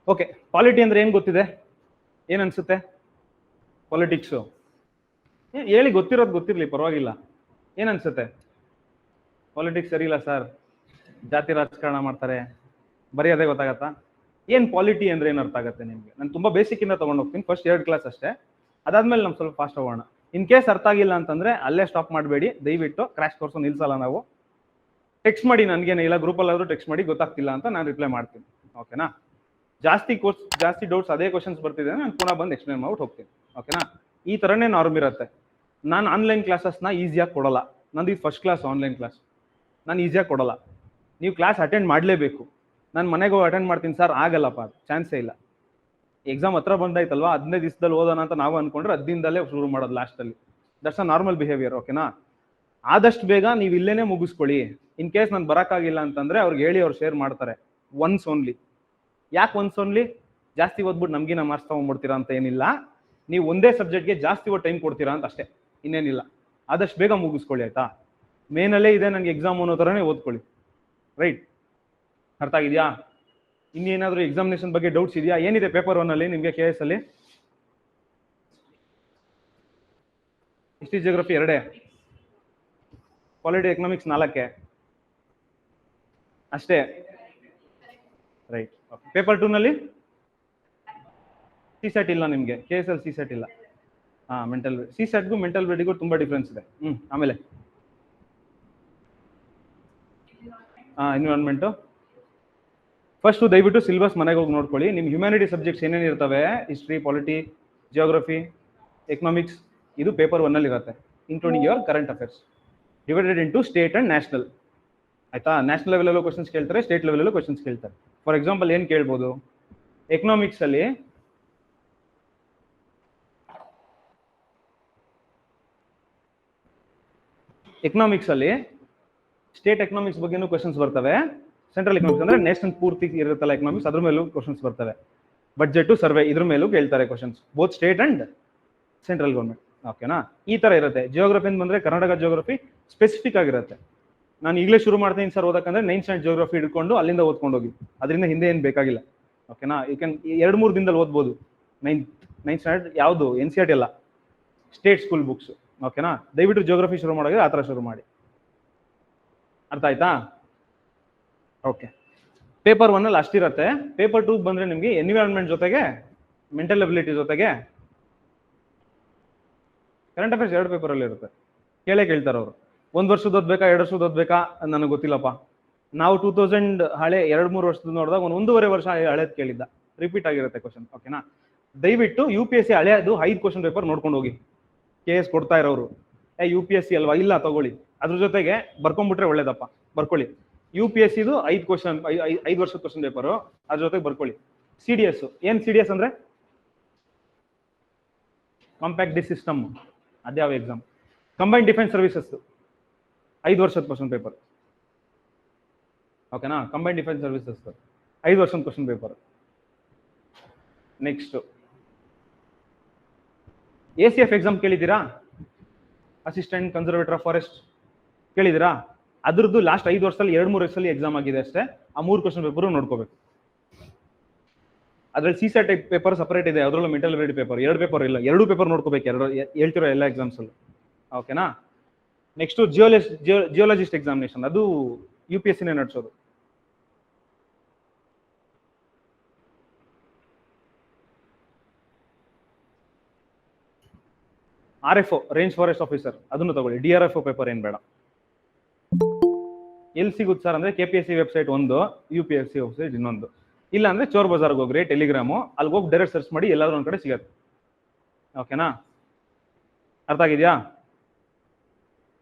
Okay, polity ಅಂದ್ರೆ ಏನ್ ಗೊತ್ತಿದೆ? ಏನ್ ಅನ್ಸುತ್ತೆ? ಪಾಲಿಟಿಕ್ಸು ಹೇಳಿ, ಗೊತ್ತಿರೋದು ಗೊತ್ತಿರ್ಲಿ, ಪರವಾಗಿಲ್ಲ. ಏನ್ ಅನ್ಸುತ್ತೆ? ಪಾಲಿಟಿಕ್ಸ್ ಸರಿ ಇಲ್ಲ ಸರ್, ಜಾತಿ ರಾಜಕಾರಣ ಮಾಡ್ತಾರೆ, ಬರೀ ಅದೇ ಗೊತ್ತಾಗತ್ತಾ? ಏನ್ ಪಾಲಿಟಿ ಅಂದ್ರೆ ಏನ್ ಅರ್ಥ ಆಗುತ್ತೆ ನಿಮ್ಗೆ? ನಾನು ತುಂಬಾ ಬೇಸಿಕ್ ಇಂದ ತಗೊಂಡು ಹೋಗ್ತೀನಿ, ಫಸ್ಟ್ 2 ಕ್ಲಾಸ್ ಅಷ್ಟೇ, ಅದಾದ್ಮೇಲೆ ನಮ್ ಸ್ವಲ್ಪ ಫಾಸ್ಟ್ ಹೋಗೋಣ. ಇನ್ ಕೇಸ್ ಅರ್ಥ ಆಗಿಲ್ಲ ಅಂತಂದ್ರೆ ಅಲ್ಲೇ ಸ್ಟಾಪ್ ಮಾಡಬೇಡಿ ದಯವಿಟ್ಟು, ಕ್ರಾಶ್ ಕೋರ್ಸ್ ನಿಲ್ಸಲ್ಲ ನಾವು. ಟೆಕ್ಸ್ಟ್ ಮಾಡಿ ನನಗೇನೆ, ಇಲ್ಲ ಗ್ರೂಪಲ್ಲಿ ಆದ್ರೂ ಟೆಕ್ಸ್ಟ್ ಮಾಡಿ, ಗೊತ್ತಾಗ್ತಿಲ್ಲ ಅಂತ ನಾನು ರಿಪ್ಲೈ ಮಾಡ್ತೀನಿ, ಓಕೆನಾ? ಜಾಸ್ತಿ ಡೌಟ್ಸ್ ಅದೇ ಕ್ವಶನ್ಸ್ ಬರ್ತಿದೆ, ನಾನು ಪುನಃ ಬಂದು ಎಕ್ಸ್ಪ್ಲೇನ್ ಮಾಡ್ಬಿಟ್ಟು ಹೋಗ್ತೀನಿ, ಓಕೆನಾ? ಈ ತರನೇ ನಾರ್ಮ್ ಇರುತ್ತೆ. ನಾನು ಆನ್ಲೈನ್ ಕ್ಲಾಸಸ್ನ ಈಸಿಯಾಗಿ ಕೊಡಲ್ಲ, ನಂದು ಇದು ಫಸ್ಟ್ ಕ್ಲಾಸ್ ಆನ್ಲೈನ್ ಕ್ಲಾಸ್, ನಾನು ಈಸಿಯಾಗಿ ಕೊಡಲ್ಲ. ನೀವು ಕ್ಲಾಸ್ ಅಟೆಂಡ್ ಮಾಡಲೇಬೇಕು. ನಾನು ಮನೆಗೆ ಹೋಗಿ ಅಟೆಂಡ್ ಮಾಡ್ತೀನಿ ಸರ್, ಆಗಲ್ಲಪ್ಪ, ಅದು ಚಾನ್ಸೇ ಇಲ್ಲ. ಎಕ್ಸಾಮ್ ಹತ್ರ ಬಂದಾಯ್ತಲ್ವಾ, 15 ದಿವಸದಲ್ಲಿ ಓದೋಣ ಅಂತ ನಾವು ಅನ್ಕೊಂಡ್ರೆ 10 ದಿನದಲ್ಲೇ ಶುರು ಮಾಡೋದು ಲಾಸ್ಟಲ್ಲಿ. ದಟ್ಸ್ ಅ ನಾರ್ಮಲ್ ಬಿಹೇವಿಯರ್, ಓಕೆನಾ? ಆದಷ್ಟು ಬೇಗ ನೀವು ಇಲ್ಲೇನೆ ಮುಗಿಸ್ಕೊಳ್ಳಿ. ಇನ್ ಕೇಸ್ ನಾನು ಬರೋಕ್ಕಾಗಿಲ್ಲ ಅಂತಂದ್ರೆ ಅವ್ರಿಗೆ ಹೇಳಿ, ಅವ್ರು ಶೇರ್ ಮಾಡ್ತಾರೆ. Once only. ಯಾಕೆ ಒನ್ಸ್ ಓನ್ಲಿ? ಜಾಸ್ತಿ ಓದ್ಬಿಟ್ಟು ನಮ್ಗಿನ ಮಾರ್ಕ್ಸ್ ತಗೊಂಡ್ಬಿಡ್ತೀರಾ ಅಂತ ಏನಿಲ್ಲ, ನೀವು ಒಂದೇ ಸಬ್ಜೆಕ್ಟ್ಗೆ ಜಾಸ್ತಿ ಟೈಮ್ ಕೊಡ್ತೀರಾ ಅಂತ ಅಷ್ಟೇ, ಇನ್ನೇನಿಲ್ಲ. ಆದಷ್ಟು ಬೇಗ ಮುಗಿಸ್ಕೊಳ್ಳಿ, ಆಯ್ತಾ? ಮೇನಲ್ಲೇ ಇದೆ ನನಗೆ ಎಕ್ಸಾಮ್ ಅನ್ನೋ ಥರನೇ ಓದ್ಕೊಳ್ಳಿ, ರೈಟ್? ಅರ್ಥ ಆಗಿದೆಯಾ? ಇನ್ನೇನಾದರೂ ಎಕ್ಸಾಮಿನೇಷನ್ ಬಗ್ಗೆ ಡೌಟ್ಸ್ ಇದೆಯಾ? ಏನಿದೆ ಪೇಪರ್ 1 ಅಲ್ಲಿ ನಿಮಗೆ KS ಅಲ್ಲಿ? ಹಿಸ್ಟ್ರಿ ಜಿಯೋಗ್ರಫಿ 2, ಪಾಲಿಟಿ ಎಕನಾಮಿಕ್ಸ್ 4 ಅಷ್ಟೇ, ರೈಟ್? ಪೇಪರ್ 2 ನಲ್ಲಿ CSAT ಇಲ್ಲ ನಿಮಗೆ, KS ಅಲ್ಲಿ CSAT ಇಲ್ಲ. ಮೆಂಟಲ್ CSATಗೂ ಮೆಂಟಲ್ ರೆಡಿಗೂ ತುಂಬಾ ಡಿಫ್ರೆನ್ಸ್ ಇದೆ. ಆಮೇಲೆ ಎನ್ವಿರಾನ್ಮೆಂಟು ಫಸ್ಟ್ ದಯವಿಟ್ಟು ಸಿಲೆಬಸ್ ಮನೆಗೆ ಹೋಗಿ ನೋಡ್ಕೊಳ್ಳಿ. ನಿಮ್ಮ ಹ್ಯುಮ್ಯಾನಿಟಿ ಸಬ್ಜೆಕ್ಟ್ಸ್ ಏನೇನು ಇರ್ತವೆ, ಹಿಸ್ಟ್ರಿ, ಪಾಲಿಟಿ, ಜಿಯೋಗ್ರಫಿ, ಎಕನಾಮಿಕ್ಸ್, ಇದು ಪೇಪರ್ 1 ಅಲ್ಲಿ ಇರುತ್ತೆ, including your current affairs, divided into state and national, ಆಯ್ತಾ? ನ್ಯಾಷನಲ್ ಲೆವೆಲಲ್ಲೂ ಕ್ವಶನ್ಸ್ ಕೇಳ್ತಾರೆ, ಸ್ಟೇಟ್ ಲೆವೆಲಲ್ಲೂ ಕ್ವಶನ್ಸ್ ಕೇಳ್ತಾರೆ. ಫಾರ್ ಎಕ್ಸಾಂಪಲ್ ಏನು ಕೇಳ್ಬೋದು? ಎಕನಾಮಿಕ್ಸ್ ಅಲ್ಲಿ ಸ್ಟೇಟ್ ಎಕನಾಮಿಕ್ಸ್ ಬಗ್ಗೆನೂ ಕ್ವಶನ್ಸ್ ಬರ್ತವೆ. ಸೆಂಟ್ರಲ್ ಎಕನಾಮಿಕ್ಸ್ ಅಂದ್ರೆ ನೇಷನ್ ಪೂರ್ತಿ ಇರುತ್ತಲ್ಲ ಎಕನಾಮಿಕ್ಸ್, ಅದ್ರ ಮೇಲೂ ಕ್ವಶನ್ಸ್ ಬರ್ತವೆ. ಬಡ್ಜೆಟ್, ಸರ್ವೆ, ಇದ್ರ ಮೇಲೂ ಕೇಳ್ತಾರೆ questions, both state and central government, ಓಕೆನಾ? ಈ ತರ ಇರುತ್ತೆ. ಜಿಯೋಗ್ರಫಿ ಅಂತ ಬಂದ್ರೆ ಕರ್ನಾಟಕ ಜಿಯೋಗ್ರಫಿ ಸ್ಪೆಸಿಫಿಕ್ ಆಗಿರುತ್ತೆ. ನಾನು ಈಗಲೇ ಶುರು ಮಾಡ್ತೀನಿ ಸರ್ ಓದಕ್ಕಂದ್ರೆ 9th ಸ್ಟ್ಯಾಂಡರ್ಡ್ ಜಿಯೋಗ್ರಫಿ ಹಿಡ್ಕೊಂಡು ಅಲ್ಲಿಂದ ಓದ್ಕೊಂಡು ಹೋಗಿ, ಅದರಿಂದ ಹಿಂದೆ ಏನು ಬೇಕಾಗಿಲ್ಲ, ಓಕೆನಾ? ಯು ಕ್ಯಾನ್ 2-3 ದಿನದಲ್ಲಿ ಓದ್ಬೋದು. 9th ಸ್ಟ್ಯಾಂಡರ್ಡ್ ಯಾವುದು NCERT ಅಲ್ಲ, ಸ್ಟೇಟ್ ಸ್ಕೂಲ್ ಬುಕ್ಸ್, ಓಕೆನಾ? ದಯವಿಟ್ಟು ಜಿಯೋಗ್ರಫಿ ಶುರು ಮಾಡೋದ್ರೆ ಆ ಥರ ಶುರು ಮಾಡಿ. ಅರ್ಥ ಆಯ್ತಾ? ಓಕೆ, ಪೇಪರ್ 1 ಅಲ್ಲಿ ಅಷ್ಟಿರುತ್ತೆ. ಪೇಪರ್ 2 ಬಂದ್ರೆ ನಿಮಗೆ ಎನ್ವಿರಾನ್ಮೆಂಟ್ ಜೊತೆಗೆ ಮೆಂಟಲ್ ಎಬಿಲಿಟಿ ಜೊತೆಗೆ ಕರೆಂಟ್ ಅಫೇರ್ಸ್ 2 ಪೇಪರ್ ಅಲ್ಲಿ ಇರುತ್ತೆ. ಕೇಳ್ತಾರೆ ಅವರು, 1 ವರ್ಷದ ಓದ್ಬೇಕಾ 2 ವರ್ಷದ ಓದ್ಬೇಕಾ ನನಗೆ ಗೊತ್ತಿಲ್ಲಪ್ಪ. ನಾವು 2000 ಹಳೆ 2-3 ವರ್ಷದ ನೋಡಿದಾಗ 1.5 ವರ್ಷ ಹಳೇದು ಕೇಳಿದ್ದ, ರಿಪೀಟ್ ಆಗಿರುತ್ತೆ ಕ್ವಶನ್, ಓಕೆನಾ? ದಯವಿಟ್ಟು UPSC ಹಳೆಯದು 5 ಕ್ವಶನ್ ಪೇಪರ್ ನೋಡ್ಕೊಂಡು ಹೋಗಿ. KS ಕೊಡ್ತಾ ಇರೋರು UPSC ಅಲ್ವಾ, ಇಲ್ಲ ತಗೊಳ್ಳಿ, ಅದ್ರ ಜೊತೆಗೆ ಬರ್ಕೊಂಡ್ಬಿಟ್ರೆ ಒಳ್ಳೇದಪ್ಪ, ಬರ್ಕೊಳ್ಳಿ. UPSCದು 5 ಕ್ವಶನ್, 5 ವರ್ಷದ ಕ್ವಶನ್ ಪೇಪರು, ಅದ್ರ ಜೊತೆಗೆ ಬರ್ಕೊಳ್ಳಿ. CDS ಏನ್? CDS ಅಂದ್ರೆ ಕಾಂಪ್ಯಾಕ್ಟ್ ಡಿಸ್ ಸಿಸ್ಟಮ್, ಅದ್ಯಾವ ಎಕ್ಸಾಮ್? ಕಂಬೈನ್ಡ್ ಡಿಫೆನ್ಸ್ ಸರ್ವಿಸಸ್ 5 ವರ್ಷದ ಕ್ವಶನ್ ಪೇಪರ್, ಓಕೆನಾ? ಕಂಬೈನ್ಡ್ ಡಿಫೆನ್ಸ್ ಸರ್ವಿಸಸ್ 5 ವರ್ಷದ question paper. Next ACF exam ಕೇಳಿದ್ದೀರಾ? ಅಸಿಸ್ಟೆಂಟ್ ಕನ್ಸರ್ವೇಟರ್ ಆಫ್ ಫಾರೆಸ್ಟ್ ಕೇಳಿದಿರಾ? ಅದ್ರದ್ದು ಲಾಸ್ಟ್ 5 ವರ್ಷದಲ್ಲಿ 2-3 ವರ್ಷದಲ್ಲಿ ಎಕ್ಸಾಮ್ ಆಗಿದೆ ಅಷ್ಟೇ. ಆ 3 ಕ್ವಶನ್ ಪೇಪರ್ ನೋಡ್ಕೋಬೇಕು. ಅದ್ರಲ್ಲಿ CSAT ಟೈಪ್ ಪೇಪರ್ ಸಪರೇಟ್ ಇದೆ, ಅದರಲ್ಲೂ ಮೆಂಟಲ್ ಎಬಿಲಿಟಿ ಪೇಪರ್ 2 ಪೇಪರ್ ಇಲ್ಲ, 2 ಪೇಪರ್ ನೋಡ್ಕೋಬೇಕು, ಹೇಳ್ತಿರೋ ಎಲ್ಲ ಎಕ್ಸಾಮ್ಸ್ ಅಲ್ಲಿ, ಓಕೆನಾ? ನೆಕ್ಸ್ಟ್ ಜಿಯೋಲಜಿಸ್ಟ್ ಎಕ್ಸಾಮಿನೇಷನ್, ಅದು UPSCನೇ ನಡೆಸೋದು. RFO ರೇಂಜ್ ಫಾರೆಸ್ಟ್ ಆಫೀಸರ್, ಅದನ್ನು ತಗೊಳ್ಳಿ. DRFO ಪೇಪರ್ ಏನ್ ಬೇಡ. ಎಲ್ಲಿ ಸಿಗುತ್ತೆ ಸರ್ ಅಂದ್ರೆ KPSC ವೆಬ್ಸೈಟ್ ಒಂದು, UPSC ವೆಬ್ಸೈಟ್ ಇನ್ನೊಂದು. ಇಲ್ಲ ಅಂದ್ರೆ ಚೋರ್ ಬಜಾರ್ಗೆ ಹೋಗ್ರಿ, ಟೆಲಿಗ್ರಾಮು, ಅಲ್ಲಿ ಹೋಗಿ ಡೈರೆಕ್ಟ್ ಸರ್ಚ್ ಮಾಡಿ, ಎಲ್ಲಾದ್ರೂ ಒಂದ್ ಕಡೆ ಸಿಗತ್ತೆ, ಓಕೆನಾ? ಅರ್ಥ ಆಗಿದೆಯಾ?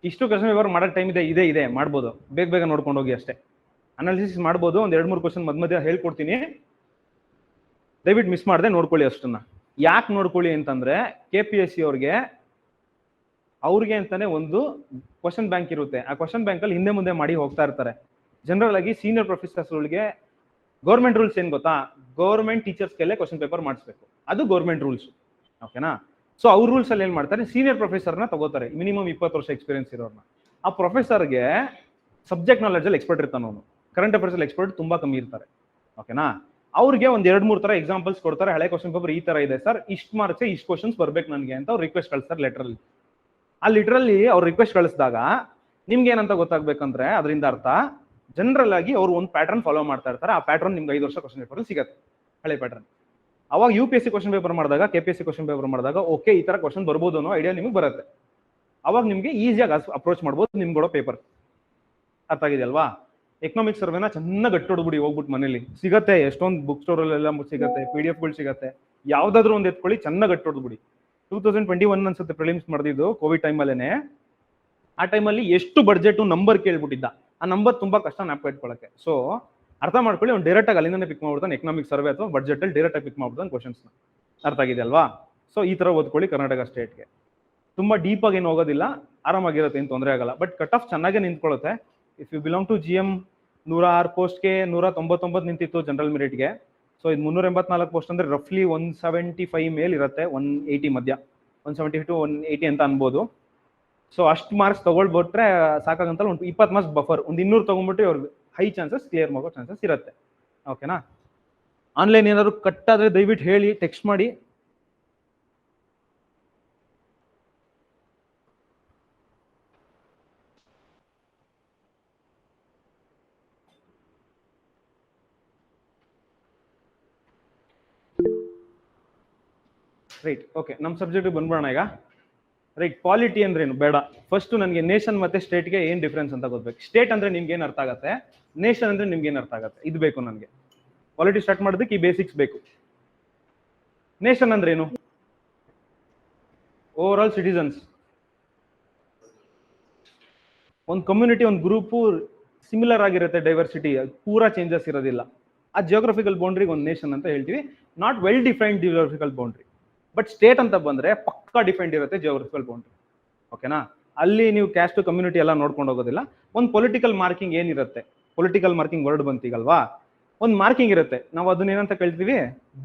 ಇಷ್ಟು ಕ್ವಶನ್ ಪೇಪರ್ ಮಾಡೋ ಟೈಮ್ ಇದೆ ಮಾಡ್ಬೋದು, ಬೇಗ ನೋಡ್ಕೊಂಡು ಹೋಗಿ ಅಷ್ಟೇ. ಅನಾಲಿಸಿಸ್ ಮಾಡ್ಬೋದು, ಒಂದ್ 2-3 ಕ್ವಶನ್ ಮಧ್ಯ ಹೇಳ್ಕೊಡ್ತೀನಿ, ದಯವಿಟ್ಟು ಮಿಸ್ ಮಾಡದೆ ನೋಡ್ಕೊಳ್ಳಿ ಅಷ್ಟನ್ನ. ಯಾಕೆ ನೋಡ್ಕೊಳ್ಳಿ ಅಂತಂದ್ರೆ KPSC ಅವ್ರಿಗೆ ಅಂತಾನೆ ಒಂದು ಕ್ವಶನ್ ಬ್ಯಾಂಕ್ ಇರುತ್ತೆ. ಆ ಕ್ವಶನ್ ಬ್ಯಾಂಕ್ ಅಲ್ಲಿ ಹಿಂದೆ ಮುಂದೆ ಮಾಡಿ ಹೋಗ್ತಾ ಇರ್ತಾರೆ. ಜನರಲ್ ಆಗಿ ಸೀನಿಯರ್ ಪ್ರೊಫೆಸರ್ಸ್ಗಳಿಗೆ ಗೌರ್ಮೆಂಟ್ ರೂಲ್ಸ್ ಏನ್ ಗೊತ್ತಾ? ಗೌರ್ಮೆಂಟ್ ಟೀಚರ್ಸ್ಗೆಲ್ಲ ಕ್ವಶನ್ ಪೇಪರ್ ಮಾಡಿಸ್ಬೇಕು, ಅದು ಗೌರ್ಮೆಂಟ್ ರೂಲ್ಸ್, ಓಕೆನಾ? ಸೊ ಅವ್ರ ರೂಲ್ಸ್ ಅಲ್ಲಿ ಏನ್ ಮಾಡ್ತಾರೆ, ಸೀನಿಯರ್ ಪ್ರೊಫೆಸರ್ನ ತಗೋತಾರೆ, ಮಿನಿಮಮ್ 20 ವರ್ಷ ಎಕ್ಸ್ಪೀರಿಯನ್ಸ್ ಇರೋರ್ನ. ಆ ಪ್ರೊಫೆಸರ್ಗೆ ಸಬ್ಜೆಕ್ಟ್ ನಾಲೆಜ್ ಅಲ್ಲಿ ಎಕ್ಸ್ಪರ್ಟ್ ಇರ್ತಾನೆ ಅವನು, ಕರೆಂಟ್ ಅಫೇರ್ಸ್ ಅಲ್ಲಿ ಎಕ್ಸ್ಪರ್ಟ್ ತುಂಬಾ ಕಮ್ಮಿ ಇರ್ತಾರೆ, ಓಕೆನಾ? ಅವ್ರಿಗೆ ಒಂದ್ 2-3 ತರ ಎಕ್ಸಾಂಪಲ್ಸ್ ಕೊಡ್ತಾರೆ. ಹಳೆ ಕ್ವಶನ್ ಪೇಪರ್ ಈ ತರ ಇದೆ ಸರ್, ಇಷ್ಟು ಮಾರ್ಕ್ಸ್ ಇಷ್ಟು ಕ್ವಶನ್ಸ್ ಬರ್ಬೇಕು ನನಗೆ ಅಂತ ಅವ್ರು ರಿಕ್ವೆಸ್ಟ್ ಕಳಿಸ್ತಾರೆ ಲೆಟರಲ್ಲಿ. ಆ ಲಿಟ್ರಲ್ಲಿ ಅವ್ರು ರಿಕ್ವೆಸ್ಟ್ ಕಳಿಸಿದಾಗ ನಿಮ್ಗೆ ಏನಂತ ಗೊತ್ತಾಗ್ಬೇಕಂದ್ರೆ ಅದರಿಂದ ಅರ್ಥ ಜನರಲ್ ಆಗಿ ಅವ್ರು ಒಂದು ಪ್ಯಾಟರ್ನ್ ಫಾಲೋ ಮಾಡ್ತಾ ಇರ್ತಾರೆ. ಆ ಪ್ಯಾಟರ್ನ್ ನಿಮ್ಗೆ 5 ವರ್ಷ ಕ್ವಶನ್ ಪೇಪರ್ ಸಿಗುತ್ತೆ, ಹಳೆ ಪ್ಯಾಟರ್ನ್. ಅವಾಗ UPSC ಕ್ವಶನ್ ಪೇಪರ್ ಮಾಡಿದಾಗ, KPSC ಕ್ವಶನ್ ಪೇಪರ್ ಮಾಡಿದಾಗ ಓಕೆ ಈ ತರ ಕ್ವಶನ್ ಬರ್ಬೋದು ಅನ್ನೋ ಐಡಿಯಾ ನಿಮ್ಗೆ ಬರುತ್ತೆ. ಅವಾಗ ನಿಮ್ಗೆ ಈಸಿಯಾಗಿ ಅಪ್ರೋಚ್ ಮಾಡ್ಬೋದು ನಿಮ್ಗೆ ಕೊಡೋ ಪೇಪರ್. ಅರ್ಥ ಆಗಿದೆಯಲ್ವಾ? ಎಕನಾಮಿಕ್ ಸರ್ವೆನ ಚೆನ್ನಾಗಿ ಗಟ್ಟೊಡ್ಬಿಡಿ, ಹೋಗ್ಬಿಟ್ಟು ಮನೇಲಿ ಸಿಗತ್ತೆ, ಎಷ್ಟೊಂದು ಬುಕ್ ಸ್ಟೋರ್ ಅಲ್ಲೆಲ್ಲ ಸಿಗತ್ತೆ, PDF ಗಳು ಸಿಗತ್ತೆ, ಯಾವ್ದಾದ್ರು ಒಂದು ಎತ್ಕೊಳ್ಳಿ, ಚೆನ್ನಾಗಿ ಗಟ್ಟೊಡ್ಬಿಡಿ. 2021 ಅನ್ಸುತ್ತೆ ಪ್ರಿಲಿಮ್ಸ್ ಮಾಡಿದ್ದು, ಕೋವಿಡ್ ಟೈಮಲ್ಲೇನೆ. ಆ ಟೈಮಲ್ಲಿ ಎಷ್ಟು ಬಡ್ಜೆಟ್ ನಂಬರ್ ಕೇಳ್ಬಿಟ್ಟಿದ್ದ, ಆ ನಂಬರ್ ತುಂಬಾ ಕಷ್ಟ ಜ್ಞಾಪಕ ಇಟ್ಕೊಳ್ಳಕ್ಕೆ. ಸೊ ಅರ್ಥ ಮಾಡ್ಕೊಳ್ಳಿ, ಅವ್ನು ಡೈರೆಕ್ಟ್ ಆಗಿ ಅಲ್ಲಿಂದನೇ ಪಿಕ್ ಮಾಡ್ಬಿಡ್ತಾನೆ, ಎಕನಾಮಿಕ್ ಸರ್ವೆ ಅಥವಾ ಬಡ್ಜೆಟ್ ಅಲ್ಲಿ ಡೈರೆಕ್ಟ್ ಆಗಿ ಪಿಕ್ ಮಾಡ್ಬಿಡ್ತಾನೆ ಕ್ವಶನ್ಸ್ನ. ಅರ್ಥ ಆಗಿದೆ ಅಲ್ವಾ? ಸೊ ಈ ತರ ಓದ್ಕೊಳ್ಳಿ ಕರ್ನಾಟಕ ಸ್ಟೇಟ್ಗೆ. ತುಂಬಾ ಡೀಪ್ ಆಗಿ ಏನು ಹೋಗೋದಿಲ್ಲ, ಆರಾಮಾಗಿರುತ್ತೆ, ಏನು ತೊಂದರೆ ಆಗಲ್ಲ. ಬಟ್ ಕಟ್ ಆಫ್ ಚೆನ್ನಾಗೇ ನಿಂತ್ಕೊಳ್ಳುತ್ತೆ. If you belong to GM 106 ಪೋಸ್ಟ್ಗೆ 199 ನಿಂತಿತ್ತು ಜನರಲ್ ಮೆರಿಟ್ಗೆ. ಸೊ ಇದು 384 ಪೋಸ್ಟ್ ಅಂದ್ರೆ ರಫ್ಲಿ 175 ಮೇಲ್ ಇರುತ್ತೆ, 180 ಮಧ್ಯ, 170 to 180 ಅಂತ ಅನ್ಬೋದು. ಸೊ ಅಷ್ಟು ಮಾರ್ಕ್ಸ್ ತಗೊಳ್ಬಿಟ್ರೆ ಸಾಕಾಗಂತಲ್ಲ, ಒಂದು 20 ಮಾರ್ಕ್ಸ್ ಬಫರ್, ಒಂದು 200 ತಗೊಂಡ್ಬಿಟ್ಟು ಅವ್ರಿಗೆ ಹೈ ಚಾನ್ಸಸ್ ಕ್ಲಿಯರ್ ಮಾಡೋ ಚಾನ್ಸಸ್ ಇರುತ್ತೆ. ಓಕೆನಾ? ಆನ್ಲೈನ್ ಏನಾದ್ರು ಕಟ್ ಆದ್ರೆ ದಯವಿಟ್ಟು ಹೇಳಿ, ಟೆಕ್ಸ್ಟ್ ಮಾಡಿ. ರೈಟ್, ಓಕೆ, ನಮ್ಮ ಸಬ್ಜೆಕ್ಟ್ ಬಂದ್ಬಿಡೋಣ ಈಗ. ರೈಟ್, ಪಾಲಿಟಿ ಅಂದ್ರೆ ಏನು ಬೇಡ, ಫಸ್ಟ್ ನನಗೆ ನೇಷನ್ ಮತ್ತೆ ಸ್ಟೇಟ್ಗೆ ಏನ್ ಡಿಫ್ರೆನ್ಸ್ ಅಂತ ಗೊತ್ಬೇಕು. ಸ್ಟೇಟ್ ಅಂದ್ರೆ ನಿಮ್ಗೆ ಏನ್ ಅರ್ಥ ಆಗುತ್ತೆ, ನೇಷನ್ ಅಂದ್ರೆ ನಿಮ್ಗೆ ಏನ್ ಅರ್ಥ ಆಗುತ್ತೆ, ಇದು ಬೇಕು ನನಗೆ. ಪಾಲಿಟಿ ಸ್ಟಾರ್ಟ್ ಮಾಡೋದಕ್ಕೆ ಈ ಬೇಸಿಕ್ಸ್ ಬೇಕು. ನೇಷನ್ ಅಂದ್ರೆ ಏನು? ಓವರ್ ಆಲ್ ಸಿಟಿಸನ್ಸ್, ಒಂದು ಕಮ್ಯುನಿಟಿ, ಒಂದು ಗ್ರೂಪು ಸಿಮಿಲರ್ ಆಗಿರುತ್ತೆ, ಡೈವರ್ಸಿಟಿ ಪೂರಾ ಚೇಂಜಸ್ ಇರೋದಿಲ್ಲ. ಆ ಜಿಯೋಗ್ರಫಿಕಲ್ ಬೌಂಡ್ರಿಗೆ ಒಂದು ನೇಷನ್ ಅಂತ ಹೇಳ್ತೀವಿ. Not well defined geographical boundary. But state ಅಂತ ಬಂದ್ರೆ ಪಕ್ಕಾ ಡಿಫೈನ್ಡ್ ಇರುತ್ತೆ ಜಿಯೋಗ್ರಫಿಕಲ್ ಬೌಂಡ್ರಿ. ಓಕೆನಾ? ಅಲ್ಲಿ ನೀವು ಕ್ಯಾಸ್ಟ್ ಕಮ್ಯುನಿಟಿ ಎಲ್ಲ ನೋಡ್ಕೊಂಡು ಹೋಗೋದಿಲ್ಲ. ಒಂದು ಪೊಲಿಟಿಕಲ್ ಮಾರ್ಕಿಂಗ್ ಏನಿರುತ್ತೆ, ಪೊಲಿಟಿಕಲ್ ಮಾರ್ಕಿಂಗ್ ವರ್ಡ್ ಬಂತೀಗಲ್ವಾ, ಒಂದು ಮಾರ್ಕಿಂಗ್ ಇರುತ್ತೆ, ನಾವು ಅದನ್ನ ಏನಂತ ಕೇಳ್ತೀವಿ,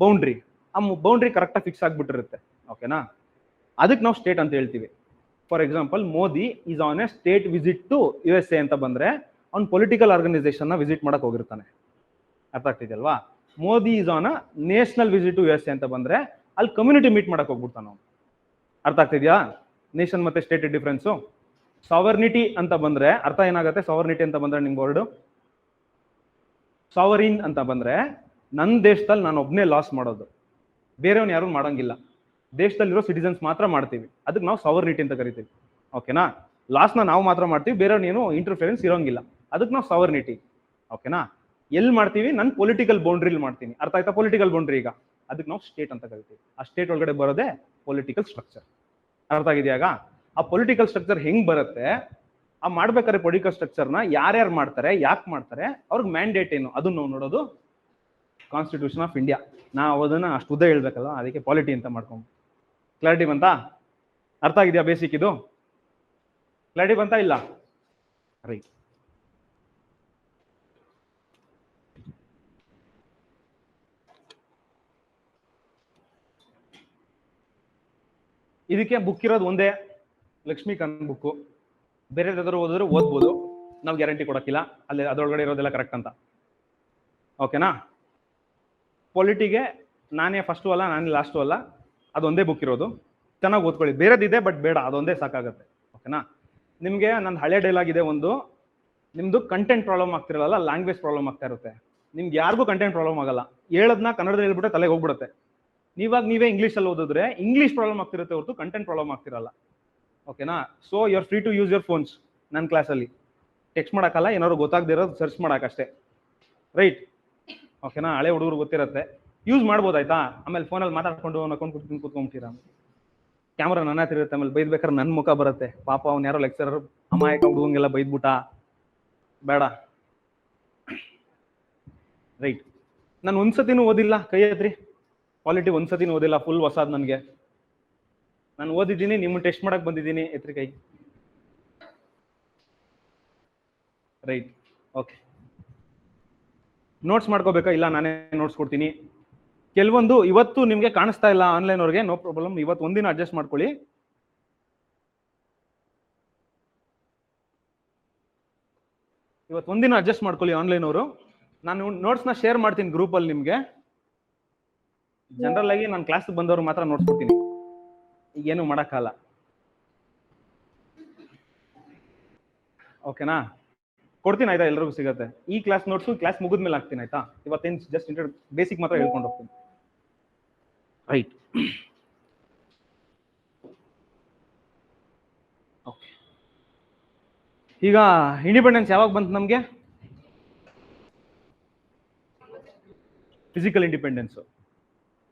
ಬೌಂಡ್ರಿ. ಆ ಬೌಂಡ್ರಿ ಕರೆಕ್ಟಾಗಿ ಫಿಕ್ಸ್ ಆಗ್ಬಿಟ್ಟಿರುತ್ತೆ. ಓಕೆನಾ? ಅದಕ್ಕೆ ನಾವು ಸ್ಟೇಟ್ ಅಂತ ಹೇಳ್ತೀವಿ. For example, Modi is on a state visit to USA ಅಂತ ಬಂದ್ರೆ ಅವ್ನು ಪೊಲಿಟಿಕಲ್ ಆರ್ಗನೈಸೇಷನ್ ನ ವಿಸಿಟ್ ಮಾಡಕ್ ಹೋಗಿರ್ತಾನೆ. ಅರ್ಥ ಆಗ್ತಿದೆಯಲ್ವಾ? Modi is on a national visit to USA ಅಂತ ಬಂದ್ರೆ ಅಲ್ಲಿ ಕಮ್ಯುನಿಟಿ ಮೀಟ್ ಮಾಡಕ್ ಹೋಗ್ಬಿಡ್ತಾನ ಅವ್ನು. ಅರ್ಥ ಆಗ್ತಿದ್ಯಾ ನೇಷನ್ ಮತ್ತೆ ಸ್ಟೇಟ್ ಡಿಫ್ರೆನ್ಸು? ಸಾವರ್ನಿಟಿ ಅಂತ ಬಂದ್ರೆ ಅರ್ಥ ಏನಾಗುತ್ತೆ? ಸಾವರ್ನಿಟಿ ಅಂತ ಬಂದ್ರೆ ನಿಮ್ಗೆ ವರ್ಡ್ ಸಾವರಿನ್ ಅಂತ ಬಂದ್ರೆ ನನ್ನ ದೇಶದಲ್ಲಿ ನಾನು ಒಬ್ನೇ ಲಾಸ್ ಮಾಡೋದು, ಬೇರೆಯವ್ನು ಯಾರು ಮಾಡಂಗಿಲ್ಲ, ದೇಶದಲ್ಲಿರೋ ಸಿಟಿಸನ್ಸ್ ಮಾತ್ರ ಮಾಡ್ತೀವಿ, ಅದಕ್ಕೆ ನಾವು ಸಾವರ್ನಿಟಿ ಅಂತ ಕರಿತೀವಿ. ಓಕೆನಾ? ಲಾಸ್ನ ನಾವು ಮಾತ್ರ ಮಾಡ್ತೀವಿ, ಬೇರೆಯವ್ನೇನು ಇಂಟರ್ಫಿಯರೆನ್ಸ್ ಇರೋಂಗಿಲ್ಲ, ಅದಕ್ಕೆ ನಾವು ಸಾವರ್ನಿಟಿ. ಓಕೆನಾ? ಎಲ್ಲಿ ಮಾಡ್ತೀವಿ? ನಾನು ಪೊಲಿಟಿಕಲ್ ಬೌಂಡ್ರಿಲಿ ಮಾಡ್ತೀನಿ. ಅರ್ಥ ಆಯ್ತಾ? ಪೊಲಿಟಿಕಲ್ ಬೌಂಡ್ರಿ ಈಗ ಅದಕ್ಕೆ ನಾವು ಸ್ಟೇಟ್ ಅಂತ ಕರಿತೀವಿ. ಆ ಸ್ಟೇಟ್ ಒಳಗಡೆ ಬರೋದೇ ಪೊಲಿಟಿಕಲ್ ಸ್ಟ್ರಕ್ಚರ್. ಅರ್ಥ ಆಗಿದೆಯಾಗ? ಆ ಪೊಲಿಟಿಕಲ್ ಸ್ಟ್ರಕ್ಚರ್ ಹೆಂಗ್ ಬರುತ್ತೆ, ಆ ಮಾಡ್ಬೇಕಾದ್ರೆ ಪೊಲಿಟಿಕಲ್ ಸ್ಟ್ರಕ್ಚರ್ನ ಯಾರ್ಯಾರು ಮಾಡ್ತಾರೆ, ಯಾಕೆ ಮಾಡ್ತಾರೆ, ಅವ್ರಿಗೆ ಮ್ಯಾಂಡೇಟ್ ಏನು, ಅದನ್ನ ನಾವು ನೋಡೋದು ಕಾನ್ಸ್ಟಿಟ್ಯೂಷನ್ ಆಫ್ ಇಂಡಿಯಾ. ನಾವು ಅದನ್ನ ಅಷ್ಟು ಉದ್ದ ಹೇಳ್ಬೇಕಲ್ಲ, ಅದಕ್ಕೆ ಪಾಲಿಟಿ ಅಂತ ಮಾಡ್ಕೊಂಡು. ಕ್ಲಾರಿಟಿ ಬಂತಾ? ಅರ್ಥ ಆಗಿದೆಯಾ ಬೇಸಿಕ್ ಇದು? ಕ್ಲಾರಿಟಿ ಬಂತಾ ಇಲ್ಲ? ರೈಟ್. ಇದಕ್ಕೆ ಬುಕ್ ಇರೋದು ಒಂದೇ, ಲಕ್ಷ್ಮೀಕಾಂತ್ ಬುಕ್. ಬೇರೆ ಯಾವ್ದಾದ್ರು ಓದಿದ್ರೆ ಓದ್ಬೋದು, ನಾವು ಗ್ಯಾರಂಟಿ ಕೊಡಕ್ಕಿಲ್ಲ ಅಲ್ಲಿ ಅದರೊಳಗಡೆ ಇರೋದೆಲ್ಲ ಕರೆಕ್ಟ್ ಅಂತ. ಓಕೆನಾ? ಪೊಲಿಟಿಗೆ ನಾನೇ ಫಸ್ಟು ಅಲ್ಲ, ನಾನೇ ಲಾಸ್ಟು ಅಲ್ಲ, ಅದೊಂದೇ ಬುಕ್ ಇರೋದು. ಚೆನ್ನಾಗಿ ಓದ್ಕೊಳ್ಳಿ. ಬೇರೆದಿದೆ ಬಟ್ ಬೇಡ, ಅದೊಂದೇ ಸಾಕಾಗುತ್ತೆ. ಓಕೆನಾ? ನಿಮಗೆ ನನ್ನ ಹಳೆ ಡೈಲಾಗ್ ಇದೆ ಒಂದು, ನಿಮ್ದು ಕಂಟೆಂಟ್ ಪ್ರಾಬ್ಲಮ್ ಆಗ್ತಿರಲ್ಲ, ಲ್ಯಾಂಗ್ವೇಜ್ ಪ್ರಾಬ್ಲಮ್ ಆಗ್ತಾ ಇರುತ್ತೆ. ನಿಮ್ಗೆ ಯಾರಿಗೂ ಕಂಟೆಂಟ್ ಪ್ರಾಬ್ಲಮ್ ಆಗಲ್ಲ, ಹೇಳೋದನ್ನ ಕನ್ನಡದಲ್ಲಿ ಹೇಳ್ಬಿಟ್ರೆ ತಲೆಗೆ ಹೋಗ್ಬಿಡುತ್ತೆ. ನೀವೇ ಇಂಗ್ಲೀಷಲ್ಲಿ ಓದಿದ್ರೆ ಇಂಗ್ಲೀಷ್ ಪ್ರಾಬ್ಲಮ್ ಆಗ್ತಿರುತ್ತೆ ಹೊರತು ಕಂಟೆಂಟ್ ಪ್ರಾಬ್ಲಮ್ ಆಗ್ತಿರಲ್ಲ. ಓಕೆನಾ? So you are free to use your phones. ನನ್ನ ಕ್ಲಾಸಲ್ಲಿ ಟೆಕ್ಸ್ಟ್ ಮಾಡೋಕ್ಕಲ್ಲ, ಏನಾದ್ರು ಗೊತ್ತಾಗದಿರೋದು ಸರ್ಚ್ ಮಾಡೋಕ್ಕಷ್ಟೇ. ರೈಟ್? ಓಕೆನಾ? ಹಳೆ ಹುಡುಗರು ಗೊತ್ತಿರುತ್ತೆ, ಯೂಸ್ ಮಾಡ್ಬೋದು. ಆಯ್ತಾ? ಆಮೇಲೆ ಫೋನಲ್ಲಿ ಮಾತಾಡ್ಕೊಂಡು ನಡ್ಕೊಂಡು ಕೂತ್ಕೊಂಡ್ಬಿಟ್ಟಿರ, ಕ್ಯಾಮ್ರಾ ನನ್ನ ಹತ್ರ ಇರುತ್ತೆ, ಆಮೇಲೆ ಬೈದ್ಬೇಕಾದ್ರೆ ನನ್ನ ಮುಖ ಬರುತ್ತೆ. ಪಾಪ ಅವ್ನು ಯಾರೋ ಲೆಕ್ಚರರ್ ಅಮಾಯಕ ಹುಡುಗಂಗೆಲ್ಲ ಬೈದ್ಬಿಟ್ಟ, ಬೇಡ. ರೈಟ್? ನಾನು ಒಂದ್ಸತಿನೂ ಓದಿಲ್ಲ, ಕೈ ಎತ್ರಿ. ಪಾಲಿಟಿ ಒಂದ್ಸತಿನೂ ಓದಿಲ್ಲ, ಫುಲ್ ಹೊಸಾದ್ ನನಗೆ. ನಾನು ಓದಿದ್ದೀನಿ, ನಿಮ್ಮ ಟೆಸ್ಟ್ ಮಾಡಕ್ ಬಂದಿದ್ದೀನಿ, ಎತ್ರಿ ಕೈ. ರೈಟ್? ಓಕೆ. ನೋಟ್ಸ್ ಮಾಡ್ಕೋಬೇಕಾ? ಇಲ್ಲ, ನಾನೇ ನೋಟ್ಸ್ ಕೊಡ್ತೀನಿ. ಕೆಲವೊಂದು ಇವತ್ತು ನಿಮ್ಗೆ ಕಾಣಿಸ್ತಾ ಇಲ್ಲ ಆನ್ಲೈನ್ ಅವ್ರಿಗೆ, ನೋ ಪ್ರಾಬ್ಲಮ್, ಇವತ್ತು ಒಂದಿನ ಅಡ್ಜಸ್ಟ್ ಮಾಡ್ಕೊಳ್ಳಿ. ಆನ್ಲೈನ್ ಅವರು. ನಾನು ನೋಟ್ಸ್ನ ಶೇರ್ ಮಾಡ್ತೀನಿ ಗ್ರೂಪಲ್ಲಿ ನಿಮಗೆ. ಜನರಲ್ ಆಗಿ ನಾನು ಕ್ಲಾಸ್ ಬಂದವರು ಮಾತ್ರ ನೋಟ್ಸ್ ಕೊಡ್ತೀನಿ, ಈಗೇನು ಮಾಡೋಕ್ಕಲ್ಲ. ಓಕೆನಾ? ಕೊಡ್ತೀನಿ ಆಯ್ತಾ, ಎಲ್ರಿಗೂ ಸಿಗತ್ತೆ. ಈ ಕ್ಲಾಸ್ ನೋಟ್ಸು ಕ್ಲಾಸ್ ಮುಗಿದ್ಮೇಲೆ ಹಾಕ್ತೀನಿ ಆಯ್ತಾ. ಇವತ್ತೇನು ಜಸ್ಟ್ ಬೇಸಿಕ್ ಮಾತ್ರ ಹೇಳ್ಕೊಂಡು ಹೋಗ್ತೀನಿ. ರೈಟ್. ಓಕೆ, ಈಗ ಇಂಡಿಪೆಂಡೆನ್ಸ್ ಯಾವಾಗ ಬಂತು ನಮಗೆ? ಫಿಸಿಕಲ್ ಇಂಡಿಪೆಂಡೆನ್ಸು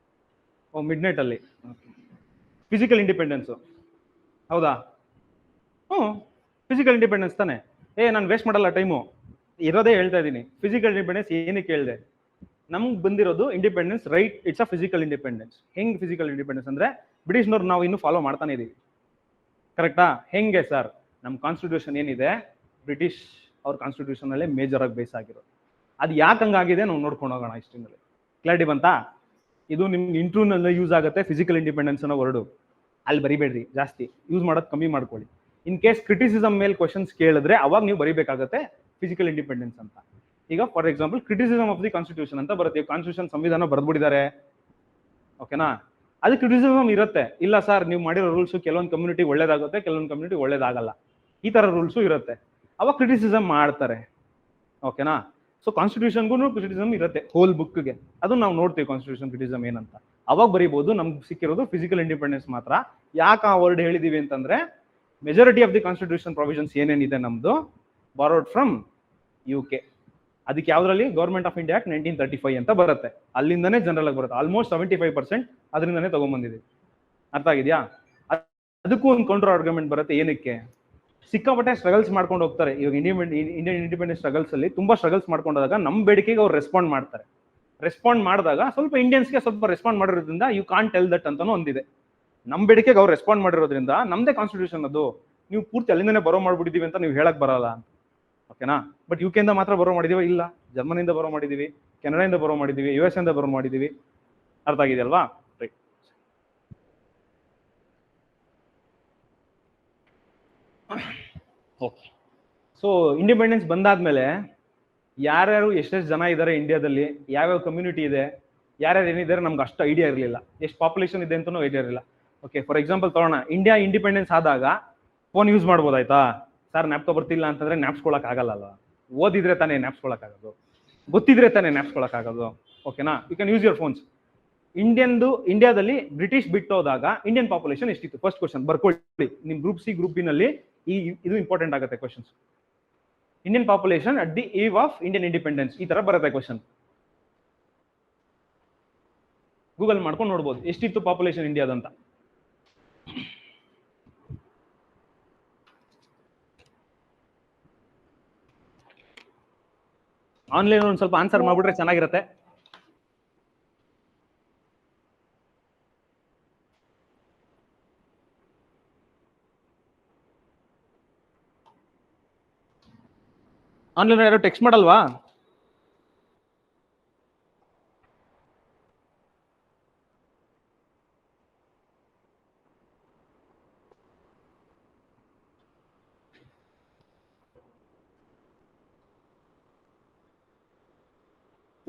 ಮಿಡ್ ನೈಟ್ ಅಲ್ಲಿ. ಫಿಸಿಕಲ್ ಇಂಡಿಪೆಂಡೆನ್ಸು ಹೌದಾ? ಫಿಸಿಕಲ್ ಇಂಡಿಪೆಂಡೆನ್ಸ್ ತಾನೆ. ನಾನು ವೇಸ್ಟ್ ಮಾಡಲ್ಲ ಟೈಮು, ಇರೋದೇ ಹೇಳ್ತಾ ಇದ್ದೀನಿ. ಫಿಸಿಕಲ್ ಇಂಡಿಪೆಂಡೆನ್ಸ್ ಏನಕ್ಕೆ ಹೇಳಿದೆ? ನಮ್ಗೆ ಬಂದಿರೋದು independence right, it's a physical independence. ಹೆಂಗ್ ಫಿಸಿಕಲ್ ಇಂಡಿಪೆಂಡೆನ್ಸ್ ಅಂದ್ರೆ ಬ್ರಿಟಿಷ್ನವ್ರು ನಾವು ಇನ್ನೂ ಫಾಲೋ ಮಾಡ್ತಾನೆ ಇದೀವಿ, ಕರೆಕ್ಟಾ? ಹೆಂಗೆ ಸರ್? ನಮ್ಮ ಕಾನ್ಸ್ಟಿಟ್ಯೂಷನ್ ಏನಿದೆ, ಬ್ರಿಟಿಷ್ ಅವ್ರ ಕಾನ್ಸ್ಟಿಟ್ಯೂಷನ್ ಅಲ್ಲೇ ಮೇಜರ್ ಆಗಿ ಬೇಸ್ ಆಗಿರೋದು. ಅದು ಯಾಕೆ ಹಂಗಾಗಿದೆ ನಾವು ನೋಡ್ಕೊಂಡು ಹೋಗೋಣ ಇಷ್ಟಿನಲ್ಲಿ. ಕ್ಲಾರಿಟಿ ಬಂತಾ? ಇದು ನಿಮ್ಗೆ ಇಂಟರ್ವ್ಯೂನಲ್ಲಿ ಯೂಸ್ ಆಗುತ್ತೆ. ಫಿಸಿಕಲ್ ಇಂಡಿಪೆಂಡೆನ್ಸ್ ಅನ್ನೋ ವರ್ಡು ಅಲ್ಲಿ ಬರಿಬೇಡ್ರಿ, ಜಾಸ್ತಿ ಯೂಸ್ ಮಾಡೋದು ಕಮ್ಮಿ ಮಾಡ್ಕೊಳ್ಳಿ. ಇನ್ ಕೇಸ್ ಕ್ರಿಟಿಸಿಸಮ್ ಮೇಲೆ ಕ್ವಶನ್ಸ್ ಕೇಳಿದ್ರೆ ಅವಾಗ ನೀವು ಬರಿಬೇಕಾಗುತ್ತೆ ಫಿಸಿಕಲ್ ಇಂಡಿಪೆಂಡೆನ್ಸ್ ಅಂತ. ಈಗ for example criticism of the constitution ಅಂತ ಬರುತ್ತೆ. ಕಾನ್ಸ್ಟಿಟ್ಯೂಷನ್ ಸಂವಿಧಾನ ಬರ್ದ್ಬಿಟ್ಟಿದ್ದಾರೆ, ಓಕೆನಾ? ಅದು ಕ್ರಿಟಿಸಿಸಮ್ ಇರುತ್ತೆ. ಇಲ್ಲ ಸರ್, ನೀವು ಮಾಡಿರೋ ರೂಲ್ಸ್ ಕೆಲವೊಂದು ಕಮ್ಯುನಿಟಿ ಒಳ್ಳೇದಾಗುತ್ತೆ, ಕೆಲವೊಂದು ಕಮ್ಯುನಿಟಿ ಒಳ್ಳೇದಾಗಲ್ಲ, ಈ ತರ ರೂಲ್ಸು ಇರುತ್ತೆ. ಅವಾಗ ಕ್ರಿಟಿಸಿಸಮ್ ಮಾಡ್ತಾರೆ, ಓಕೆನಾ? ಸೊ ಕಾನ್ಸ್ಟಿಟ್ಯೂಷನ್ಗೂ ಕ್ರಿಟಿಸಿಸಮ್ ಇರುತ್ತೆ ಹೋಲ್ ಬುಕ್ಗೆ. ಅದು ನಾವು ನೋಡ್ತೀವಿ ಕಾನ್ಸ್ಟಿಟ್ಯೂಷನ್ ಕ್ರಿಟಿಸಿಸಮ್ ಏನಂತ. ಅವಾಗ ಬರೀಬಹುದು. ನಮ್ಗೆ ಸಿಕ್ಕಿರೋದು ಫಿಸಿಕಲ್ ಇಂಡಿಪೆಂಡೆನ್ಸ್ ಮಾತ್ರ. ಯಾಕೆ ಆ ವರ್ಡ್ ಹೇಳಿದೀವಿ ಅಂತಂದ್ರೆ majority of the constitution provisions ಏನೇನಿದೆ ನಮ್ದು ಬಾರೋಡ್ ಫ್ರಮ್ UK. ಅದಕ್ಕೆ ಯಾವ್ದ್ರಲ್ಲಿ ಗೌರ್ಮೆಂಟ್ ಆಫ್ ಇಂಡಿಯಾ 1935 ಅಂತ ಬರುತ್ತೆ, ಅಲ್ಲಿಂದನೇ ಜನರಲ್ ಆಗಿ ಬರುತ್ತೆ. ಆಲ್ಮೋಸ್ಟ್ 75% ಅದರಿಂದನೇ ತಗೊಂಡ್ಬಂದಿದೆ. ಅರ್ಥ ಆಗಿದ್ಯಾ? ಅದಕ್ಕೂ ಒಂದು ಕೌಂಟರ್ ಆರ್ಗ್ಯುಮೆಂಟ್ ಬರುತ್ತೆ. ಏನಕ್ಕೆ? ಸಿಕ್ಕಾಪಟ್ಟೆ ಸ್ಟ್ರಗಲ್ಸ್ ಮಾಡ್ಕೊಂಡು ಹೋಗ್ತಾರೆ. ಇವಾಗ ಇಂಡಿಯನ್ ಇಂಡಿಪೆಂಡೆನ್ಸ್ ಸ್ಟ್ರಗಲ್ಸ್ ಅಲ್ಲಿ ತುಂಬಾ ಸ್ಟ್ರಗಲ್ಸ್ ಮಾಡ್ಕೊಂಡಾಗ ನಮ್ಮ ಬೇಡಿಕೆಗೆ ಅವ್ರು ರೆಸ್ಪಾಂಡ್ ಮಾಡ್ತಾರೆ. ರೆಸ್ಪಾಂಡ್ ಮಾಡಿದಾಗ ಸ್ವಲ್ಪ ಇಂಡಿಯನ್ಸ್ಗೆ ಸ್ವಲ್ಪ ರೆಸ್ಪಾಂಡ್ ಮಾಡಿರೋದ್ರಿಂದ ಯು ಕಾಂಟ್ ಟೆಲ್ ದಟ್ ಅಂತಾನು ಒಂದಿದೆ. ನಮ್ಮ ಬೇಡಿಕೆಗೆ ಅವ್ರು ರೆಸ್ಪಾಂಡ್ ಮಾಡಿರೋದ್ರಿಂದ ನಮ್ದೇ ಕಾನ್ಸ್ಟಿಟ್ಯೂಷನ್ ಅದು, ನೀವು ಪೂರ್ತಿ ಅಲ್ಲಿಂದನೇ ಬರೋ ಮಾಡ್ಬಿಟ್ಟಿದೀವಿ ಅಂತ ನೀವು ಹೇಳಕ್ ಬರಲ್ಲ, ಓಕೆನಾ? ಬಟ್ UK ಇಂದ ಮಾತ್ರ ಬರೋ ಮಾಡಿದೀವಿ? ಇಲ್ಲ, ಜರ್ಮನಿಯಿಂದ ಬರೋ ಮಾಡಿದೀವಿ, ಕೆನಡಾದಿಂದ ಬರೋ ಮಾಡಿದೀವಿ, US ಇಂದ ಬರೋ ಮಾಡಿದೀವಿ. ಅರ್ಥ ಆಗಿದೆಯಲ್ವಾ? ರೈಟ್. ಓಕೆ, ಸೊ ಇಂಡಿಪೆಂಡೆನ್ಸ್ ಬಂದಾದ್ಮೇಲೆ ಯಾರ್ಯಾರು ಎಷ್ಟೆಷ್ಟು ಜನ ಇದ್ದಾರೆ ಇಂಡಿಯಾದಲ್ಲಿ, ಯಾವ್ಯಾವ ಕಮ್ಯುನಿಟಿ ಇದೆ, ಯಾರ್ಯಾರು ಏನಿದ್ದಾರೆ ನಮ್ಗೆ ಅಷ್ಟು ಐಡಿಯಾ ಇರಲಿಲ್ಲ. ಎಷ್ಟು ಪಾಪ್ಯುಲೇಷನ್ ಇದೆ ಅಂತಲೂ ಐಡಿಯಾ ಇರಲಿಲ್ಲ. ಓಕೆ, ಫಾರ್ ಎಕ್ಸಾಂಪಲ್ ತಗೋಣ, ಇಂಡಿಯಾ ಇಂಡಿಪೆಂಡೆನ್ಸ್ ಆದಾಗ ಫೋನ್ ಯೂಸ್ ಮಾಡ್ಬೋದಾಯ್ತಾ? ಸರ್ ನ್ಯಾಪ್ಕೊ ಬರ್ತಿಲ್ಲ ಅಂತಂದ್ರೆ ನ್ಯಾಪ್ಸ್ಕೊಳಕ್ ಆಗಲ್ಲ. ಓದಿದ್ರೆ ತಾನೇ ನ್ಯಾಪ್ಸ್ಕೊಳಕ್ ಆಗೋದು, ಗೊತ್ತಿದ್ರೆ ತಾನೇ ನ್ಯಾಪ್ಸ್ಕೊಳಕ್ ಆಗೋದು, ಓಕೆನಾ? You can use your phones. ಇಂಡಿಯಾದಲ್ಲಿ ಬ್ರಿಟಿಷ್ ಬಿಟ್ಟೋದಾಗ ಇಂಡಿಯನ್ ಪಾಪ್ಯುಲೇಷನ್ ಎಷ್ಟಿತ್ತು? ಫಸ್ಟ್ ಕ್ವಶನ್ ಬರ್ಕೊಳ್ಳಿ, ನಿಮ್ ಗ್ರೂಪ್ ಸಿ ಗ್ರೂಪ್ ಬಿ ನಲ್ಲಿ ಇದು ಇಂಪಾರ್ಟೆಂಟ್ ಆಗುತ್ತೆ questions. Indian population at the eve of Indian independence, ಈ ತರ ಬರುತ್ತೆ ಕ್ವಶನ್. ಗೂಗಲ್ ಮಾಡ್ಕೊಂಡು ನೋಡ್ಬೋದು ಎಷ್ಟಿತ್ತು ಪಾಪ್ಯುಲೇಷನ್ ಇಂಡಿಯಾದಂತ. ಆನ್ಲೈನ್ ಒಂದು ಸ್ವಲ್ಪ ಆನ್ಸರ್ ಮಾಡ್ಬಿಟ್ರೆ ಚೆನ್ನಾಗಿರುತ್ತೆ. ಆನ್ಲೈನ್ ಯಾರು ಟೆಕ್ಸ್ಟ್ ಮಾಡಲ್ವಾ?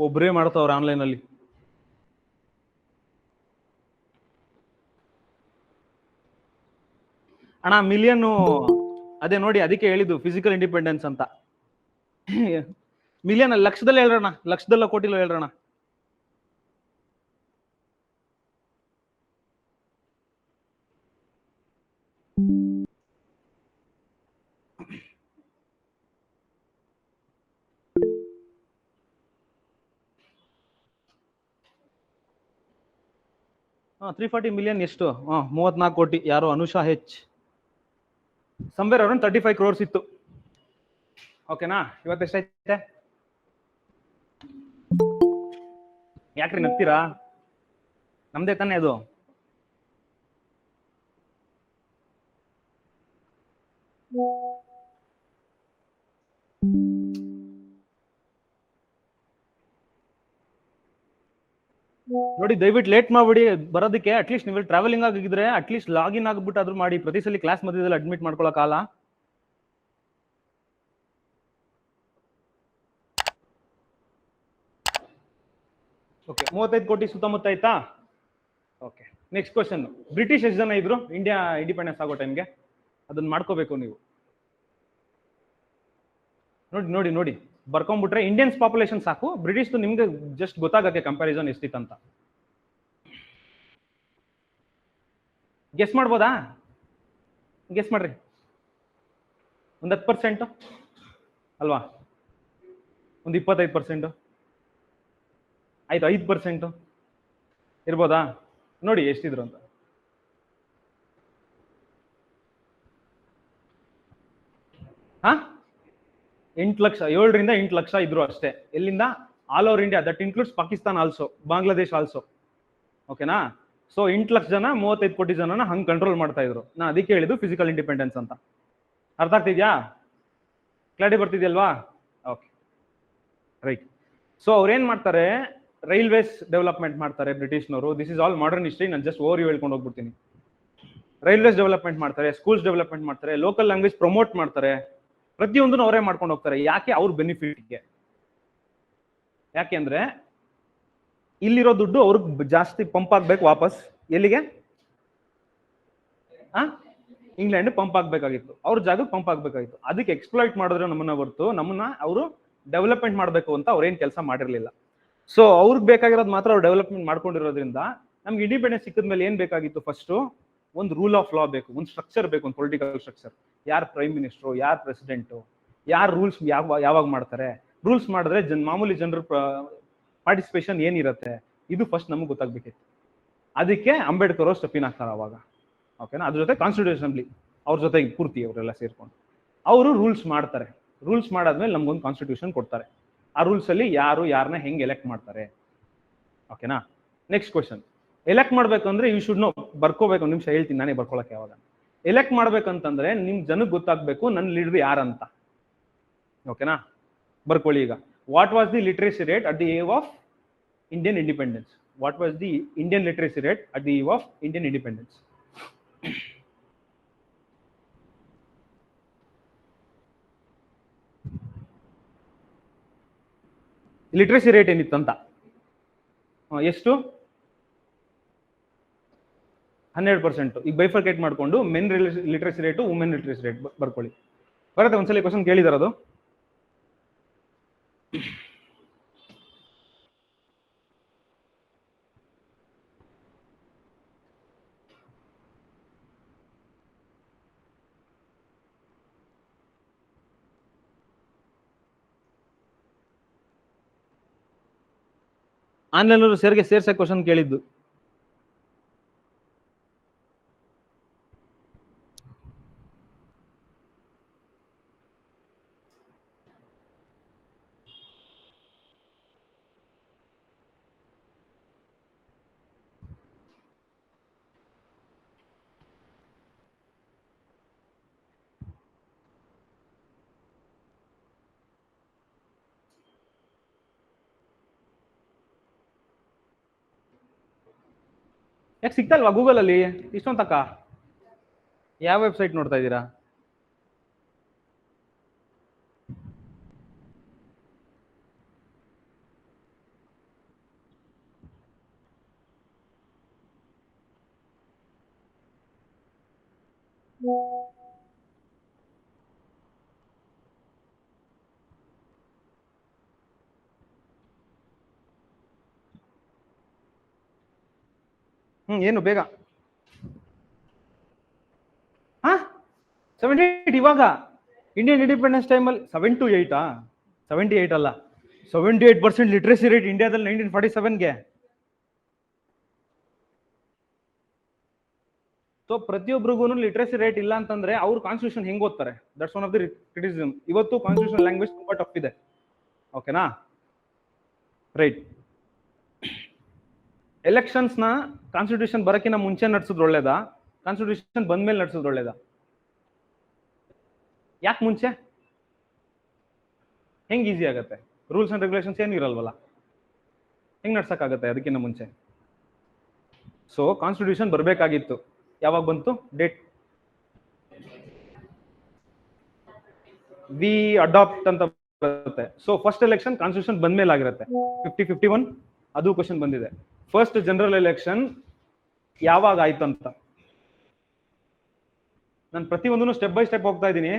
ಒಬ್ಬರೇ ಮಾಡ್ತಾವ್ರೆ ಆನ್ಲೈನ್ ಅಲ್ಲಿ. ಅಣ್ಣ ಮಿಲಿಯನ್ ಅದೇ ನೋಡಿ, ಅದಕ್ಕೆ ಹೇಳಿದ್ದು ಫಿಸಿಕಲ್ ಇಂಡಿಪೆಂಡೆನ್ಸ್ ಅಂತ. ಮಿಲಿಯನ್ ಲಕ್ಷದಲ್ಲಿ ಹೇಳ್ರಣ, ಲಕ್ಷದಲ್ಲ ಕೋಟಿలో ಹೇಳ್ರಣ. $340 million ಎಷ್ಟು? 34 ಕೋಟಿ. ಯಾರು? Anusha H. Somewhere around 35 crores ಇತ್ತು, ಓಕೆನಾ? ಇವತ್ತು ಎಷ್ಟೈತೆ? ಯಾಕ್ರಿ ನಗ್ತೀರಾ? ನಮ್ದೇ ತಾನೇ ಅದು. ನೋಡಿ, ದಯವಿಟ್ಟು ಲೇಟ್ ಮಾಡ್ಬಿಡಿ ಬರೋದಕ್ಕೆ. ಅಟ್ಲೀಸ್ಟ್ ನೀವು ಟ್ರಾವೆಲಿಂಗ್ ಆಗಿದ್ರೆ ಅಟ್ಲೀಸ್ಟ್ ಲಾಗಿನ್ ಆಗ್ಬಿಟ್ಟು ಆದ್ರೂ ಮಾಡಿ. ಪ್ರತಿ ಸಲ ಕ್ಲಾಸ್ ಮಧ್ಯದಲ್ಲಿ ಅಡ್ಮಿಟ್ ಮಾಡ್ಕೊಳಕ್ಕಾಗಲ್ಲ. ಓಕೆ 35 ಕೋಟಿ ಸುತ್ತಮುತ್ತ ಆಯ್ತಾ. ಓಕೆ ನೆಕ್ಸ್ಟ್ ಕ್ವಶನ್, ಬ್ರಿಟಿಷ್ ಎಷ್ಟು ಜನ ಇದ್ರು ಇಂಡಿಯಾ ಇಂಡಿಪೆಂಡೆನ್ಸ್ ಆಗೋ ಟೈಮ್ಗೆ? ಅದನ್ನ ಮಾಡ್ಕೋಬೇಕು ನೀವು. ನೋಡಿ ನೋಡಿ ನೋಡಿ ಬರ್ಕೊಂಡ್ಬಿಟ್ರೆ ಇಂಡಿಯನ್ಸ್ ಪಾಪ್ಯುಲೇಷನ್ ಸಾಕು, ಬ್ರಿಟಿಷ್ ನಿಮ್ಗೆ ಜಸ್ಟ್ ಗೊತ್ತಾಗಕ್ಕೆ ಕಂಪ್ಯಾರಿಸನ್ ಎಷ್ಟಿತ್ತಂತ. ಗೆಸ್ ಮಾಡ್ಬೋದಾ? ಗೆಸ್ ಮಾಡ್ರಿ. ಒಂದು 10% ಅಲ್ವಾ? ಒಂದು 25%? ಆಯ್ತು 5% ಇರ್ಬೋದಾ? ನೋಡಿ ಎಷ್ಟಿದ್ರು ಅಂತ. ಹಾ 8 ಲಕ್ಷ, 7 ರಿಂದ 8 ಲಕ್ಷ ಇದ್ರು ಅಷ್ಟೇ. ಎಲ್ಲಿಂದ? All over India, that includes Pakistan also, Bangladesh also. ಓಕೆನಾ? ಸೊ 8 ಲಕ್ಷ ಜನ 35 ಕೋಟಿ ಜನನ ಹಂಗ್ ಕಂಟ್ರೋಲ್ ಮಾಡ್ತಾ ಇದ್ರು. ನಾ ಅದಕ್ಕೆ ಹೇಳಿದ್ದು ಫಿಸಿಕಲ್ ಇಂಡಿಪೆಂಡೆನ್ಸ್ ಅಂತ. ಅರ್ಥ ಆಗ್ತಿದ್ಯಾ? ಕ್ಲಾರಿಟಿ ಬರ್ತಿದ್ಯಲ್ವಾ? Okay right. ಸೊ ಅವ್ರೇನ್ ಮಾಡ್ತಾರೆ, ರೈಲ್ವೇಸ್ ಡೆವಲಪ್ಮೆಂಟ್ ಮಾಡ್ತಾರೆ ಬ್ರಿಟಿಷ್ನವರು. This is all modern history, ನಾನು ಜಸ್ಟ್ ಓವರ್ ಹೇಳ್ಕೊಂಡು ಹೋಗ್ಬಿಡ್ತೀನಿ. ರೈಲ್ವೇಸ್ ಡೆವಲಪ್ಮೆಂಟ್ ಮಾಡ್ತಾರೆ, ಸ್ಕೂಲ್ಸ್ ಡೆವಲಪ್ಮೆಂಟ್ ಮಾಡ್ತಾರೆ, ಲೋಕಲ್ ಲ್ಯಾಂಗ್ವೇಜ್ ಪ್ರಮೋಟ್ ಮಾಡ್ತಾರೆ, ಪ್ರತಿಯೊಂದನ್ನು ಅವರೇ ಮಾಡ್ಕೊಂಡು ಹೋಗ್ತಾರೆ. ಯಾಕೆ? ಅವ್ರ ಬೆನಿಫಿಟ್ಗೆ. ಯಾಕೆ ಅಂದ್ರೆ ಇಲ್ಲಿರೋ ದುಡ್ಡು ಅವ್ರಿಗೆ ಜಾಸ್ತಿ ಪಂಪ್ ಆಗ್ಬೇಕು ವಾಪಸ್. ಎಲ್ಲಿಗೆ? ಇಂಗ್ಲೆಂಡ್ ಪಂಪ್ ಆಗ್ಬೇಕಾಗಿತ್ತು, ಅವ್ರ ಜಾಗಕ್ಕೆ ಪಂಪ್ ಆಗ್ಬೇಕಾಗಿತ್ತು. ಅದಕ್ಕೆ ಎಕ್ಸ್ಪ್ಲಾಯ್ಟ್ ಮಾಡಿದ್ರೆ ನಮ್ಮನ್ನ ಹೊರತು ನಮ್ಮನ್ನ ಅವರು ಡೆವಲಪ್ಮೆಂಟ್ ಮಾಡಬೇಕು ಅಂತ ಅವ್ರೇನ್ ಕೆಲಸ ಮಾಡಿರ್ಲಿಲ್ಲ. ಸೊ ಅವ್ರಿಗೆ ಬೇಕಾಗಿರೋದು ಮಾತ್ರ ಅವ್ರು ಡೆವಲಪ್ಮೆಂಟ್ ಮಾಡ್ಕೊಂಡಿರೋದ್ರಿಂದ ನಮ್ಗೆ ಇಂಡಿಪೆಂಡೆನ್ಸ್ ಸಿಕ್ಕಿದ ಮೇಲೆ ಏನ್ ಬೇಕಾಗಿತ್ತು? ಫಸ್ಟ್ ಒಂದು ರೂಲ್ ಆಫ್ ಲಾ ಬೇಕು, ಒಂದು ಸ್ಟ್ರಕ್ಚರ್ ಬೇಕು, ಒಂದು ಪೊಲಿಟಿಕಲ್ ಸ್ಟ್ರಕ್ಚರ್. ಯಾರು ಪ್ರೈಮ್ ಮಿನಿಸ್ಟರ್, ಯಾರು ಪ್ರೆಸಿಡೆಂಟು, ಯಾರು ರೂಲ್ಸ್ ಯಾವಾಗ ಮಾಡ್ತಾರೆ, ರೂಲ್ಸ್ ಮಾಡಿದ್ರೆ ಮಾಮೂಲಿ ಜನರ ಪಾರ್ಟಿಸಿಪೇಷನ್ ಏನಿರುತ್ತೆ, ಇದು ಫಸ್ಟ್ ನಮ್ಗೆ ಗೊತ್ತಾಗ್ಬೇಕಿತ್ತು. ಅದಕ್ಕೆ ಅಂಬೇಡ್ಕರ್ ಅವರು ಸ್ಟೆಪ್ ಇನ್ ಆಗ್ತಾರೆ ಅವಾಗ. ಓಕೆನಾ? ಅದ್ರ ಜೊತೆ ಕಾನ್ಸ್ಟಿಟ್ಯೂಷನ್ ಅಸೆಂಬ್ಲಿ ಅವ್ರ ಜೊತೆಗೆ ಪೂರ್ತಿ ಅವರೆಲ್ಲ ಸೇರ್ಕೊಂಡು ಅವರು ರೂಲ್ಸ್ ಮಾಡ್ತಾರೆ. ರೂಲ್ಸ್ ಮಾಡಾದ್ಮೇಲೆ ನಮ್ಗೊಂದು ಕಾನ್ಸ್ಟಿಟ್ಯೂಷನ್ ಕೊಡ್ತಾರೆ. ಆ ರೂಲ್ಸ್ ಅಲ್ಲಿ ಯಾರನ್ನ ಹೆಂಗ್ ಎಲೆಕ್ಟ್ ಮಾಡ್ತಾರೆ. ಓಕೆನಾ? ನೆಕ್ಸ್ಟ್ ಕ್ವಶನ್, ಎಲೆಕ್ಟ್ ಮಾಡ್ಬೇಕಂದ್ರೆ ಯು ಶುಡ್ ನೋ, ಬರ್ಕೋಬೇಕು. ಒಂದು ನಿಮಿಷ ಹೇಳ್ತೀನಿ ನಾನೇ ಬರ್ಕೊಳಕ್ಕೆ. ಯಾವಾಗ ಎಲೆಕ್ಟ್ ಮಾಡ್ಬೇಕಂತಂದ್ರೆ ನಿಮ್ ಜನಕ್ಕೆ ಗೊತ್ತಾಗ್ಬೇಕು ನನ್ನ ಲೀಡರ್ ಯಾರಂತ. ಓಕೆನಾ? ಬರ್ಕೊಳ್ಳಿ ಈಗ. What was the literacy rate at the eve of Indian independence? What was the Indian literacy rate at the eve of Indian independence? Literacy rate ಏನಿತ್ತಂತ? ಎಷ್ಟು? 12%. ಈಗ ಬೈಫರ್ಕೇಟ್ ಮಾಡ್ಕೊಂಡು men literacy rate, women literacy rate ಬರ್ಕೊಳ್ಳಿ. ಬರುತ್ತೆ, ಒಂದ್ಸಲ question ಕೇಳಿದಾರದು. Online ಸೇರ್ಸ question ಕೇಳಿದ್ದು. ಯಾಕೆ ಸಿಗ್ತಲ್ವಾ ಗೂಗಲ್ ಅಲ್ಲಿ ಇಷ್ಟೊಂದು ತಕ್ಕ? ಯಾವ ವೆಬ್ಸೈಟ್ ನೋಡ್ತಾ ಇದ್ದೀರಾ? ಏನು ಬೇಗ? 78 ಇವಾಗ ಇಂಡಿಯನ್ ಇಂಡಿಪೆಂಡೆನ್ಸ್ ಟೈಮಲ್ಲಿ 7 to 8 78 ಅಲ್ಲ, 78% ಲಿಟ್ರೇಸಿ ರೇಟ್ ಇಂಡಿಯಾದಲ್ಲಿ 1947ಗೆ. ಸೊ ಪ್ರತಿಯೊಬ್ಬರಿಗೂ ಲಿಟ್ರೇಸಿ ರೇಟ್ ಇಲ್ಲ ಅಂತಂದ್ರೆ ಅವ್ರು ಕಾನ್ಸ್ಟಿಟ್ಯೂಷನ್ ಹೆಂಗ್ ಓದ್ತಾರೆ? That's one of the criticism. ಇವತ್ತು ಕಾನ್ಸ್ಟಿಟ್ಯೂಷನ್ ಲ್ಯಾಂಗ್ವೇಜ್ ತುಂಬಾ ಟಫ್ ಇದೆ. ಓಕೆನಾ? ರೈಟ್. ಎಲೆಕ್ಷನ್ಸ್ ನ ಕಾನ್ಸ್ಟಿಟ್ಯೂಷನ್ ಬರಕಿನ ಮುಂಚೆ ನಡೆಸಿದ್ರು ಒಳ್ಳೇದಾ, ಕಾನ್ಸ್ಟಿಟ್ಯೂಷನ್ ಬಂದ್ಮೇಲೆ ನಡೆಸಿದ್ರು ಒಳ್ಳೇದಾ? ಯಾಕೆ ಮುಂಚೆ? ಹೆಂಗ್ ಈಸಿ ಆಗತ್ತೆ? ರೂಲ್ಸ್ ಅಂಡ್ ರೆಗ್ಯುಲೇಷನ್ಸ್ ಏನು ಇರಲ್ವಲ್ಲ, ಹೆಂಗ್ ನಡ್ಸಕ್ಕಾಗತ್ತೆ ಅದಕ್ಕಿಂತ ಮುಂಚೆ? ಸೊ ಕಾನ್ಸ್ಟಿಟ್ಯೂಷನ್ ಬರ್ಬೇಕಾಗಿತ್ತು. ಯಾವಾಗ ಬಂತು ಡೇಟ್? ವಿ ಅಡಾಪ್ಟ್ ಅಂತ ಬರುತ್ತೆ. ಸೊ ಫಸ್ಟ್ ಎಲೆಕ್ಷನ್ ಕಾನ್ಸ್ಟಿಟ್ಯೂಷನ್ ಬಂದ್ಮೇಲೆ ಆಗಿರುತ್ತೆ. 50, 51 ಅದು ಕ್ವಶನ್ ಬಂದಿದೆ. ಫಸ್ಟ್ ಜನರಲ್ ಎಲೆಕ್ಷನ್ ಯಾವಾಗ ಆಯ್ತು ಅಂತ. ನಾನು ಪ್ರತಿಯೊಂದನ್ನು ಸ್ಟೆಪ್ ಬೈ ಸ್ಟೆಪ್ ಹೋಗ್ತಾ ಇದ್ದೀನಿ.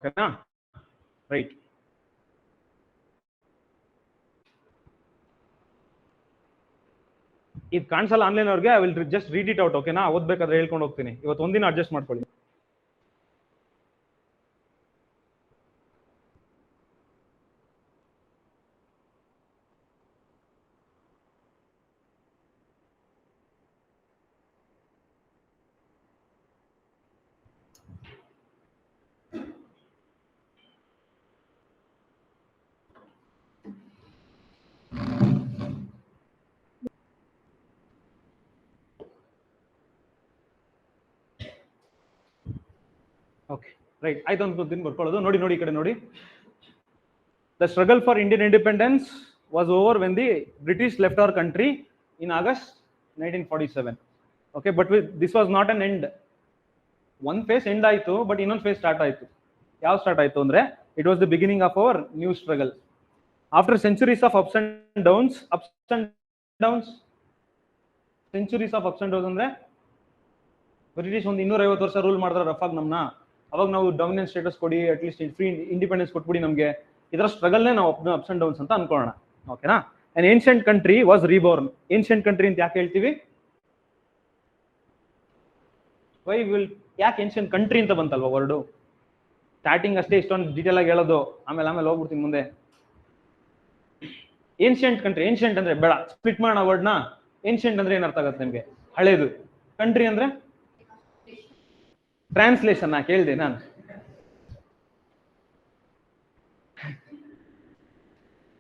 ಓಕೆನಾ, ರೈಟ್. ಇದು ಕಾಣಿಸಲ್ಲ ಆನ್ಲೈನ್ ಅವ್ರಿಗೆ, I will just read it out. ಓಕೆನಾ, ಓದ್ಬೇಕಾದ್ರೆ ಹೇಳ್ಕೊಂಡು ಹೋಗ್ತೀನಿ. ಇವತ್ತು ಒಂದಿನ ಅಡ್ಜಸ್ಟ್ ಮಾಡ್ಕೊಳ್ಳಿ. Okay, right. ಆಯ್ತು ಅನ್ಕೊಂತೀನಿ ಬರ್ಕೊಳ್ಳೋದು. ನೋಡಿ ನೋಡಿ ಈ ಕಡೆ ನೋಡಿ. The struggle for Indian independence was over when the British left our country in August 1947. Okay, but this was not an end. One phase end ಆಯ್ತು, ಬಟ್ ಇನ್ನೊಂದು ಫೇಸ್ ಸ್ಟಾರ್ಟ್ ಆಯ್ತು. ಯಾವ ಸ್ಟಾರ್ಟ್ ಆಯ್ತು ಅಂದ್ರೆ, it was the beginning of our new struggle. After centuries of ups and downs centuries of ups and downs ಅಂದ್ರೆ British ಒಂದು 250 ವರ್ಷ ರೂಲ್ ಮಾಡಿದ್ರೆ ರಫ್ ಆಗಿ ನಮ್ನ. ಅವಾಗ ನಾವು ಡಾಮಿನೆಂಟ್ ಸ್ಟೇಟಸ್ ಕೊಡಿ, ಅಟ್ಲೀಸ್ಟ್ ಫ್ರೀ ಇಂಡಿಪೆಂಡೆನ್ಸ್ ಕೊಟ್ಬಿಡಿ ನಮಗೆ. ಇದರ ಸ್ಟ್ರಗಲ್ನೇ ನಾವು ಅಪ್ಸ್ ಅಂಡ್ ಡೌನ್ಸ್ ಅಂತ ಅನ್ಕೊಳ್ಳೋಣ. ಓಕೆನಾ. An ancient country was reborn. Ancient country ಅಂತ ಯಾಕೆ ಹೇಳ್ತೀವಿ? ಯಾಕೆ ಏನ್ಷಿಯಂಟ್ ಕಂಟ್ರಿ ಅಂತ ಬಂತಲ್ವಾ ವರ್ಡು? ಸ್ಟಾರ್ಟಿಂಗ್ ಅಷ್ಟೇ ಇಷ್ಟೊಂದು ಡೀಟೇಲ್ ಆಗಿ ಹೇಳೋದು, ಆಮೇಲೆ ಹೋಗ್ಬಿಡ್ತೀನಿ ಮುಂದೆ. ಏನ್ಷಿಯಂಟ್ ಕಂಟ್ರಿ, ಏನ್ಷಿಯಂಟ್ ಅಂದ್ರೆ ಬೇಡ, ಸ್ಪ್ಲಿಟ್ ಮಾಡೋಣ ವರ್ಡ್ನ. ಏನ್ಷಿಯಂಟ್ ಅಂದ್ರೆ ಏನ್ ಅರ್ಥ ಆಗುತ್ತೆ ನಿಮ್ಗೆ? ಹಳೇದು. ಕಂಟ್ರಿ ಅಂದ್ರೆ ಟ್ರಾನ್ಸ್ಲೇಷನ್ ಕೇಳಿದೆ ನಾನು.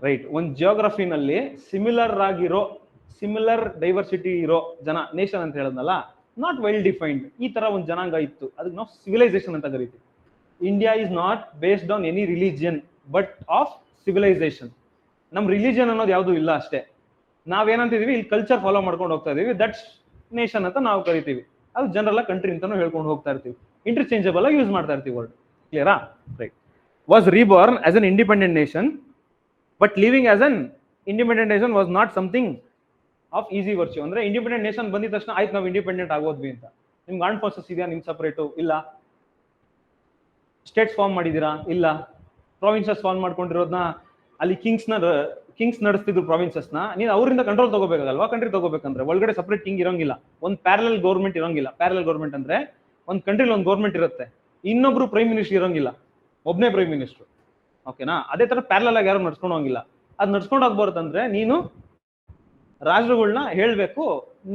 ರೈಟ್. ಒಂದು ಜಿಯೋಗ್ರಫಿನಲ್ಲಿ ಸಿಮಿಲರ್ ಡೈವರ್ಸಿಟಿ ಇರೋ ಜನ, ನೇಷನ್ ಅಂತ ಹೇಳದ್ನಲ್ಲ, ನಾಟ್ ವೆಲ್ ಡಿಫೈನ್ಡ್, ಈ ತರ ಒಂದು ಜನಾಂಗ ಇತ್ತು. ಅದಕ್ಕೆ ನಾವು ಸಿವಿಲೈಸೇಷನ್ ಅಂತ ಕರಿತೀವಿ. India is not based on any religion but of civilisation. ನಮ್ ರಿಲಿಜಿಯನ್ ಅನ್ನೋದು ಯಾವುದು ಇಲ್ಲ ಅಷ್ಟೇ. ನಾವೇನಂತಿದೀವಿ, ಇಲ್ಲಿ ಕಲ್ಚರ್ ಫಾಲೋ ಮಾಡ್ಕೊಂಡು ಹೋಗ್ತಾ ಇದೀವಿ. ದಟ್ಸ್ ನೇಷನ್ ಅಂತ ನಾವು ಕರಿತೀವಿ. ಅದು ಜನರಲ್ ಕಂಟ್ರಿ ಅಂತಾನು ಹೇಳ್ಕೊಂಡು ಹೋಗ್ತಾ ಇರ್ತೀವಿ. ಇಂಟರ್ಚೇಂಜಬಲ್ ಆಗಿ ಯೂಸ್ ಮಾಡ್ತಾ ಇರ್ತೀವಿ ವರ್ಡ್. ಕ್ಲಿಯರಾ? Right. Was reborn as an independent nation, but living as an independent nation was not something of easy virtue. ಅಂದ್ರೆ ಇಂಡಿಪೆಂಡೆಂಟ್ ನೇಷನ್ ಬಂದಿದ ತಕ್ಷಣ ಆಯ್ತು ನಾವು ಇಂಡಿಪೆಂಡೆಂಟ್ ಆಗೋದ್ವಿ ಅಂತ. ನಿಮ್ಗೆ ಆರ್ಮ್ ಫೋರ್ಸಸ್ ಇದೆಯಾ ನಿಮ್ ಸಪರೇಟು? ಇಲ್ಲ. ಸ್ಟೇಟ್ಸ್ ಫಾರ್ಮ್ ಮಾಡಿದೀರಾ? ಇಲ್ಲ. ಪ್ರಾವಿನ್ಸಸ್ ಫಾರ್ಮ್ ಮಾಡ್ಕೊಂಡಿರೋದನ್ನ ಅಲ್ಲಿ ಕಿಂಗ್ಸ್ ನಡೆಸ್ತಿದ್ರು ಪ್ರಾವಿನ್ಸಸ್ನ. ನೀನು ಅವರಿಂದ ಕಂಟ್ರೋಲ್ ತಗೋಬೇಕಾಗಲ್ವಾ? ಕಂಟ್ರಿ ತಗೋಬೇಕಂದ್ರೆ ಒಳಗಡೆ ಸಪರೇಟ್ ಕಿಂಗ್ ಇರೋಂಗಿಲ್ಲ, ಒಂದು ಪ್ಯಾರಲಲ್ ಗೌರ್ಮೆಂಟ್ ಇರೋಂಗಿಲ್ಲ. ಪ್ಯಾರಲಲ್ ಗೌರ್ಮೆಂಟ್ ಅಂದ್ರೆ ಒಂದು ಕಂಟ್ರಿಲಿ ಒಂದು ಗೌರ್ಮೆಂಟ್ ಇರುತ್ತೆ, ಇನ್ನೊಬ್ರು ಪ್ರೈಮ್ ಮಿನಿಸ್ಟರ್ ಇರೋಂಗಿಲ್ಲ, ಒಬ್ನೇ ಪ್ರೈಮ್ ಮಿನಿಸ್ಟರ್. ಓಕೆನಾ? ಅದೇ ತರ ಪ್ಯಾರಲಲ್ ಆಗಿ ಯಾರು ನಡ್ಸ್ಕೊಂಡು ಹೋಗಿಲ್ಲ. ಅದ್ ನಡ್ಸ್ಕೊಂಡು ಹೋಗ್ಬಾರ್ದಂದ್ರೆ ನೀನು ರಾಜ್ಯಗಳನ್ನ ಹೇಳ್ಬೇಕು,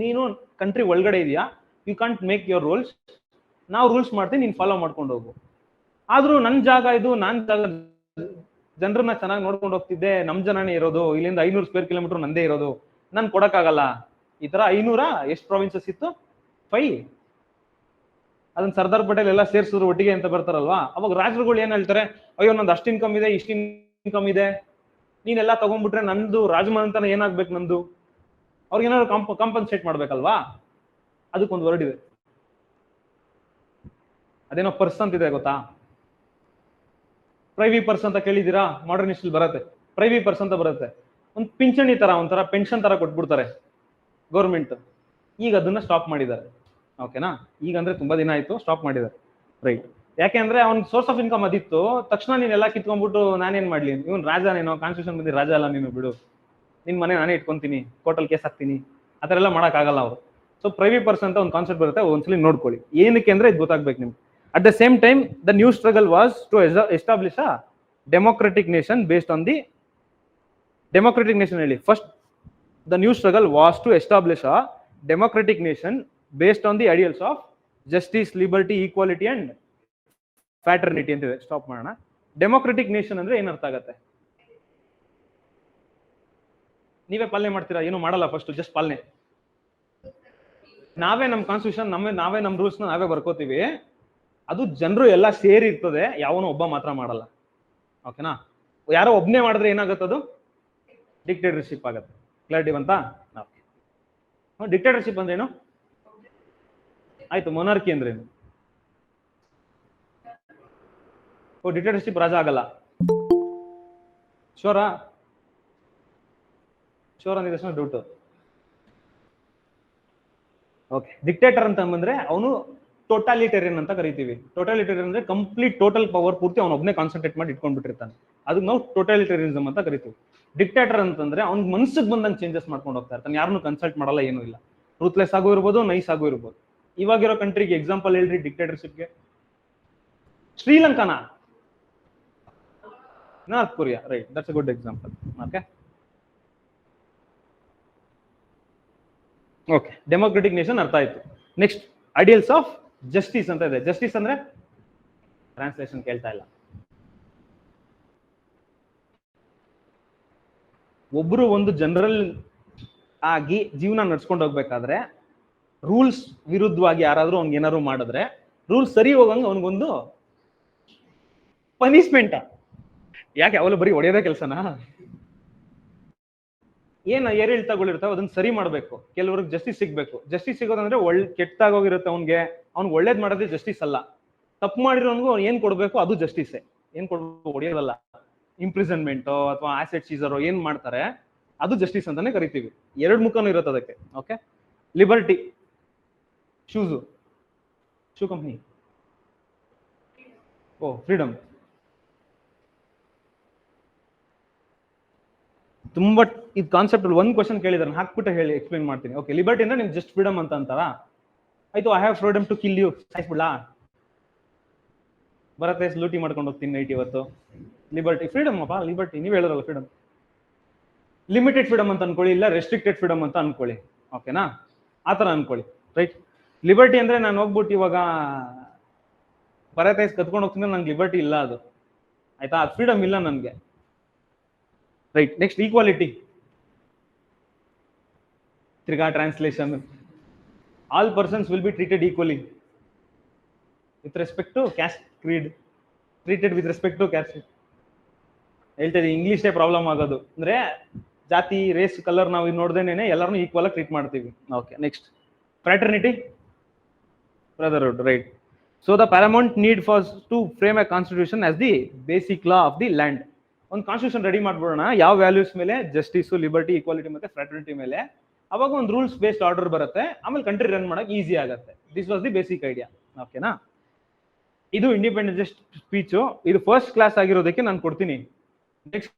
ನೀನು ಕಂಟ್ರಿ ಒಳಗಡೆ ಇದೆಯಾ, you can't make your rules, ನಾವು ರೂಲ್ಸ್ ಮಾಡ್ತೀವಿ, ನೀನ್ ಫಾಲೋ ಮಾಡ್ಕೊಂಡು ಹೋಗು. ಆದ್ರೂ ನನ್ ಜಾಗ ಇದು, ನಾನ್ ಜಾಗ, ಜನರನ್ನ ಚೆನ್ನಾಗಿ ನೋಡ್ಕೊಂಡು ಹೋಗ್ತಿದ್ದೆ, ನಮ್ ಜನನೇ ಇರೋದು, ಇಲ್ಲಿಂದ 500 ಸ್ಕ್ವೇರ್ ಕಿಲೋಮೀಟರ್ ನಂದೇ ಇರೋದು, ನನ್ ಕೊಡಕ್ಕಾಗಲ್ಲ. ಈ ತರ 500 ಎಷ್ಟು ಪ್ರಾವಿನ್ಸಸ್ ಇತ್ತು? 5. ಅದನ್ನ ಸರ್ದಾರ್ ಪಟೇಲ್ ಎಲ್ಲ ಸೇರ್ಸಿದ್ರು ಒಟ್ಟಿಗೆ ಅಂತ ಬರ್ತಾರಲ್ವಾ, ಅವಾಗ ರಾಜ್ಯಗಳು ಏನ್ ಹೇಳ್ತಾರೆ, ಅಯ್ಯೋ ನಂದು ಅಷ್ಟು ಇನ್ಕಮ್ ಇದೆ, ಇಷ್ಟು ಇನ್ಕಮ್ ಇದೆ, ನೀನೆಲ್ಲ ತಗೊಂಡ್ಬಿಟ್ರೆ ನಂದು ರಾಜಮನೆತನ ಏನಾಗ್ಬೇಕು ನಂದು? ಅವ್ರಿಗೆ ಏನಾದ್ರು ಕಾಂಪನ್ಸೇಟ್ ಮಾಡ್ಬೇಕಲ್ವಾ? ಅದಕ್ಕೊಂದು ವರ್ಡ್ ಇದೆ, ಅದೇನೋ ಪರ್ಸ್ ಅಂತ ಇದೆ ಗೊತ್ತಾ? ಪ್ರೈವಿ ಪರ್ಸ್ ಅಂತ ಕೇಳಿದೀರಾ? ಮಾಡರ್ನ್ ಹಿಸ್ಟ್ರಿ ಬರುತ್ತೆ, ಪ್ರೈವಿ ಪರ್ಸ್ ಅಂತ ಬರುತ್ತೆ. ಒಂದು ಪಿಂಚಣಿ ತರ, ಒಂಥರ ಪೆನ್ಷನ್ ತರ ಕೊಟ್ಬಿಡ್ತಾರೆ ಗೌರ್ಮೆಂಟ್. ಈಗ ಅದನ್ನ ಸ್ಟಾಪ್ ಮಾಡಿದ್ದಾರೆ. ಓಕೆನಾ? ಈಗ ಅಂದ್ರೆ ತುಂಬಾ ದಿನ ಆಯ್ತು, ಸ್ಟಾಪ್ ಮಾಡಿದ್ದಾರೆ. ರೈಟ್. ಯಾಕೆ ಅಂದ್ರೆ ಅವ್ನ ಸೋರ್ಸ್ ಆಫ್ ಇನ್ಕಮ್ ಅದಿತ್ತು. ತಕ್ಷಣ ನೀನೆಲ್ಲ ಕಿತ್ಕೊಂಡ್ಬಿಟ್ಟು ನಾನೇನ್ ಮಾಡ್ಲಿ, ಇವನ್ ರಾಜ, ನೀನು ಕಾನ್ಸ್ಟಿಟ್ಯೂಷನ್ ಬಂದಿ ರಾಜ ಅಲ್ಲ ನೀನು, ಬಿಡು, ನಿನ್ ಮನೆ ನಾನೇ ಇಟ್ಕೊಂತೀನಿ, ಕೋರ್ಟಲ್ ಕೇಸ್ ಹಾಕ್ತೀನಿ, ಆ ತರ ಎಲ್ಲ ಮಾಡಕ್ ಆಗಲ್ಲ ಅವರು. ಸೊ ಪ್ರೈವಿ ಪರ್ಸನ್ ಅಂತ ಒಂದು ಕಾನ್ಸೆಪ್ಟ್ ಬರುತ್ತೆ, ಒಂದ್ಸಲಿ ನೋಡ್ಕೊಳ್ಳಿ. ಏನಕ್ಕೆ ಅಂದ್ರೆ ಇದು ಗೊತ್ತಾಗ್ಬೇಕು ನಿಮ್ಗೆ. At the same time, the new struggle was to establish a democratic nation based on the democratic nation. First, the new struggle was to establish a democratic nation based on the ideals of justice, liberty, equality and fraternity. ಅಂತ ಇದೆ. Stop ಮಾಡೋಣ. Democratic nation ಅಂದ್ರೆ ಏನ್ ಅರ್ಥ ಆಗತ್ತೆ? ನೀವೇ ಪಾಲನೆ ಮಾಡ್ತೀರಾ? ಏನು ಮಾಡಲ್ಲ, ಫಸ್ಟ್ ಜಸ್ಟ್ ಪಾಲನೆ. ನಾವೇ ನಮ್ಮ ಕಾನ್ಸ್ಟಿಟ್ಯೂಷನ್, ನಾವೇ ನಮ್ಮ ರೂಲ್ಸ್ ನಾವೇ ಬರ್ಕೋತೀವಿ. ಅದು ಜನರು ಎಲ್ಲ ಸೇರಿ ಇರ್ತದೆ, ಯಾವನೋ ಒಬ್ಬ ಮಾತ್ರ ಮಾಡಲ್ಲ. ಓಕೆನಾ? ಯಾರೋ ಒಬ್ನೇ ಮಾಡಿದ್ರೆ ಏನಾಗುತ್ತದು ಡಿಕ್ಟೇಟರ್ಶಿಪ್ ಆಗುತ್ತೆ. ಕ್ಲಾರಿಟಿ ಬಂತಾ? ಡಿಕ್ಟೇಟರ್ಶಿಪ್ ಅಂದ್ರೆ ಏನು? ಆಯ್ತು, ಮೊನಾರ್ಕಿ ಅಂದ್ರೆ ಏನು? ಡಿಕ್ಟೇಟರ್ಶಿಪ್ ರಾಜ ಆಗಲ್ಲ. ಶೋರಾ ಅಂದಿದ ತಕ್ಷಣ ಡೌಟ್. ಓಕೆ, ಡಿಕ್ಟೇಟರ್ ಅಂತ ಬಂದ್ರೆ ಅವನು ಟೋಟಾಲಿಟೇರಿಯನ್ ಅಂತ ಕರಿತೀವಿ. ಟೋಟಾಲಿಟೇರಿಯನ್ ಅಂದ್ರೆ ಕಂಪ್ಲೀಟ್ ಟೋಟಲ್ ಪವರ್ ಪೂರ್ತಿ ಅವ್ನು ಒಬ್ಬನೇ ಕಾನ್ಸಂಟ್ರೇಟ್ ಮಾಡಿ ಇಟ್ಕೊಂಡ್ಬಿಟ್ಟಿರ್ತಾನೆ. ಅದಕ್ಕೆ ನಾವು ಟೋಟಾಲಿಟೇರಿಯನಿಸಮ್ ಅಂತ ಕರಿತೀವಿ. ಡಿಕ್ಟೇಟರ್ ಅಂತಂದ್ರೆ ಅವ್ನ ಮನ್ಸಿಗೆ ಬಂದಂಗೆ ಚೇಂಜಸ್ ಮಾಡ್ಕೊಂಡು ಹೋಗ್ತಾ ಇರ್ತಾನೆ, ಯಾರನ್ನು ಕನ್ಸಲ್ಟ್ ಮಾಡಲ್ಲ, ಏನೂ ಇಲ್ಲ. ರೂತ್ಲೆಸ್ ಆಗೋ ಇರ್ಬೋದು, ನೈಸ್ ಆಗೋ ಇರ್ಬೋದು. ಇವಾಗಿರೋ ಕಂಟ್ರಿಗೆ ಎಕ್ಸಾಂಪಲ್ ಹೇಳ್ರಿ ಡಿಕ್ಟೇಟರ್ಶಿಪ್ಗೆ. ಶ್ರೀಲಂಕಾನಾ? North Korea, right, that's a good example. Okay, democratic nation ಅರ್ಥ ಆಯ್ತು. ನೆಕ್ಸ್ಟ್ ಐಡಿಯಲ್ಸ್ ಆಫ್ ಜಸ್ಟಿಸ್ ಅಂತ ಇದೆ. ಜಸ್ಟಿಸ್ ಅಂದ್ರೆ ಟ್ರಾನ್ಸ್ಲೇಷನ್ ಕೇಳ್ತಾ ಇಲ್ಲ. ಒಬ್ರು ಒಂದು ಜನರಲ್ ಆಗಿ ಜೀವನ ನಡ್ಸ್ಕೊಂಡು ಹೋಗ್ಬೇಕಾದ್ರೆ ರೂಲ್ಸ್ ವಿರುದ್ಧವಾಗಿ ಯಾರಾದ್ರೂ ಅವ್ನಿಗೆ ಏನಾದ್ರು ಮಾಡಿದ್ರೆ ರೂಲ್ಸ್ ಸರಿ ಹೋಗಂಗೆ ಅವನಿಗೊಂದು ಪನಿಷ್ಮೆಂಟ್. ಯಾಕೆ ಅವಳು ಬರೀ ಹೊಡೆಯೋದೇ ಕೆಲಸನಾ? ಏನ ಏರಿಳಿತಗಳಿರ್ತಾವ ಅದನ್ನ ಸರಿ ಮಾಡ್ಬೇಕು. ಕೆಲವ್ರಿಗೆ ಜಸ್ಟಿಸ್ ಸಿಗ್ಬೇಕು. ಜಸ್ಟಿಸ್ ಸಿಗೋದಂದ್ರೆ ಕೆಟ್ಟಾಗೋಗಿರುತ್ತೆ ಅವ್ನಿಗೆ ಒಳ್ಳೇದ್ ಮಾಡೋದೇ ಜಸ್ಟಿಸ್ ಅಲ್ಲ. ತಪ್ಪು ಮಾಡಿರೋನ್ಗೂ ಏನ್ ಕೊಡ್ಬೇಕು ಅದು ಜಸ್ಟಿಸ್. ಏನ್ ಕೊಡ್ಬೇಕು? ಹೊಡೆಯೋದಲ್ಲ. ಇಂಪ್ರಿಸನ್ಮೆಂಟ್ ಅಥವಾ ಆಸೆಟ್ ಸೀಸರ್ ಏನ್ ಮಾಡ್ತಾರೆ ಅದು ಜಸ್ಟಿಸ್ ಅಂತಾನೆ ಕರಿತೀವಿ. ಎರಡು ಮುಖನೂ ಇರುತ್ತೆ ಅದಕ್ಕೆ. Okay, liberty, shoe company, freedom. ತುಂಬಾ ಇದು ಕಾನ್ಸೆಪ್ಟ್ ಒಂದ್ ಕ್ವಶನ್ ಕೇಳಿದಾರೆ, ಹಾಕ್ಬಿಟ್ಟು ಹೇಳಿ ಎಕ್ಸ್ಪ್ಲೇನ್ ಮಾಡ್ತೀನಿ. ಓಕೆ, ಲಿಬರ್ಟಿ ಅಂದ್ರೆ ನಿಮ್ಗೆ ಜಸ್ಟ್ ಫ್ರೀಡಮ್ ಅಂತ ಅಂತಾರ. ಆಯ್ತು, I have freedom to kill you, ಸಾಯಿಸ್ಬಿಡ್ಲಾ? ಬರತ್ತೆ, ಲೂಟಿ ಮಾಡ್ಕೊಂಡು ಹೋಗ್ತೀನಿ ನೈಟ್ ಇವತ್ತು. ಲಿಬರ್ಟಿ, ಫ್ರೀಡಮ್ ಅಪ್ಪ, ಲಿಬರ್ಟಿ. ನೀವ್ ಹೇಳಿದ್ರಲ್ಲ ಫ್ರೀಡಮ್. ಲಿಮಿಟೆಡ್ ಫ್ರೀಡಮ್ ಅಂತ ಅನ್ಕೊಳ್ಳಿ, ಇಲ್ಲ ರೆಸ್ಟ್ರಿಕ್ಟೆಡ್ ಫ್ರೀಡಮ್ ಅಂತ ಅನ್ಕೊಳ್ಳಿ. ಓಕೆನಾ? ಆತರ ಅನ್ಕೊಳ್ಳಿ, ರೈಟ್. ಲಿಬರ್ಟಿ ಅಂದ್ರೆ ನಾನು ಹೋಗ್ಬಿಟ್ಟು ಇವಾಗ ಬರತ್ತೆ ಕತ್ಕೊಂಡು ಹೋಗ್ತೀನಿ, ನಂಗೆ ಲಿಬರ್ಟಿ ಇಲ್ಲ ಅದು. ಆಯ್ತಾ? ಫ್ರೀಡಮ್ ಇಲ್ಲ ನನ್ಗೆ, ರೈಟ್. Next equality. ತಿರ್ಗಾ translation. All persons will be treated equally with respect to caste creed. Treated with respect to caste. ಹೇಳ್ತಾ ಇದೀನಿ, ಇಂಗ್ಲಿಷೇ ಪ್ರಾಬ್ಲಮ್ ಆಗೋದು. ಅಂದ್ರೆ ಜಾತಿ, ರೇಸ್, ಕಲರ್ ನಾವು ನೋಡ್ದೇನೆ ಎಲ್ಲರನ್ನೂ ಈಕ್ವಲ್ ಆಗಿ ಟ್ರೀಟ್ ಮಾಡ್ತೀವಿ. Okay, next fraternity, brotherhood, right. So the paramount need for to frame a constitution as the basic law of the land. ಒಂದು ಕಾನ್ಸ್ಟಿಟ್ಯೂಷನ್ ರೆಡಿ ಮಾಡ್ಬೋಣ ಯಾವ ವ್ಯಾಲ್ಯೂಸ್ ಮೇಲೆ? ಜಸ್ಟಿಸ್, ಲಿಬರ್ಟಿ, ಈಕ್ವಾಲಿಟಿ ಮತ್ತೆ fraternity ಮೇಲೆ. ಅವಾಗ ಒಂದು ರೂಲ್ಸ್ ಬೇಸ್ಡ್ ಆರ್ಡರ್ ಬರುತ್ತೆ, ಆಮೇಲೆ ಕಂಟ್ರಿ ರನ್ ಮಾಡಕ್ ಈಸಿ ಆಗುತ್ತೆ. This was the basic idea. ಓಕೆನಾ? ಇದು ಇಂಡಿಪೆಂಡೆನ್ಸ್ ಸ್ಪೀಚ್. ಇದು ಫಸ್ಟ್ ಕ್ಲಾಸ್ ಆಗಿರೋದಕ್ಕೆ ನಾನು ಕೊಡ್ತೀನಿ. ನೆಕ್ಸ್ಟ್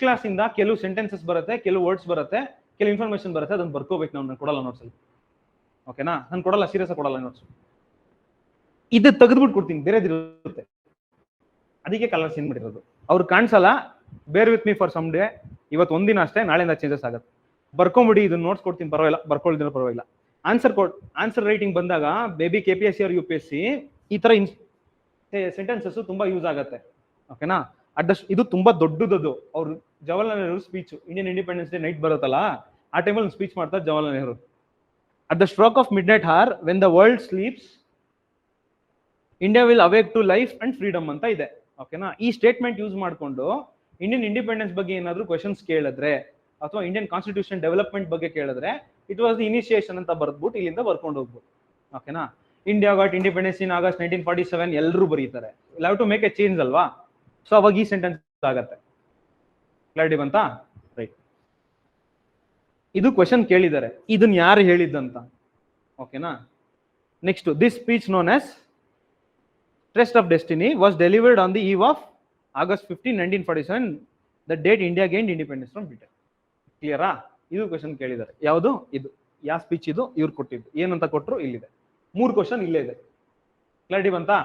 ಕ್ಲಾಸ್ ಇಂದ ಕೆಲವು ಸೆಂಟೆನ್ಸಸ್ ಬರುತ್ತೆ, ಕೆಲವು ವರ್ಡ್ಸ್ ಬರುತ್ತೆ, ಕೆಲವು ಇನ್ಫಾರ್ಮೇಶನ್ ಬರುತ್ತೆ, ಅದನ್ನ ಬರ್ಕೋಬೇಕು. ನಾನು ಕೊಡಲ್ಲ ನೋಟ್ಸ್ ಅಲ್ಲಿ. ಓಕೆನಾ? ನಾನು ಕೊಡಲ್ಲ, ಸೀರಿಯಸ್ ಆಗಿ ಕೊಡಲ್ಲ ನೋಟ್ಸ್. ಇದು ತೆಗೆದ್ಬಿಟ್ಟು ಕೊಡ್ತೀನಿ, ಬೇರೆದಿರುತ್ತೆ. ಅದಕ್ಕೆ ಕಲರ್ ಚೇಂಜ್ ಮಾಡಿರೋದು. ಅವ್ರು ಕಾಣಿಸಲ್ಲ, bear with me for some day. ಇವತ್ತು ಒಂದಿನ ಅಷ್ಟೇ, ನಾಳೆಯಿಂದ ಚೇಂಜಸ್ ಆಗುತ್ತೆ. ಬರ್ಕೊಂಬಿಡಿ, ಇದನ್ನ ನೋಟ್ಸ್ ಕೊಡ್ತೀನಿ, ಪರವಾಗಿಲ್ಲ. ಬರ್ಕೊಳ್ದಿರೋ ಪರವಾಗಿಲ್ಲ. ಆನ್ಸರ್ ರೈಟಿಂಗ್ ಬಂದಾಗ ಬೇಬಿ KPSC or UPSC ಈ ತರ ಸೆಂಟೆನ್ಸಸ್ ತುಂಬಾ ಯೂಸ್ ಆಗುತ್ತೆ. ಓಕೆನಾ? ಇದು ತುಂಬಾ ದೊಡ್ಡದದು. ಅವ್ರು Jawaharlal Nehru speech, Indian independence day night ಬರುತ್ತಲ್ಲ, ಆ ಟೈಮಲ್ಲಿ ಸ್ಪೀಚ್ ಮಾಡ್ತಾರೆ Jawaharlal Nehru. At the stroke of midnight hour when the world sleeps India will awake to life and freedom ಅಂತ ಇದೆ. ಓಕೆನಾ? ಈ ಸ್ಟೇಟ್ಮೆಂಟ್ ಯೂಸ್ ಮಾಡಿಕೊಂಡು ಇಂಡಿಯನ್ ಇಂಡಿಪೆಂಡೆನ್ಸ್ ಬಗ್ಗೆ ಏನಾದ್ರು ಕ್ವಶನ್ಸ್ ಕೇಳಿದ್ರೆ ಅಥವಾ ಇಂಡಿಯನ್ ಕಾನ್ಸ್ಟಿಟ್ಯೂಷನ್ ಡೆವಲಪ್ಮೆಂಟ್ ಬಗ್ಗೆ ಕೇಳಿದ್ರೆ ಇಟ್ ವಾಸ್ ದಿ ಇನಿಷಿಯೇಷನ್ ಅಂತ ಬರ್ದ್ಬಿಟ್ಟು ಇಲ್ಲಿಂದ ಬರ್ಕೊಂಡು ಹೋಗ್ಬೋದು. ಓಕೆನಾ? India got independence in August 1947 ಎಲ್ಲರೂ ಬರೀತಾರೆ. Love to make a change ಅಲ್ವಾ? ಸೊ ಅವಾಗ ಈ ಸೆಂಟೆನ್ಸ್ ಆಗತ್ತೆ. ಕ್ಲಾರಿಟಿ ಬಂತಾ? ರೈಟ್. ಇದು ಕ್ವಶನ್ ಕೇಳಿದ್ದಾರೆ, ಇದನ್ನ ಯಾರು ಹೇಳಿದ್ದಂತ. ಓಕೆನಾ? Next, this speech known as Test of Destiny was delivered on the eve of August 15, 1947, the date India gained independence from Britain. ಕ್ಲಿಯರಾ? ಇದು ಕ್ವಶನ್ ಕೇಳಿದ್ದಾರೆ. ಯಾವುದು ಇದು? ಯಾವ ಸ್ಪೀಚ್ ಇದು? ಇವ್ರು ಕೊಟ್ಟಿದ್ದು. ಏನಂತ ಕೊಟ್ಟರು? ಇಲ್ಲಿದೆ. 3 ಕ್ವಶನ್ ಇಲ್ಲೇ ಇದೆ. ಕ್ಲಾರಿಟಿ ಬಂತಾ?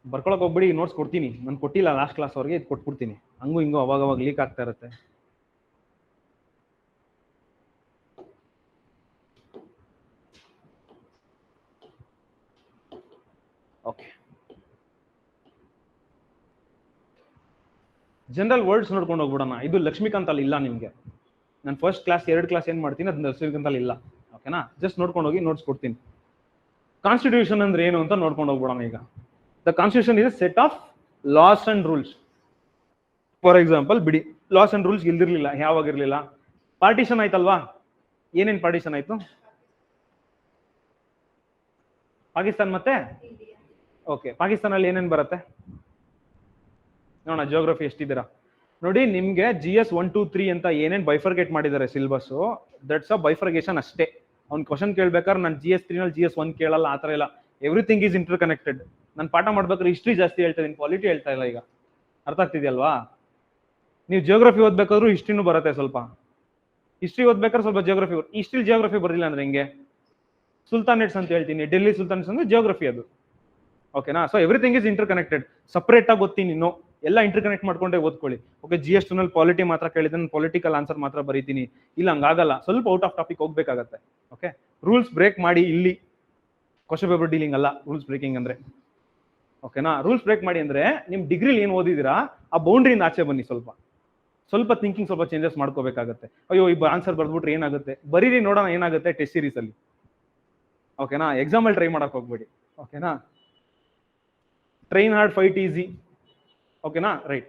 ಬರ್ಕೊಳಕ್ ಹೋಗ್ಬಿಡಿ, ನೋಟ್ಸ್ ಕೊಡ್ತೀನಿ. ನಾನು ಕೊಟ್ಟಿಲ್ಲ ಲಾಸ್ಟ್ ಕ್ಲಾಸ್ ಅವ್ರಿಗೆ, ಇದು ಕೊಟ್ಬಿಡ್ತೀನಿ. ಹಂಗೂ ಹಿಂಗೂ ಅವಾಗ ಲೀಕ್ ಆಗ್ತಾ ಇರುತ್ತೆ. ಓಕೆ, ಜನರಲ್ ವರ್ಡ್ಸ್ ನೋಡ್ಕೊಂಡು ಹೋಗ್ಬಿಡೋಣ. ಇದು ಲಕ್ಷ್ಮೀಕಾಂತ್ ಅಲ್ಲಿ ಇಲ್ಲ ನಿಮ್ಗೆ. ನಾನು ಫಸ್ಟ್ ಕ್ಲಾಸ್ 2 ಕ್ಲಾಸ್ ಏನ್ ಮಾಡ್ತೀನಿ ಅದನ್ನ ಲಕ್ಷ್ಮೀಕಾಂತ್ ಅಲ್ಲಿ ಇಲ್ಲ. ಓಕೆನಾ? ಜಸ್ಟ್ ನೋಡ್ಕೊಂಡು ಹೋಗಿ, ನೋಟ್ಸ್ ಕೊಡ್ತೀನಿ. ಕಾನ್ಸ್ಟಿಟ್ಯೂಷನ್ ಅಂದ್ರೆ ಏನು ಅಂತ ನೋಡ್ಕೊಂಡು ಹೋಗ್ಬಿಡೋಣ ಈಗ. The constitution is set of laws and rules. For example ಬಿಡಿ, ಲಾಸ್ ಅಂಡ್ ರೂಲ್ಸ್ ಇಲ್ದಿರ್ಲಿಲ್ಲ, ಯಾವಾಗಿರ್ಲಿಲ್ಲ? ಪಾರ್ಟಿಷನ್ ಆಯ್ತಲ್ವಾ? ಏನೇನ್ ಪಾರ್ಟಿಷನ್ ಆಯ್ತು? ಪಾಕಿಸ್ತಾನ ಮತ್ತೆ ಓಕೆ, ಪಾಕಿಸ್ತಾನಲ್ಲಿ ಏನೇನ್ ಬರುತ್ತೆ ನೋಡೋಣ. ಜಿಯೋಗ್ರಫಿ ಎಷ್ಟಿದ್ದೀರಾ ನೋಡಿ. ನಿಮ್ಗೆ GS 1, 2, 3 ಅಂತ ಏನೇನ್ ಬೈಫರ್ಗೇಟ್ ಮಾಡಿದ್ದಾರೆ ಸಿಲೆಬಸ್, ದಟ್ಸ್ ಅ ಬೈಫರ್ಗೇಷನ್ ಅಷ್ಟೇ. ಅವ್ನ್ ಕ್ವಶನ್ ಕೇಳ್ಬೇಕಾದ್ರೆ ನಾನು GS 3 ನಲ್ಲಿ GS 1 ಕೇಳಲ್ಲ, ಆತರ ಇಲ್ಲ. Everything is inter connected. ನಾನು ಪಾಠ ಮಾಡ್ಬೇಕಾದ್ರೆ ಹಿಸ್ಟ್ರಿ ಜಾಸ್ತಿ ಹೇಳ್ತಾ ಇದೀನಿ, ಪಾಲಿಟಿ ಹೇಳ್ತಾ ಇಲ್ಲ. ಈಗ ಅರ್ಥ ಆಗ್ತಿದೆಯಲ್ವಾ? ನೀವು ಜಿಯೋಗ್ರಫಿ ಓದ್ಬೇಕಾದ್ರೂ ಹಿಸ್ಟ್ರಿನೂ ಬರುತ್ತೆ ಸ್ವಲ್ಪ. ಹಿಸ್ಟ್ರಿ ಓದ್ಬೇಕಾದ್ರೆ ಸ್ವಲ್ಪ ಜಿಯೋಗ್ರಫಿ, ಹಿಸ್ಟ್ರಿ ಜಿಯೋಗ್ರಫಿ ಬರಲಿಲ್ಲ ಅಂದ್ರೆ ಹೆಂಗೆ? ಸುಲ್ತಾನೇಟ್ಸ್ ಅಂತ ಹೇಳ್ತೀನಿ, ಡೆಲ್ಲಿ ಸುಲ್ತಾನೇಟ್ಸ್ ಅಂದ್ರೆ ಜಿಯೋಗ್ರಫಿ ಅದು. ಓಕೆನಾ? So everything is inter connected. Separate ಆಗಿ ಓದ್ತೀನಿ ನೀನು, ಎಲ್ಲ ಇಂಟರ್ ಕನೆಕ್ಟ್ ಮಾಡ್ಕೊಂಡೆ ಓದ್ಕೊಳ್ಳಿ. ಓಕೆ, GS 2 ನಲ್ಲಿ ಪಾಲಿಟಿ ಮಾತ್ರ ಕೇಳಿದ್ರೆ ನಾನು ಪೊಲಿಟಿಕಲ್ ಆನ್ಸರ್ ಮಾತ್ರ ಬರೀತೀನಿ, ಇಲ್ಲ ಹಂಗಾಗಲ್ಲ. ಸ್ವಲ್ಪ ಔಟ್ ಆಫ್ ಟಾಪಿಕ್ ಹೋಗ್ಬೇಕಾಗತ್ತೆ. ಓಕೆ, ರೂಲ್ಸ್ ಬ್ರೇಕ್ ಮಾಡಿ ಇಲ್ಲಿ ಕ್ವಶನ್ ಪೇಪರ್ ಡೀಲಿಂಗ್ ಅಲ್ಲ ರೂಲ್ಸ್ ಬ್ರೇಕಿಂಗ್ ಅಂದ್ರೆ. ಓಕೆನಾ? ರೂಲ್ಸ್ ಬ್ರೇಕ್ ಮಾಡಿ ಅಂದ್ರೆ ನಿಮ್ ಡಿಗ್ರಿ ಏನ್ ಓದಿದಿರಾ ಆ ಬೌಂಡ್ರಿಯಿಂದ ಆಚೆ ಬನ್ನಿ. ಸ್ವಲ್ಪ ಥಿಂಕಿಂಗ್ ಸ್ವಲ್ಪ ಚೇಂಜಸ್ ಮಾಡ್ಕೋಬೇಕಾಗತ್ತೆ. ಅಯ್ಯೋ ಈ ಆನ್ಸರ್ ಬರ್ದ್ಬಿಟ್ರೆ ಏನಾಗುತ್ತೆ, ಬರೀರಿ ನೋಡೋಣ ಏನಾಗುತ್ತೆ ಟೆಸ್ಟ್ ಸೀರೀಸ್ ಅಲ್ಲಿ. ಓಕೆನಾ? ಎಕ್ಸಾಮ್ ಅಲ್ಲಿ ಟ್ರೈ ಮಾಡಕ್ ಹೋಗ್ಬೇಡಿ. ಓಕೆನಾ? Train hard, fight easy. ಓಕೆನಾ? Right.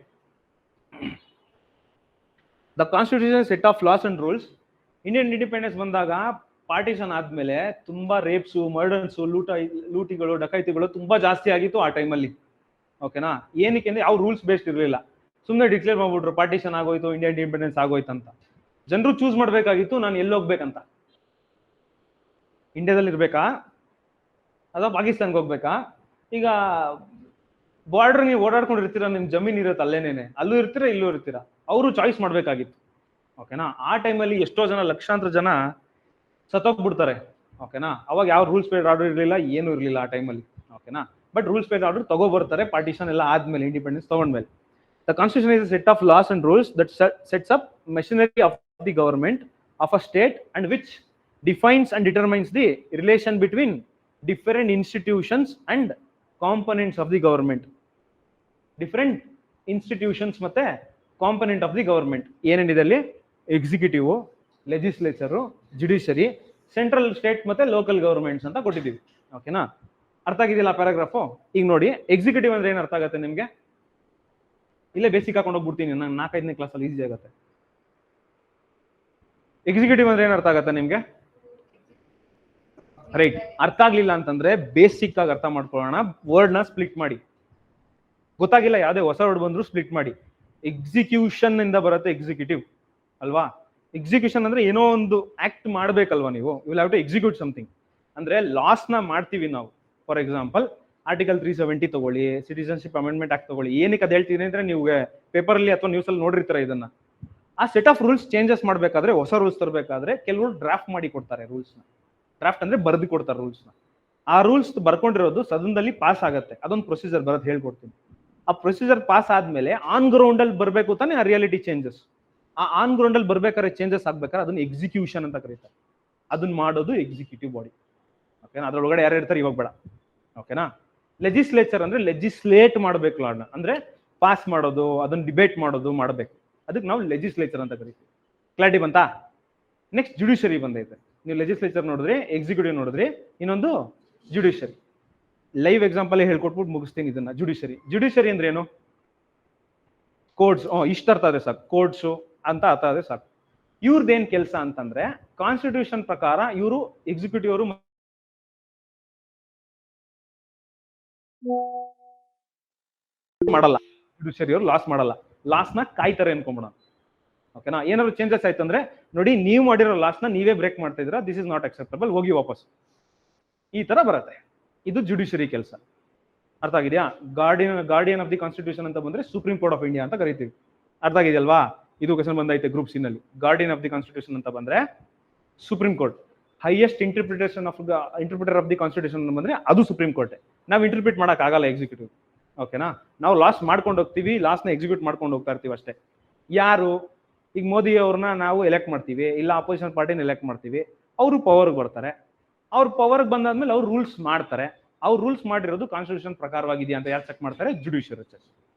The constitution set of laws and rules. Indian independence ಬಂದಾಗ ಪಾರ್ಟಿಷನ್ ಆದ್ಮೇಲೆ ತುಂಬಾ ರೇಪ್ಸು, ಮರ್ಡರ್ಸು, ಲೂಟಿಗಳು, ಡಕೈತಿಗಳು ತುಂಬಾ ಜಾಸ್ತಿ ಆಗಿತ್ತು ಆ ಟೈಮಲ್ಲಿ. ಓಕೆನಾ? ಏನಕ್ಕೆ ಅಂದ್ರೆ ಯಾವ ರೂಲ್ಸ್ ಬೇಸ್ಡ್ ಇರಲಿಲ್ಲ. ಸುಮ್ಮನೆ ಡಿಕ್ಲೇರ್ ಮಾಡ್ಬಿಟ್ರು ಪಾರ್ಟಿಷನ್ ಆಗೋಯ್ತು, ಇಂಡಿಯನ್ ಇಂಡಿಪೆಂಡೆನ್ಸ್ ಆಗೋಯ್ತು ಅಂತ. ಜನರು ಚೂಸ್ ಮಾಡ್ಬೇಕಾಗಿತ್ತು ನಾನು ಎಲ್ಲಿ ಹೋಗ್ಬೇಕಂತ. ಇಂಡಿಯಾದಲ್ಲಿ ಇರ್ಬೇಕಾ ಅಥವಾ ಪಾಕಿಸ್ತಾನ್ಗೆ ಹೋಗ್ಬೇಕಾ? ಈಗ ಬಾರ್ಡರ್ ನೀವು ಓಡಾಡ್ಕೊಂಡಿರ್ತೀರಾ, ನಿಮ್ ಜಮೀನ್ ಇರುತ್ತೆ ಅಲ್ಲೇನೇನೆ, ಅಲ್ಲೂ ಇರ್ತೀರಾ ಇಲ್ಲೂ ಇರ್ತೀರಾ. ಅವರು ಚಾಯ್ಸ್ ಮಾಡ್ಬೇಕಾಗಿತ್ತು. ಓಕೆನಾ? ಆ ಟೈಮಲ್ಲಿ ಎಷ್ಟೋ ಜನ, ಲಕ್ಷಾಂತರ ಜನ ಸತ್ತೋಗ್ಬಿಡ್ತಾರೆ. ಓಕೆನಾ? ಅವಾಗ ಯಾವ ರೂಲ್ಸ್ ಬೇಸ್ಡ್ ಆರ್ಡರ್ ಇರಲಿಲ್ಲ, ಏನು ಇರಲಿಲ್ಲ ಆ ಟೈಮಲ್ಲಿ. ಓಕೆನಾ? ಬಟ್ ರೂಲ್ಸ್ ಬೇಸ್ಡ್ ಆರ್ಡರ್ ತಗೋಬರ್ತಾರೆ ಪಾರ್ಟಿಷನ್ ಎಲ್ಲ ಆದ್ಮೇಲೆ, ಇಂಡಿಪೆಂಡೆನ್ಸ್ ತಗೊಂಡ್ಮೇಲೆ. The constitution is a set of laws and rules that sets up machinery of the government of a state and which defines and determines the relation between different institutions and components of the government. Different institutions ಮತ್ತೆ component of the government ಏನೇನಿದೆ ಅಲ್ಲಿ? Executive, legislature, judiciary, central, state ಮತ್ತೆ local governments ಅಂತ ಕೊಟ್ಟಿದ್ದೀವಿ. ಓಕೆನಾ? ಅರ್ಥ ಆಗಿದೆಯಲ್ಲ paragraph? ಈಗ ನೋಡಿ, ಎಕ್ಸಿಕ್ಯೂಟಿವ್ ಅಂದ್ರೆ ಏನು ಅರ್ಥ ಆಗುತ್ತೆ ನಿಮ್ಗೆ? ಇಲ್ಲೇ ಬೇಸಿಕ್ ಹಾಕೊಂಡು ಹೋಗ್ಬಿಡ್ತೀನಿ, ನಾನು 4-5ನೇ ಕ್ಲಾಸಲ್ಲಿ ಈಸಿ ಆಗುತ್ತೆ. ಎಕ್ಸಿಕ್ಯೂಟಿವ್ ಅಂದ್ರೆ ಏನು ಅರ್ಥ ಆಗುತ್ತೆ ನಿಮ್ಗೆ? ರೈಟ್. ಅರ್ಥ ಆಗ್ಲಿಲ್ಲ ಅಂತಂದ್ರೆ ಬೇಸಿಕ್ ಆಗಿ ಅರ್ಥ ಮಾಡ್ಕೊಳ್ಳೋಣ. ವರ್ಡ್ ನ ಸ್ಪ್ಲಿಟ್ ಮಾಡಿ. ಗೊತ್ತಾಗಿಲ್ಲ ಯಾವ್ದೇ ಹೊಸ ವರ್ಡ್ ಬಂದ್ರು ಸ್ಪ್ಲಿಟ್ ಮಾಡಿ. ಎಕ್ಸಿಕ್ಯೂಷನ್ ಇಂದ ಬರುತ್ತೆ ಎಕ್ಸಿಕ್ಯೂಟಿವ್ ಅಲ್ವಾ? ಎಕ್ಸಿಕ್ಯೂಷನ್ ಅಂದ್ರೆ ಏನೋ ಒಂದು ಆಕ್ಟ್ ಮಾಡ್ಬೇಕಲ್ವಾ ನೀವು. You will have to execute something. ಅಂದ್ರೆ ಲಾಸ್ ನ ಮಾಡ್ತೀವಿ ನಾವು. ಫಾರ್ ಎಕ್ಸಾಂಪಲ್ ಆರ್ಟಿಕಲ್ 370 ತಗೊಳ್ಳಿ, ಸಿಟಿಸನ್ಶಿಪ್ ಅಮೆಂಡ್ಮೆಂಟ್ ಆಕ್ಟ್ ತಗೊಳ್ಳಿ. ಏನಕ್ಕೆ ಅದು ಹೇಳ್ತೀನಿ ಅಂದ್ರೆ ನೀವು ಪೇಪರ್ ಅಲ್ಲಿ ಅಥವಾ ನ್ಯೂಸ್ ಅಲ್ಲಿ ನೋಡಿರ್ತೀರ ಇದನ್ನ. ಆ ಸೆಟ್ ಆಫ್ ರೂಲ್ಸ್ ಚೇಂಜಸ್ ಮಾಡ್ಬೇಕಾದ್ರೆ, ಹೊಸ ರೂಲ್ಸ್ ತರಬೇಕಾದ್ರೆ ಕೆಲವರು ಡ್ರಾಫ್ಟ್ ಮಾಡಿ ಕೊಡ್ತಾರೆ ರೂಲ್ಸ್ ನ. ಡ್ರಾಫ್ಟ್ ಅಂದ್ರೆ ಬರೆದು ಕೊಡ್ತಾರೆ ರೂಲ್ಸ್ ನ. ಆ ರೂಲ್ಸ್ ಬರ್ಕೊಂಡಿರೋದು ಸದನದಲ್ಲಿ ಪಾಸ್ ಆಗುತ್ತೆ. ಅದೊಂದು ಪ್ರೊಸೀಜರ್ ಬರೋದು ಹೇಳ್ಕೊಡ್ತೀನಿ. ಆ ಪ್ರೊಸೀಜರ್ ಪಾಸ್ ಆದ್ಮೇಲೆ ಆನ್ ಗ್ರೌಂಡ್ ಅಲ್ಲಿ ಬರ್ಬೇಕು ತಾನೆ ಆ ರಿಯಾಲಿಟಿ ಚೇಂಜಸ್. ಆ ಆನ್ ಗ್ರೌಂಡ್ ಅಲ್ಲಿ ಬರ್ಬೇಕಾದ್ರೆ ಚೇಂಜಸ್ ಆಗ್ಬೇಕಾದ್ರೆ ಅದನ್ನ ಎಕ್ಸಿಕ್ಯೂಷನ್ ಅಂತ ಕರೀತಾರೆ. ಅದನ್ನ ಮಾಡೋದು ಎಕ್ಸಿಕ್ಯೂಟಿವ್ ಬಾಡಿ. ಓಕೆನಾ? ಅದ್ರೊಳಗಡೆ ಯಾರು ಇರ್ತಾರೆ ಇವಾಗ ಬೇಡ. ಓಕೆನಾ? ಲೆಜಿಸ್ಲೇಚರ್ ಅಂದ್ರೆ ಲೆಜಿಸ್ಲೇಟ್ ಮಾಡ್ಬೇಕು, ಲಾಡ್ನ ಅಂದ್ರೆ ಪಾಸ್ ಮಾಡೋದು, ಅದನ್ನ ಡಿಬೇಟ್ ಮಾಡೋದು ಮಾಡ್ಬೇಕು. ಅದಕ್ಕೆ ನಾವು ಲೆಜಿಸ್ಲೇಚರ್ ಅಂತ ಕರಿತೀವಿ. ಕ್ಲಾರಿಟಿ ಬಂತಾ? ನೆಕ್ಸ್ಟ್ ಜುಡಿಷರಿ ಬಂದೈತೆ. ನೀವು ಲೆಜಿಸ್ಲೇಚರ್ ನೋಡಿದ್ರಿ, ಎಕ್ಸಿಕ್ಯೂಟಿವ್ ನೋಡಿದ್ರಿ, ಇನ್ನೊಂದು ಜುಡಿಷರಿ. ಲೈವ್ ಎಕ್ಸಾಂಪಲ್ ಹೇಳ್ಕೊಟ್ಬಿಟ್ಟು ಮುಗಿಸ್ತೀನಿ ಇದನ್ನ. ಜುಡಿಷರಿ ಅಂದ್ರೆ ಏನು? ಕೋರ್ಟ್ಸ್. ಇಷ್ಟ ಅರ್ಥ ಆದ್ರೆ ಸಾಕು, ಕೋರ್ಟ್ಸ್ ಅಂತ ಅರ್ಥ ಆದ್ರೆ ಸಾಕು. ಇವ್ರದ್ದೇನ್ ಕೆಲಸ ಅಂತಂದ್ರೆ, ಕಾನ್ಸ್ಟಿಟ್ಯೂಷನ್ ಪ್ರಕಾರ ಇವರು ಎಕ್ಸಿಕ್ಯೂಟಿವ್ ಅವರು ಮಾಡಲ್ಲ, ಜುಡಿಷರಿ ಅವರು ಲಾಸ್ ಮಾಡಲ್ಲ. ಲಾಸ್ ನ ಕಾಯ್ತಾರೆ ಅನ್ಕೊಂಬಿಡ. ಓಕೆನಾ? ಏನಾದ್ರು ಚೇಂಜಸ್ ಆಯ್ತು ಅಂದ್ರೆ ನೋಡಿ, ನೀವು ಮಾಡಿರೋ ಲಾಸ್ ನ ನೀವೇ ಬ್ರೇಕ್ ಮಾಡ್ತಾ ಇದ್ದೀರಾ, ದಿಸ್ ಇಸ್ ನಾಟ್ ಅಕ್ಸೆಪ್ಟಬಲ್, ಹೋಗಿ ವಾಪಸ್. ಈ ತರ ಬರುತ್ತೆ. ಇದು ಜುಡಿಷರಿ ಕೆಲಸ. ಅರ್ಥ ಆಗಿದೆಯಾ? ಗಾರ್ಡಿಯನ್ ಆಫ್ ದಿ ಕಾನ್ಸ್ಟಿಟ್ಯೂಷನ್ ಅಂತ ಬಂದ್ರೆ ಸುಪ್ರೀಂ ಕೋರ್ಟ್ ಆಫ್ ಇಂಡಿಯಾ ಅಂತ ಕರಿತೀವಿ. ಅರ್ಥ ಆಗಿದೆಯಲ್ವಾ? ಇದು ಕ್ವೆಶ್ಚನ್ ಬಂದೈತೆ ಗ್ರೂಪ್ ಸಿ ನಲ್ಲಿ. ಗಾರ್ಡಿಯನ್ ಆಫ್ ದಿ ಕಾನ್ಸ್ಟಿಟ್ಯೂಷನ್ ಅಂತ ಬಂದ್ರೆ supreme court. Highest interpreter of the constitution ಬಂದ್ರೆ ಅದು ಸುಪ್ರೀಂ ಕೋರ್ಟ್. ನಾವು ಇಂಟರ್ಪ್ರಿಟ್ ಮಾಡಕ್ ಆಗಲ್ಲ ಎಕ್ಸಿಕ್ಯೂಟಿವ್. ಓಕೆನಾ? ನಾವು ಲಾಸ್ ಮಾಡ್ಕೊಂಡು ಹೋಗ್ತೀವಿ, ಲಾಸ್ ನ ಎಕ್ಸಿಕ್ಯೂಟ್ ಮಾಡ್ಕೊಂಡು ಹೋಗ್ತಾ ಇರ್ತೀವಿ ಅಷ್ಟೇ. ಯಾರು? ಈಗ ಮೋದಿ ಅವ್ರನ್ನ ನಾವು ಎಲೆಕ್ಟ್ ಮಾಡ್ತೀವಿ, ಇಲ್ಲ ಅಪೋಸಿಷನ್ ಪಾರ್ಟಿನ ಎಲೆಕ್ಟ್ ಮಾಡ್ತೀವಿ, ಅವರು ಪವರ್ಗೆ ಬರ್ತಾರೆ. ಅವ್ರು ಪವರ್ಗೆ ಬಂದಾದ್ಮೇಲೆ ಅವ್ರು ರೂಲ್ಸ್ ಮಾಡ್ತಾರೆ. ಅವ್ರು ರೂಲ್ಸ್ ಮಾಡಿರೋದು ಕಾನ್ಸ್ಟಿಟ್ಯೂಷನ್ ಪ್ರಕಾರವಾಗಿದೆಯಾ ಅಂತ ಯಾರು ಚೆಕ್ ಮಾಡ್ತಾರೆ? Judiciary check.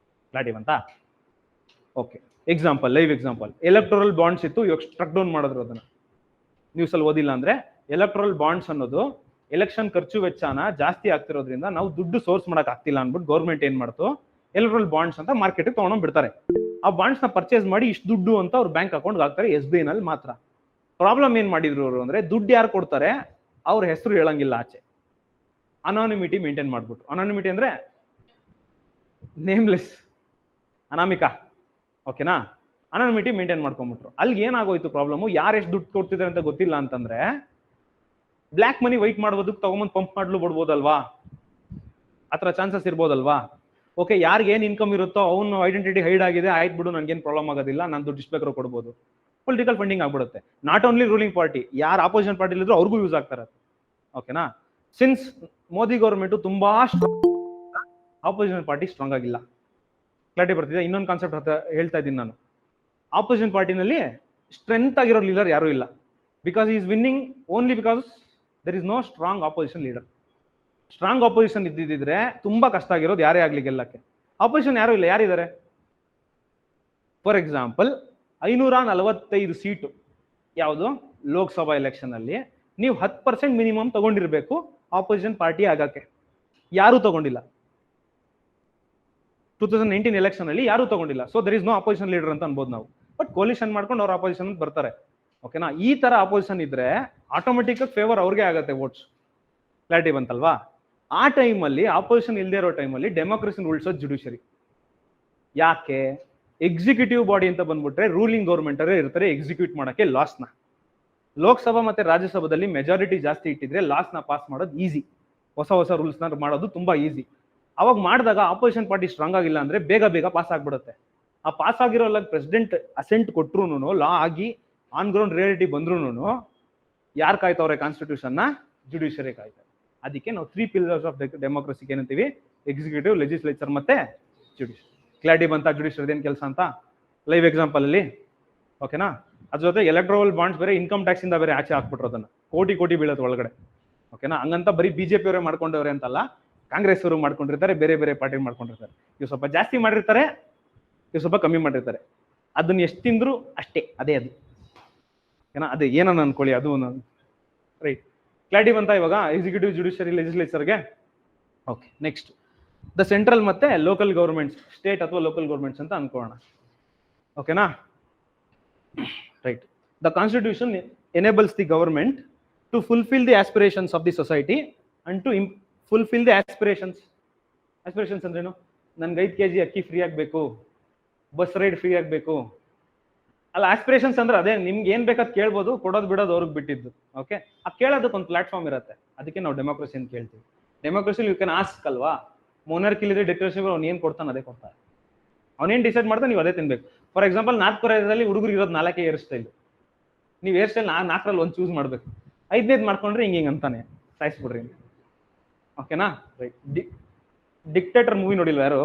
ಕ್ಲಾರಿಟಿ ಬಂತಾ? Okay. Example, live example. Electoral bonds ಇತ್ತು, ಇವಾಗ ಸ್ಟ್ರಕ್ ಡೌನ್ ಮಾಡಿದ್ರು ಅದನ್ನ. ನ್ಯೂಸ್ ಅಲ್ಲಿ ಓದಿಲ್ಲ ಅಂದ್ರೆ, ಎಲೆಕ್ಟೋರಲ್ ಬಾಂಡ್ಸ್ ಅನ್ನೋದು ಎಲೆಕ್ಷನ್ ಖರ್ಚು ವೆಚ್ಚನ ಜಾಸ್ತಿ ಆಗ್ತಿರೋದ್ರಿಂದ ನಾವು ದುಡ್ಡು ಸೋರ್ಸ್ ಮಾಡಕ್ ಆಗ್ತಿಲ್ಲ ಅನ್ಬಿಟ್ಟು ಗೌರ್ಮೆಂಟ್ ಏನ್ ಮಾಡ್ತು, ಎಲೆಕ್ಟ್ರಲ್ ಬಾಂಡ್ಸ್ ಅಂತ ಮಾರ್ಕೆಟ್ ತಗೊಂಡ್ ಬಿಡ್ತಾರೆ. ಆ ಬಾಂಡ್ಸ್ ನ ಪರ್ಚೇಸ್ ಮಾಡಿ ಇಷ್ಟು ದುಡ್ಡು ಅಂತ ಅವ್ರ ಬ್ಯಾಂಕ್ ಅಕೌಂಟ್ ಹಾಕ್ತಾರೆ, SBI ನಲ್ಲಿ ಮಾತ್ರ. ಪ್ರಾಬ್ಲಮ್ ಏನ್ ಮಾಡಿದ್ರು ಅವರು ಅಂದ್ರೆ, ದುಡ್ಡು ಯಾರು ಕೊಡ್ತಾರೆ ಅವ್ರ ಹೆಸರು ಹೇಳಂಗಿಲ್ಲ ಆಚೆ, ಅನಾನಿಮಿಟಿ ಮೇಂಟೈನ್ ಮಾಡ್ಬಿಟ್ಟು. ಅನಾನಿಮಿಟಿ ಅಂದ್ರೆ ನೇಮ್ಲೆಸ್, ಅನಾಮಿಕ, ಓಕೆನಾ, ಅನಾನಿಮಿಟಿ ಮೇಂಟೈನ್ ಮಾಡ್ಕೊಂಡ್ಬಿಟ್ರು. ಅಲ್ಲಿ ಏನಾಗೋಯ್ತು ಪ್ರಾಬ್ಲಮ್, ಯಾರು ಎಷ್ಟು ದುಡ್ಡು ಕೊಡ್ತಿದ್ದಾರೆ ಅಂತ ಗೊತ್ತಿಲ್ಲ ಅಂತಂದ್ರೆ ಬ್ಲಾಕ್ ಮನಿ ವೈಟ್ ಮಾಡೋದಕ್ಕೆ ತಗೊಂಬಂದ್ ಪಂಪ್ ಮಾಡ್ಲು ಬಿಡ್ಬೋದಲ್ವಾ, ಆತರ ಚಾನ್ಸಸ್ ಇರ್ಬೋದಲ್ವಾ. ಓಕೆ, ಯಾರಿಗೆ ಏನ್ ಇನ್ಕಮ್ ಇರುತ್ತೋ ಅವ್ನು ಐಡೆಂಟಿಟಿ ಹೈಡ್ ಆಗಿದೆ, ಆಯ್ತು ಬಿಡು, ನನ್ಗೇನ್ ಪ್ರಾಬ್ಲಮ್ ಆಗೋದಿಲ್ಲ, ನಾನು ದುಡ್ಡು ಇಷ್ಟು ಬೇಕಾದ್ರೂ ಕೊಡ್ಬೋದು. ಪೊಲಿಟಿಕಲ್ ಫಂಡಿಂಗ್ ಆಗ್ಬಿಡುತ್ತೆ. ನಾಟ್ ಓನ್ಲಿ ರೂಲಿಂಗ್ ಪಾರ್ಟಿ, ಯಾರು ಆಪೋಸಿಷನ್ ಪಾರ್ಟಿ ಇದ್ರು ಅವ್ರಿಗೂ ಯೂಸ್ ಆಗ್ತಾರೆ, ಓಕೆನಾ. ಸಿನ್ಸ್ ಮೋದಿ ಗೌರ್ಮೆಂಟ್ ತುಂಬಾ ಆಪೋಸಿಷನ್ ಪಾರ್ಟಿ ಸ್ಟ್ರಾಂಗ್ ಆಗಿಲ್ಲ. ಕ್ಲಾರಿಟಿ ಬರ್ತಿದೆ. ಇನ್ನೊಂದು ಕಾನ್ಸೆಪ್ಟ್ ಹೇಳ್ತಾ ಇದ್ದೀನಿ ನಾನು, ಆಪೋಸಿಷನ್ ಪಾರ್ಟಿನಲ್ಲಿ ಸ್ಟ್ರೆಂತ್ ಆಗಿರೋ ಲೀಡರ್ ಯಾರು ಇಲ್ಲ. Because is winning only because there is no strong opposition leader. Strong opposition ಇದ್ದಿದ್ರೆ ತುಂಬಾ ಕಷ್ಟ ಆಗಿರೋದು ಯಾರೇ ಆಗ್ಲಿ ಗೆಲ್ಲಕ್ಕೆ. ಆಪೋಸಿಷನ್ ಯಾರು ಇಲ್ಲ, ಯಾರಿದ್ದಾರೆ? ಫಾರ್ ಎಕ್ಸಾಂಪಲ್ 545 ಸೀಟು ಯಾವುದು ಲೋಕಸಭಾ ಎಲೆಕ್ಷನ್ ಅಲ್ಲಿ ನೀವು 10% ಮಿನಿಮಮ್ ತಗೊಂಡಿರ್ಬೇಕು ಆಪೋಸಿಷನ್ ಪಾರ್ಟಿ ಆಗಕ್ಕೆ. ಯಾರು ತಗೊಂಡಿಲ್ಲ. 2019 ಎಲೆಕ್ಷನ್ ಅಲ್ಲಿ ಯಾರು ತಗೊಂಡಿಲ್ಲ. So there is no opposition leader ಅಂತ ಅನ್ಬೋದು ನಾವು. ಬಟ್ ಕೋಲಿಷನ್ ಮಾಡ್ಕೊಂಡು ಅವ್ರ ಅಪೋಸಿಷನ್ ಬರ್ತಾರೆ, ಓಕೆನಾ. ಈ ತರ ಅಪೋಸಿಷನ್ ಇದ್ರೆ ಆಟೋಮೆಟಿಕ್ ಫೇವರ್ ಅವ್ರಿಗೆ ಆಗತ್ತೆ ವೋಟ್ಸ್. ಕ್ಲಾರಿಟಿ ಬಂತಲ್ವಾ? ಆ ಟೈಮಲ್ಲಿ ಆಪೋಸಿಷನ್ ಇಲ್ಲದೆ ಇರೋ ಟೈಮಲ್ಲಿ ಡೆಮೋಕ್ರಸಿನ ಉಳಿಸೋದು ಜುಡಿಷರಿ. ಯಾಕೆ? ಎಕ್ಸಿಕ್ಯೂಟಿವ್ ಬಾಡಿ ಅಂತ ಬಂದ್ಬಿಟ್ರೆ ರೂಲಿಂಗ್ ಗೌರ್ಮೆಂಟ್ ಅವರೇ ಇರ್ತಾರೆ ಎಕ್ಸಿಕ್ಯೂಟ್ ಮಾಡಕ್ಕೆ ಲಾಸ್ನ. ಲೋಕಸಭಾ ಮತ್ತೆ ರಾಜ್ಯಸಭಾದಲ್ಲಿ ಮೆಜಾರಿಟಿ ಜಾಸ್ತಿ ಇಟ್ಟಿದ್ರೆ ಲಾಸ್ನ ಪಾಸ್ ಮಾಡೋದು ಈಸಿ, ಹೊಸ ರೂಲ್ಸ್ ನ ಮಾಡೋದು ತುಂಬಾ ಈಸಿ. ಅವಾಗ ಮಾಡಿದಾಗ ಆಪೋಸಿಷನ್ ಪಾರ್ಟಿ ಸ್ಟ್ರಾಂಗ್ ಆಗಿಲ್ಲ ಅಂದ್ರೆ ಬೇಗ ಪಾಸ್ ಆಗ್ಬಿಡುತ್ತೆ. ಆ ಪಾಸ್ ಆಗಿರೋ ಪ್ರೆಸಿಡೆಂಟ್ ಅಸೆಂಟ್ ಕೊಟ್ರು, ಲಾ ಆಗಿ ಆನ್ ಗ್ರೌಂಡ್ ರಿಯಾಲಿಟಿ ಬಂದ್ರು ಯಾರು ಕಾಯ್ತವ್ರೆ ಕಾನ್ಸ್ಟಿಟ್ಯೂಷನ್ ನ? ಜುಡಿಷಿಯರಿ ಕಾಯ್ತಾರೆ. ಅದಕ್ಕೆ ನಾವು 3 ಪಿಲ್ಲರ್ಸ್ ಆಫ್ ಡೆಮೋಕ್ರಸಿಗೆ ಏನಂತೀವಿ? ಎಕ್ಸಿಕ್ಯೂಟಿವ್, ಲೆಜಿಸ್ಲೇಚರ್ ಮತ್ತೆ ಜುಡಿಷಿಯರಿ. ಕ್ಲಾರಿಟಿ ಬಂತ ಜುಡಿಷಿಯರಿ ಏನ್ ಕೆಲಸ ಅಂತ ಲೈವ್ ಎಕ್ಸಾಂಪಲ್ ಅಲ್ಲಿ, ಓಕೆನಾ. ಅದ್ರ ಜೊತೆ ಎಲೆಕ್ಟ್ರೋಲ್ ಬಾಂಡ್ಸ್ ಬೇರೆ ಇನ್ಕಮ್ ಟ್ಯಾಕ್ಸ್ ಇಂದ ಬೇರೆ ಆಚೆ ಹಾಕ್ಬಿಟ್ರು, ಅದನ್ನ ಕೋಟಿ ಬೀಳತ್ತೆ ಒಳಗಡೆ, ಓಕೆನಾ. ಹಂಗಂತ ಬರೀ ಬಿಜೆಪಿ ಅವರೇ ಮಾಡ್ಕೊಂಡವ್ರೆ ಅಂತಲ್ಲ, ಕಾಂಗ್ರೆಸ್ ಅವರು ಮಾಡ್ಕೊಂಡಿರ್ತಾರೆ, ಬೇರೆ ಪಾರ್ಟಿ ಮಾಡ್ಕೊಂಡಿರ್ತಾರೆ. ಇವ್ ಸ್ವಲ್ಪ ಜಾಸ್ತಿ ಮಾಡಿರ್ತಾರೆ, ಇವ್ ಸ್ವಲ್ಪ ಕಮ್ಮಿ ಮಾಡಿರ್ತಾರೆ. ಅದನ್ನ ಎಷ್ಟು ತಿಂದ್ರು ಅಷ್ಟೇ, ಅದೇ ಅದು, ಓಕೆನಾ. ಅದೇ ಏನನ್ನ ಅನ್ಕೊಳ್ಳಿ, ಅದು ರೈಟ್. ಕ್ಲಾರಿಟಿ ಬಂತ ಇವಾಗ ಎಕ್ಸಿಕ್ಯೂಟಿವ್, ಜುಡಿಷಿಯರಿ, ಲೆಜಿಸ್ಲೇಚರ್ಗೆ? ಓಕೆ, ನೆಕ್ಸ್ಟ್ ದ ಸೆಂಟ್ರಲ್ ಮತ್ತೆ ಲೋಕಲ್ ಗೌರ್ಮೆಂಟ್ಸ್, ಸ್ಟೇಟ್ ಅಥವಾ ಲೋಕಲ್ ಗೌರ್ಮೆಂಟ್ಸ್ ಅಂತ ಅನ್ಕೋಣ, ಓಕೆನಾ. Right. The constitution enables the government to fulfil the aspirations of the society and to fulfil the aspirations. Aspirations ಅಂದ್ರೇನು? ನನ್ಗೆ 5 kg ಅಕ್ಕಿ free ಆಗ್ಬೇಕು, ಬಸ್ ರೈಡ್ ಫ್ರೀ ಆಗ್ಬೇಕು ಅಲ್ಲ. ಆಸ್ಪಿರೇಷನ್ಸ್ ಅಂದ್ರೆ ಅದೇ, ನಿಮ್ಗೆ ಏನ್ ಬೇಕಾದ್ ಕೇಳ್ಬೋದು, ಕೊಡೋದು ಬಿಡೋದು ಅವ್ರಿಗೆ ಬಿಟ್ಟಿದ್ದು, ಓಕೆ. ಆ ಕೇಳೋದಕ್ಕೆ ಒಂದು ಪ್ಲಾಟ್ಫಾರ್ಮ್ ಇರುತ್ತೆ, ಅದಕ್ಕೆ ನಾವು ಡೆಮೋಕ್ರಸಿ ಅಂತ ಕೇಳ್ತೀವಿ. ಡೆಮೋಕ್ರಸಿ ಯು ಕ್ಯಾನ್ ಆಸ್ಕ್ ಅಲ್ವಾ. ಮೊನಾರ್ಕಿ ಇದ್ರೆ ಡಿಕ್ಟೇಟರ್ಶಿಪ್ ಅವ್ನು ಏನ್ ಕೊಡ್ತಾನೆ ಅದೇ ಕೊಡ್ತಾರೆ, ಅವನೇನ್ ಡಿಸೈಡ್ ಮಾಡ್ತಾನೆ ನೀವು ಅದೇ ತಿನ್ಬೇಕು. ಫಾರ್ ಎಕ್ಸಾಂಪಲ್ ನಾರ್ತ್ ಕೊರಿಯಾದಲ್ಲಿ ಹುಡುಗರು ಇರೋದು 4 ಹೇರ್ ಸ್ಟೈಲ್, ನೀವು ಹೇರ್ ಸ್ಟೈಲ್ 4ರಲ್ಲಿ ಒಂದು ಚೂಸ್ ಮಾಡ್ಬೇಕು, 5ನೇದು ಮಾಡ್ಕೊಂಡ್ರೆ ಹಿಂಗೆ ಅಂತಾನೆ ಸಾಯಿಸ್ಬಿಡ್ರಿ, ಓಕೆನಾ. ರೈಟ್. ಡಿಕ್ಟೇಟರ್ ಮೂವಿ ನೋಡಿಲ್ವ ಯಾರು?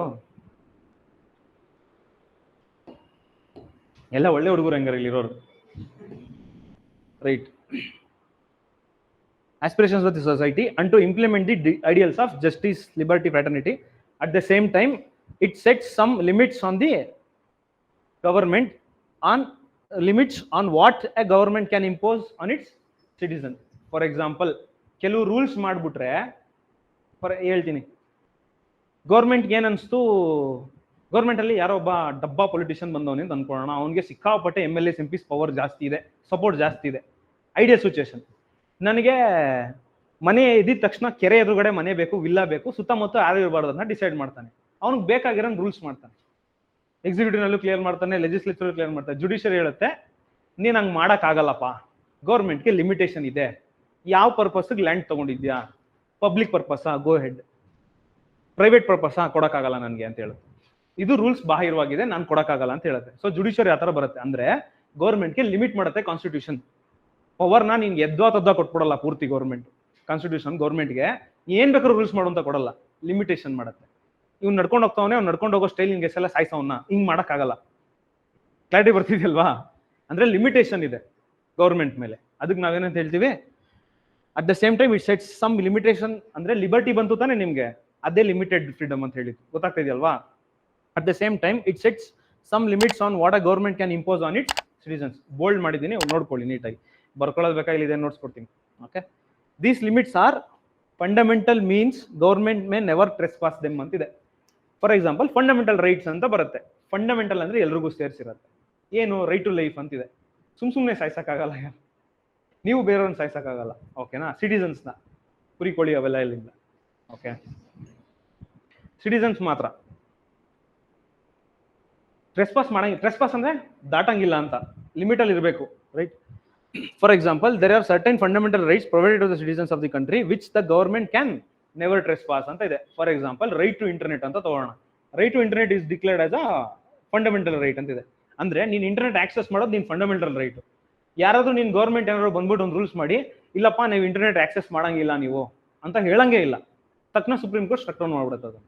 ಎಲ್ಲ ಒಳ್ಳೆ ಹುಡುಗರು ಹಂಗಾರೆ ಇಲ್ಲಿರೋರು, right. aspirations of the society and to implement the ideals of justice, liberty, fraternity. At the same time, it sets some limits on the government, on limits on what a government can impose on its citizen. For example, ಕೆಲವು rules ಮಾಡ್ಬಿಟ್ರೆ, ಹೇಳ್ತೀನಿ, ಗೌರ್ಮೆಂಟ್ಗೆ ಏನ್ ಅನ್ಸ್ತು, government ಅಲ್ಲಿ ಯಾರೋ ಒಬ್ಬ ಡಬ್ಬಾ politician ಬಂದವನೇ ಅಂತ ಅನ್ಕೊಳ್ಳೋಣ, ಅವನಿಗೆ ಸಿಕ್ಕಾಪಟ್ಟೆ MLAs MPs ಪವರ್ ಜಾಸ್ತಿ ಇದೆ, ಸಪೋರ್ಟ್ ಜಾಸ್ತಿ ಇದೆ. ಐಡಿಯಲ್ ಸಿಚುಯೇಷನ್, ನನಗೆ ಮನೆ ಇದ್ದಿದ ತಕ್ಷಣ ಕೆರೆ ಎದುರುಗಡೆ ಮನೆ ಬೇಕು, ವಿಲ್ಲಾ ಬೇಕು, ಸುತ್ತಮುತ್ತ ಯಾರು ಇರಬಾರ್ದು ಅಂತ ಡಿಸೈಡ್ ಮಾಡ್ತಾನೆ. ಅವ್ನಿಗೆ ಬೇಕಾಗಿರೋ ರೂಲ್ಸ್ ಮಾಡ್ತಾನೆ. ಎಕ್ಸಿಕ್ಯೂಟಿವ್ ನಲ್ಲೂ ಕ್ಲಿಯರ್ ಮಾಡ್ತಾನೆ, ಲೆಜಿಸ್ಲೇಚರ್ ಕ್ಲಿಯರ್ ಮಾಡ್ತಾನೆ. ಜುಡಿಷಿಯರಿ ಹೇಳುತ್ತೆ ನೀನ್ ಹಂಗ್ ಮಾಡಕ್ ಆಗಲ್ಲಪ್ಪ, ಗೌರ್ಮೆಂಟ್ಗೆ ಲಿಮಿಟೇಷನ್ ಇದೆ. ಯಾವ ಪರ್ಪಸ್ಗೆ ಲ್ಯಾಂಡ್ ತಗೊಂಡಿದ್ಯಾ? ಪಬ್ಲಿಕ್ ಪರ್ಪಸ್, ಗೋ ಹೆಡ್. ಪ್ರೈವೇಟ್ ಪರ್ಪಸ್ ಕೊಡಕ್ಕಾಗಲ್ಲ ನನ್ಗೆ ಅಂತ ಹೇಳುತ್ತೆ. ಇದು ರೂಲ್ಸ್ ಬಾಹಿರವಾಗಿದೆ, ನಾನು ಕೊಡಕ್ಕಾಗಲ್ಲ ಅಂತ ಹೇಳುತ್ತೆ. ಸೊ ಜುಡಿಷಿಯರಿ ಆ ತರ ಬರುತ್ತೆ. ಅಂದ್ರೆ ಗೌರ್ಮೆಂಟ್ಗೆ ಲಿಮಿಟ್ ಮಾಡುತ್ತೆ ಕಾನ್ಸ್ಟಿಟ್ಯೂಷನ್. ಪವರ್ನ ನಿನ್ಗೆ ಎದ್ದ ಕೊಟ್ಬಿಡಲ್ಲ ಪೂರ್ತಿ ಗೌರ್ಮೆಂಟ್. ಕಾನ್ಸ್ಟಿಟ್ಯೂಷನ್ ಗೌರ್ಮೆಂಟ್ಗೆ ಏನ್ ಬೇಕಾದ್ರೂ ರೂಲ್ಸ್ ಮಾಡು ಅಂತ ಕೊಡಲ್ಲ, ಲಿಮಿಟೇಷನ್ ಮಾಡುತ್ತೆ. ಇವ್ನು ನಡ್ಕೊಂಡು ಹೋಗ್ತಾವನೆ, ಅವ್ನು ನಡ್ಕೊಂಡು ಹೋಗೋ ಸ್ಟೈಲ್ ನಿನ್ಗೆ ಎಲ್ಲ ಸಾಯ್ಸವನ್ನ ಹಿಂಗ್ ಮಾಡಕ್ ಆಗಲ್ಲ. ಕ್ಲಾರಿಟಿ ಬರ್ತಿದ್ಯಲ್ವಾ? ಅಂದ್ರೆ ಲಿಮಿಟೇಷನ್ ಇದೆ ಗೌರ್ಮೆಂಟ್ ಮೇಲೆ. ಅದಕ್ಕೆ ನಾವೇನಂತ ಹೇಳ್ತೀವಿ? At the same time it sets some limitation. ಅಂದ್ರೆ ಲಿಬರ್ಟಿ ಬಂತು ತಾನೆ ನಿಮ್ಗೆ, ಅದೇ ಲಿಮಿಟೆಡ್ ಫ್ರೀಡಮ್ ಅಂತ ಹೇಳಿದ್ದು, ಗೊತ್ತಾಗ್ತಿದೆಯಲ್ವಾ? At the same time it sets some limits on what a government can impose on its citizens. Bold ಮಾಡಿದ್ದೀನಿ, ನೋಡ್ಕೊಳ್ಳಿ ನೀಟಾಗಿ. ಬರ್ಕೊಳ್ಳೋದು ಬೇಕಾಗಿಲ್ಲ, ಇದೆ ನೋಡ್ಸ್ಕೊಡ್ತೀನಿ, okay. These limits are fundamental means government may never trespass them ಅಂತಿದೆ. ಫಾರ್ ಎಕ್ಸಾಂಪಲ್ ಫಂಡಮೆಂಟಲ್ ರೈಟ್ಸ್ ಅಂತ ಬರುತ್ತೆ. ಫಂಡಮೆಂಟಲ್ ಅಂದ್ರೆ ಎಲ್ರಿಗೂ ಸೇರಿಸಿರುತ್ತೆ. ಏನು ರೈಟ್ ಟು ಲೈಫ್ ಅಂತಿದೆ. ಸುಮ್ಮನೆ ಸಾಯ್ಸಕ್ಕಾಗಲ್ಲ, ನೀವು ಬೇರೆಯವ್ರನ್ನ ಸಾಯ್ಸಕ್ಕಾಗಲ್ಲ. ಓಕೆನಾ? ಸಿಟಿಸನ್ಸ್ನ ಕುರಿ ಕೋಳಿ ಅವೆಲ್ಲ ಇಲ್ಲಿಂದ. ಓಕೆ, ಸಿಟಿಸನ್ಸ್ ಮಾತ್ರ ಟ್ರೆಸ್ಪಾಸ್ ಮಾಡಂಗಿಲ್ಲ. ಟ್ರೆಸ್ಪಾಸ್ ಅಂದ್ರೆ ದಾಟಂಗಿಲ್ಲ ಅಂತ, ಲಿಮಿಟ್ ಅಲ್ಲಿ ಇರಬೇಕು, right? For example, there are certain fundamental rights provided to the citizens of the country which the government can never trespass ಅಂತ ಇದೆ. For example, right to internet ಅಂತ ತಗೋಣ. Right to internet is declared as a fundamental right ಅಂತಿದೆ. ಅಂದ್ರೆ ನೀನ್ internet access ಮಾಡೋದು ನೀನ್ fundamental right. ಯಾರಾದ್ರೂ ನೀನ್ ಗೌರ್ಮೆಂಟ್ ಏನಾದ್ರು ಬಂದ್ಬಿಟ್ಟು ಒಂದು ರೂಲ್ಸ್ ಮಾಡಿ, ಇಲ್ಲಪ್ಪ ನೀವು ಇಂಟರ್ನೆಟ್ ಆಕ್ಸೆಸ್ ಮಾಡಂಗಿಲ್ಲ ನೀವು ಅಂತ ಹೇಳಂಗೇ ಇಲ್ಲ, ತಕ್ಷಣ ಸುಪ್ರೀಂ ಕೋರ್ಟ್ ಸ್ಟ್ರಕ್ ಡೌನ್ ಮಾಡ್ಬಿಡುತ್ತೆ.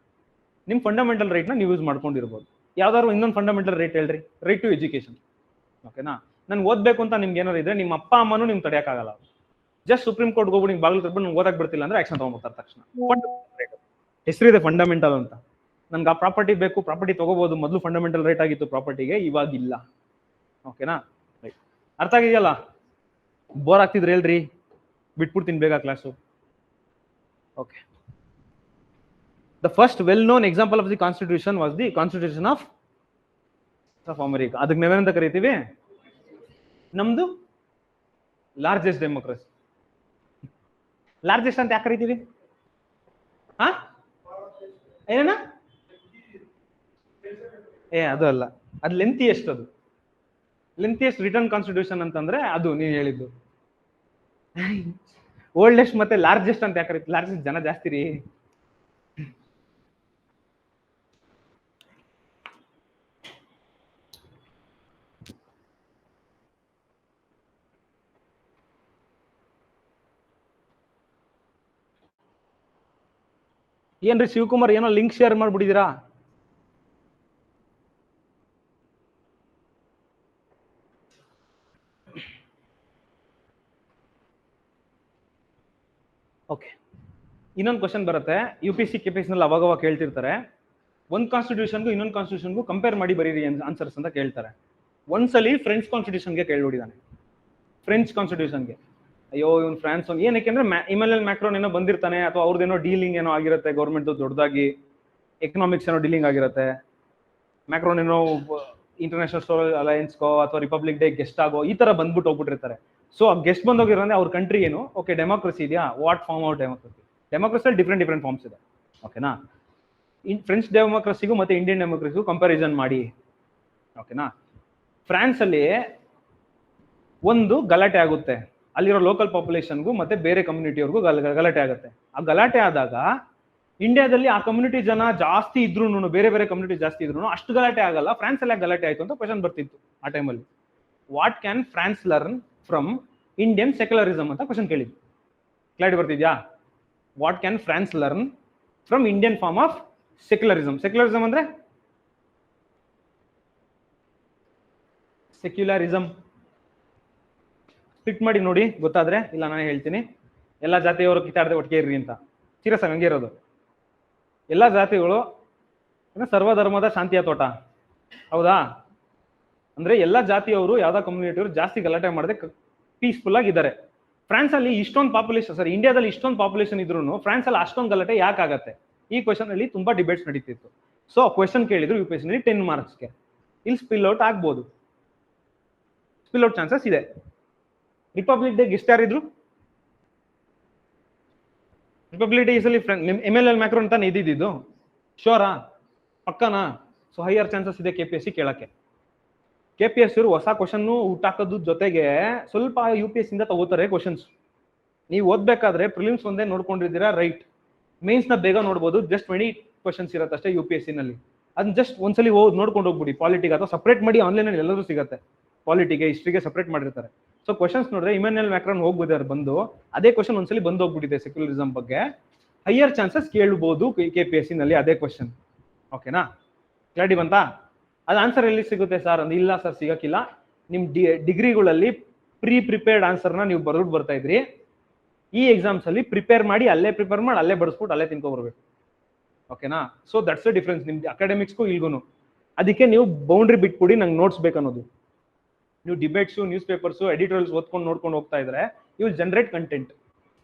ನಿಮ್ ಫಂಡಮೆಂಟಲ್ ರೈಟ್ ನ ನೀವು ಯೂಸ್ ಮಾಡ್ಕೊಂಡಿರ್ಬೋದು. ಯಾವ್ದಾದ್ರು ಇನ್ನೊಂದು ಫಂಡಮೆಂಟಲ್ ರೈಟ್ ಹೇಳ್ರಿ. Right to education. ಓಕೆನಾ? ನಾನು ಓದ್ಬೇಕು ಅಂತ ನಿಮ್ಗೆ ಏನಾದ್ರು ಇದ್ರೆ ನಿಮ್ಮ ಅಪ್ಪ ಅಮ್ಮನೂ ನಿಮ್ಗೆ ತಡೆಯಕ್ಕಾಗಲ್ಲ. ಜಸ್ಟ್ ಸುಪ್ರೀಂ ಕೋರ್ಟ್ ಹೋಗ್ಬಿಟ್ಟು ಬಾಗಿಲು ತರ್ಬಿಟ್ಟು ನಂಗೆ ಓದಕ್ ಬಿಡ್ತಿಲ್ಲ ಅಂದ್ರೆ ಆಕ್ಷನ್ ತಗೊಂಡ್ಬಿಡ್ತಾರೆ ತಕ್ಷಣ. ಹೆಸರಿದೆ ಫಂಡಮೆಂಟಲ್ ಅಂತ. ನನ್ಗೆ ಆ ಪ್ರಾಪರ್ಟಿ ಬೇಕು, ಪ್ರಾಪರ್ಟಿ ತಗೋಬಹುದು. ಮೊದಲು ಫಂಡಮೆಂಟಲ್ ರೈಟ್ ಆಗಿತ್ತು ಪ್ರಾಪರ್ಟಿಗೆ, ಇವಾಗಿಲ್ಲ. ಓಕೆನಾ? ರೈಟ್. ಅರ್ಥ ಆಗಿದೆಯಲ್ಲ? ಬೋರ್ ಆಗ್ತಿದ್ರೆ ಹೇಳ್ರಿ, ಬಿಟ್ಬಿಡ್ತೀನಿ ಬೇಗ class. Okay. The first well-known example of the Constitution was the Constitution of America. ಅದಕ್ಕೆ ನಾವೇನಂತ ಕರಿತೀವಿ? ನಮ್ದು ಲಾರ್ಜೆಸ್ಟ್ ಡೆಮೋಕ್ರಸಿ. ಲಾರ್ಜೆಸ್ಟ್ ಅಂತ ಯಾಕೆ ಕರಿತೀವಿ? ಏನ? ಅದು ಅಲ್ಲ, ಅದು ಲೆಂತಿಯೆಸ್ಟ್. ಅದು ಲೆಂತಿಯೆಸ್ಟ್ ರಿಟರ್ನ್ ಕಾನ್ಸ್ಟಿಟ್ಯೂಷನ್ ಅಂತಂದ್ರೆ ಅದು ನೀನು ಹೇಳಿದ್ದು. ಓಲ್ಡೆಸ್ಟ್ ಮತ್ತೆ ಲಾರ್ಜೆಸ್ಟ್ ಅಂತ ಯಾಕೆ ಕರಿತೀವಿ? ಲಾರ್ಜೆಸ್ಟ್ ಜನ ಜಾಸ್ತಿ ರೀ. ಏನ್ರಿ ಶಿವಕುಮಾರ್, ಏನೋ ಲಿಂಕ್ ಶೇರ್ ಮಾಡ್ಬಿಟ್ಟಿದ್ದೀರಾ? ಓಕೆ, ಇನ್ನೊಂದು ಕ್ವಶನ್ ಬರುತ್ತೆ. UPSC KPSC ನಲ್ಲಿ ಅವಾಗ ಕೇಳ್ತಿರ್ತಾರೆ, ಒಂದು ಕಾನ್ಸ್ಟಿಟ್ಯೂಷನ್ಗೂ ಇನ್ನೊಂದು ಕಾನ್ಸ್ಟಿಟ್ಯೂಷನ್ಗೂ ಕಂಪೇರ್ ಮಾಡಿ ಬರೀರಿ ಆನ್ಸರ್ಸ್ ಅಂತ ಕೇಳ್ತಾರೆ. ಒಂದ್ಸಲಿ ಫ್ರೆಂಚ್ ಕಾನ್ಸ್ಟಿಟ್ಯೂಷನ್ಗೆ ಕೇಳ್ಬಿಟ್ಟಿದ್ದಾನೆ. ಫ್ರೆಂಚ್ ಕಾನ್ಸ್ಟಿಟ್ಯೂಷನ್ಗೆ, ಅಯ್ಯೋ ಇವ್ನು ಫ್ರಾನ್ಸ್ ಏನಕ್ಕೆ ಅಂದ್ರೆ ಇಮ್ಯಾನ್ಯುಯಲ್ ಮ್ಯಾಕ್ರೋನ್ ಏನೋ ಬಂದಿರ್ತಾನೆ, ಅಥವಾ ಅವ್ರದ್ದೇನೋ ಡೀಲಿಂಗ್ ಏನೋ ಆಗಿರುತ್ತೆ ಗೌರ್ಮೆಂಟ್ ದೊಡ್ಡದಾಗಿ, ಎಕನಾಮಿಕ್ಸ್ ಏನೋ ಡೀಲಿಂಗ್ ಆಗಿರುತ್ತೆ. ಮ್ಯಾಕ್ರೋನ್ ಏನೋ ಇಂಟರ್ನ್ಯಾಷನಲ್ ಸೋಷಿಯಲ್ ಅಲಯನ್ಸ್ಗೋ ಅಥವಾ ರಿಪಬ್ಲಿಕ್ ಡೇ ಗೆಸ್ಟ್ ಆಗೋ ಈ ತರ ಬಂದ್ಬಿಟ್ಟು ಹೋಗ್ಬಿಟ್ಟಿರ್ತಾರೆ. ಸೊ ಆ ಗೆಸ್ಟ್ ಬಂದೋಗಿರೋದ್ರೆ ಅವ್ರ ಕಂಟ್ರಿ ಏನು, ಓಕೆ ಡೆಮೋಕ್ರಸಿ ಇದೆಯಾ, ವಾಟ್ ಫಾರ್ಮ್ ಆಫ್ ಡೆಮೋಕ್ರಸಿ? ಡೆಮೋಕ್ರಸಿಯಲ್ಲಿ ಡಿಫ್ರೆಂಟ್ ಫಾರ್ಮ್ಸ್ ಇದೆ. ಓಕೆನಾ? ಫ್ರೆಂಚ್ ಡೆಮೋಕ್ರಸಿಗೂ ಮತ್ತೆ ಇಂಡಿಯನ್ ಡೆಮೋಕ್ರಸಿಗೂ ಕಂಪ್ಯಾರಿಸನ್ ಮಾಡಿ. ಓಕೆನಾ? ಫ್ರಾನ್ಸ್ ಅಲ್ಲಿ ಒಂದು ಗಲಾಟೆ ಆಗುತ್ತೆ, ಅಲ್ಲಿರೋ ಲೋಕಲ್ ಪಾಪ್ಯುಲೇಷನ್ಗೂ ಮತ್ತೆ ಬೇರೆ ಕಮ್ಯುನಿಟಿಯವ್ರಿಗೂ ಗಲಾಟೆ ಆಗುತ್ತೆ. ಆ ಗಲಾಟೆ ಆದಾಗ ಇಂಡಿಯಾದಲ್ಲಿ ಆ ಕಮ್ಯುನಿಟಿ ಜನ ಜಾಸ್ತಿ ಇದ್ರು, ಬೇರೆ ಬೇರೆ ಕಮ್ಯುನಿಟಿ ಜಾಸ್ತಿ ಇದ್ರು ಅಷ್ಟು ಗಲಾಟೆ ಆಗಲ್ಲ. ಫ್ರಾನ್ಸ್ ಅಲ್ಲಿ ಗಲಾಟೆ ಆಯ್ತು ಅಂತ ಕ್ವಶನ್ ಬರ್ತಿತ್ತು ಆ ಟೈಮಲ್ಲಿ. What can France learn from Indian secularism ಅಂತ ಕ್ವಶನ್ ಕೇಳಿದ್ವಿ. ಕ್ಲಾರಿಟಿ ಬರ್ತಿದ್ಯಾ? What can France learn from Indian form of secularism? Secularism ಅಂದ್ರೆ ಸೆಕ್ಯುಲರಿಸಮ್. ಸ್ಪ್ಲಿಟ್ ಮಾಡಿ ನೋಡಿ ಗೊತ್ತಾದ್ರೆ, ಇಲ್ಲ ನಾನೇ ಹೇಳ್ತೀನಿ. ಎಲ್ಲಾ ಜಾತಿಯವರು ಕಿತ್ತಾಡದೆ ಒಟ್ಟಿಗೆ ಇರ್ರಿ ಅಂತ. ಸೀರಿಯಸ್ ಆಗಿ ಹಂಗೆ ಇರೋದು. ಎಲ್ಲಾ ಜಾತಿಗಳು ಸರ್ವಧರ್ಮದ ಶಾಂತಿಯ ತೋಟ, ಹೌದಾ? ಅಂದ್ರೆ ಎಲ್ಲಾ ಜಾತಿಯವರು ಯಾವ್ದಾ ಕಮ್ಯುನಿಟಿಯವರು ಜಾಸ್ತಿ ಗಲಾಟೆ ಮಾಡದೆ ಪೀಸ್ಫುಲ್ ಆಗಿದ್ದಾರೆ. ಫ್ರಾನ್ಸ್ ಅಲ್ಲಿ ಇಷ್ಟೊಂದು ಪಾಪ್ಯುಲೇಷನ್, ಸರಿ ಇಂಡಿಯಾದಲ್ಲಿ ಇಷ್ಟೊಂದು ಪಾಪ್ಯುಲೇಷನ್ ಇದ್ರು ಫ್ರಾನ್ಸ್ ಅಲ್ಲಿ ಅಷ್ಟೊಂದು ಗಲಾಟೆ ಯಾಕಾಗತ್ತೆ? ಈ ಕ್ವಶನ್ ಅಲ್ಲಿ ತುಂಬಾ ಡಿಬೇಟ್ಸ್ ನಡೀತಿತ್ತು. ಸೊ ಕ್ವಶನ್ ಕೇಳಿದ್ರು UPSC ನಲ್ಲಿ 10 ಮಾರ್ಕ್ಸ್ಗೆ. ಇಲ್ಲಿ ಸ್ಪಿಲ್ ಔಟ್ ಆಗ್ಬೋದು, ಸ್ಪಿಲ್ ಔಟ್ ಚಾನ್ಸಸ್ ಇದೆ. ರಿಪಬ್ಲಿಕ್ ಡೇ ಗೆಸ್ಟ್ ಯಾರಿದ್ರು? ರಿಪಬ್ಲಿಕ್ ಡೇ ಸಲಿ MLL ಮ್ಯಾಕ್ರೋನ್ ತಾನೇ ಇದ್ದಿದ್ದು. ಶೋರಾ? ಪಕ್ಕನಾ? ಸೊ ಹೈಯರ್ ಚಾನ್ಸಸ್ ಇದೆ KPSC ಕೇಳಕ್ಕೆ. KPSC ಅವರು ಹೊಸ ಕ್ವಶನ್ ಹುಟ್ಟಾಕೋದ್ರ ಜೊತೆಗೆ ಸ್ವಲ್ಪ UPSC ಇಂದ ತಗೋತಾರೆ ಕ್ವಶನ್ಸ್. ನೀವು ಓದ್ಬೇಕಾದ್ರೆ ಪ್ರಿಲಿಮ್ಸ್ ಒಂದೇ ನೋಡ್ಕೊಂಡಿದ್ದೀರಾ, ರೈಟ್? ಮೇನ್ಸ್ ನ ಬೇಗ ನೋಡ್ಬೋದು. ಜಸ್ಟ್ 20 ಕ್ವಶನ್ಸ್ ಇರುತ್ತೆ ಅಷ್ಟೇ UPSC ನಲ್ಲಿ. ಅದನ್ನ ಜಸ್ಟ್ ಒಂದ್ಸಲಿ ನೋಡ್ಕೊಂಡು ಹೋಗ್ಬಿಡಿ. ಪಾಲಿಟಿಗೆ ಅಥವಾ ಸಪ್ರೇಟ್ ಮಾಡಿ ಆನ್ಲೈನ್ ಅಲ್ಲಿ ಎಲ್ಲರೂ ಸಿಗುತ್ತೆ. ಪಾಲಿಟಿಗೆ ಹಿಸ್ಟ್ರಿಗೆ ಸಪ್ರೇಟ್ ಮಾಡಿರ್ತಾರೆ. ಸೊ ಕ್ವಶನ್ಸ್ ನೋಡಿದ್ರೆ ಇಮ್ಯಾನ್ಯುಯಲ್ ಮ್ಯಾಕ್ರಾನ್ ಹೋಗ್ಬಿದ್ದಾರೆ ಬಂದು, ಅದೇ ಕ್ವಶನ್ ಒಂದ್ಸಲಿ ಬಂದು ಹೋಗ್ಬಿಟ್ಟಿದೆ ಸೆಕ್ಯುಲರಿಸಮ್ ಬಗ್ಗೆ. ಹೈಯರ್ ಚಾನ್ಸಸ್ ಕೇಳಬಹುದು KPSC ನಲ್ಲಿ ಅದೇ ಕ್ವಶನ್. ಓಕೆನಾ? ಕ್ಲಾರಿಟಿ ಬಂತಾ? ಅದು ಆನ್ಸರ್ ಎಲ್ಲಿ ಸಿಗುತ್ತೆ ಸರ್ ಅಂದ್ರೆ, ಇಲ್ಲ ಸರ್ ಸಿಗಕ್ಕಿಲ್ಲ. ನಿಮ್ ಡಿಗ್ರಿಗಳಲ್ಲಿ ಪ್ರಿಪೇರ್ಡ್ ಆನ್ಸರ್ನ ನೀವು ಬರ್ಬಿಟ್ಟು ಬರ್ತಾ ಇದ್ರಿ. ಈ ಎಕ್ಸಾಮ್ಸ್ ಅಲ್ಲಿ ಪ್ರಿಪೇರ್ ಮಾಡಿ ಅಲ್ಲೇ ಬಡಿಸ್ಬಿಟ್ಟು ಅಲ್ಲೇ ತಿನ್ಕೊಬರ್ಬೇಕು. ಓಕೆನಾ? ಸೊ ದಟ್ಸ್ ದ ಡಿಫ್ರೆನ್ಸ್ ನಿಮ್ದು ಅಕಾಡೆಮಿಕ್ಸ್ಗೂ ಇಲ್ಗೂ. ಅದಕ್ಕೆ ನೀವು ಬೌಂಡ್ರಿ ಬಿಟ್ಬಿಡಿ, ನಂಗೆ ನೋಟ್ಸ್ ಬೇಕನ್ನೋದು. ನೀವು ಡಿಬೇಟ್ಸು, ನ್ಯೂಸ್ ಪೇಪರ್ಸು, ಎಡಿಟೋರಿಯಲ್ಸ್ ಓದ್ಕೊಂಡು ನೋಡ್ಕೊಂಡು ಹೋಗ್ತಾ ಇದ್ರೆ ಯು ವಿಲ್ ಜನರೇಟ್ ಕಂಟೆಂಟ್.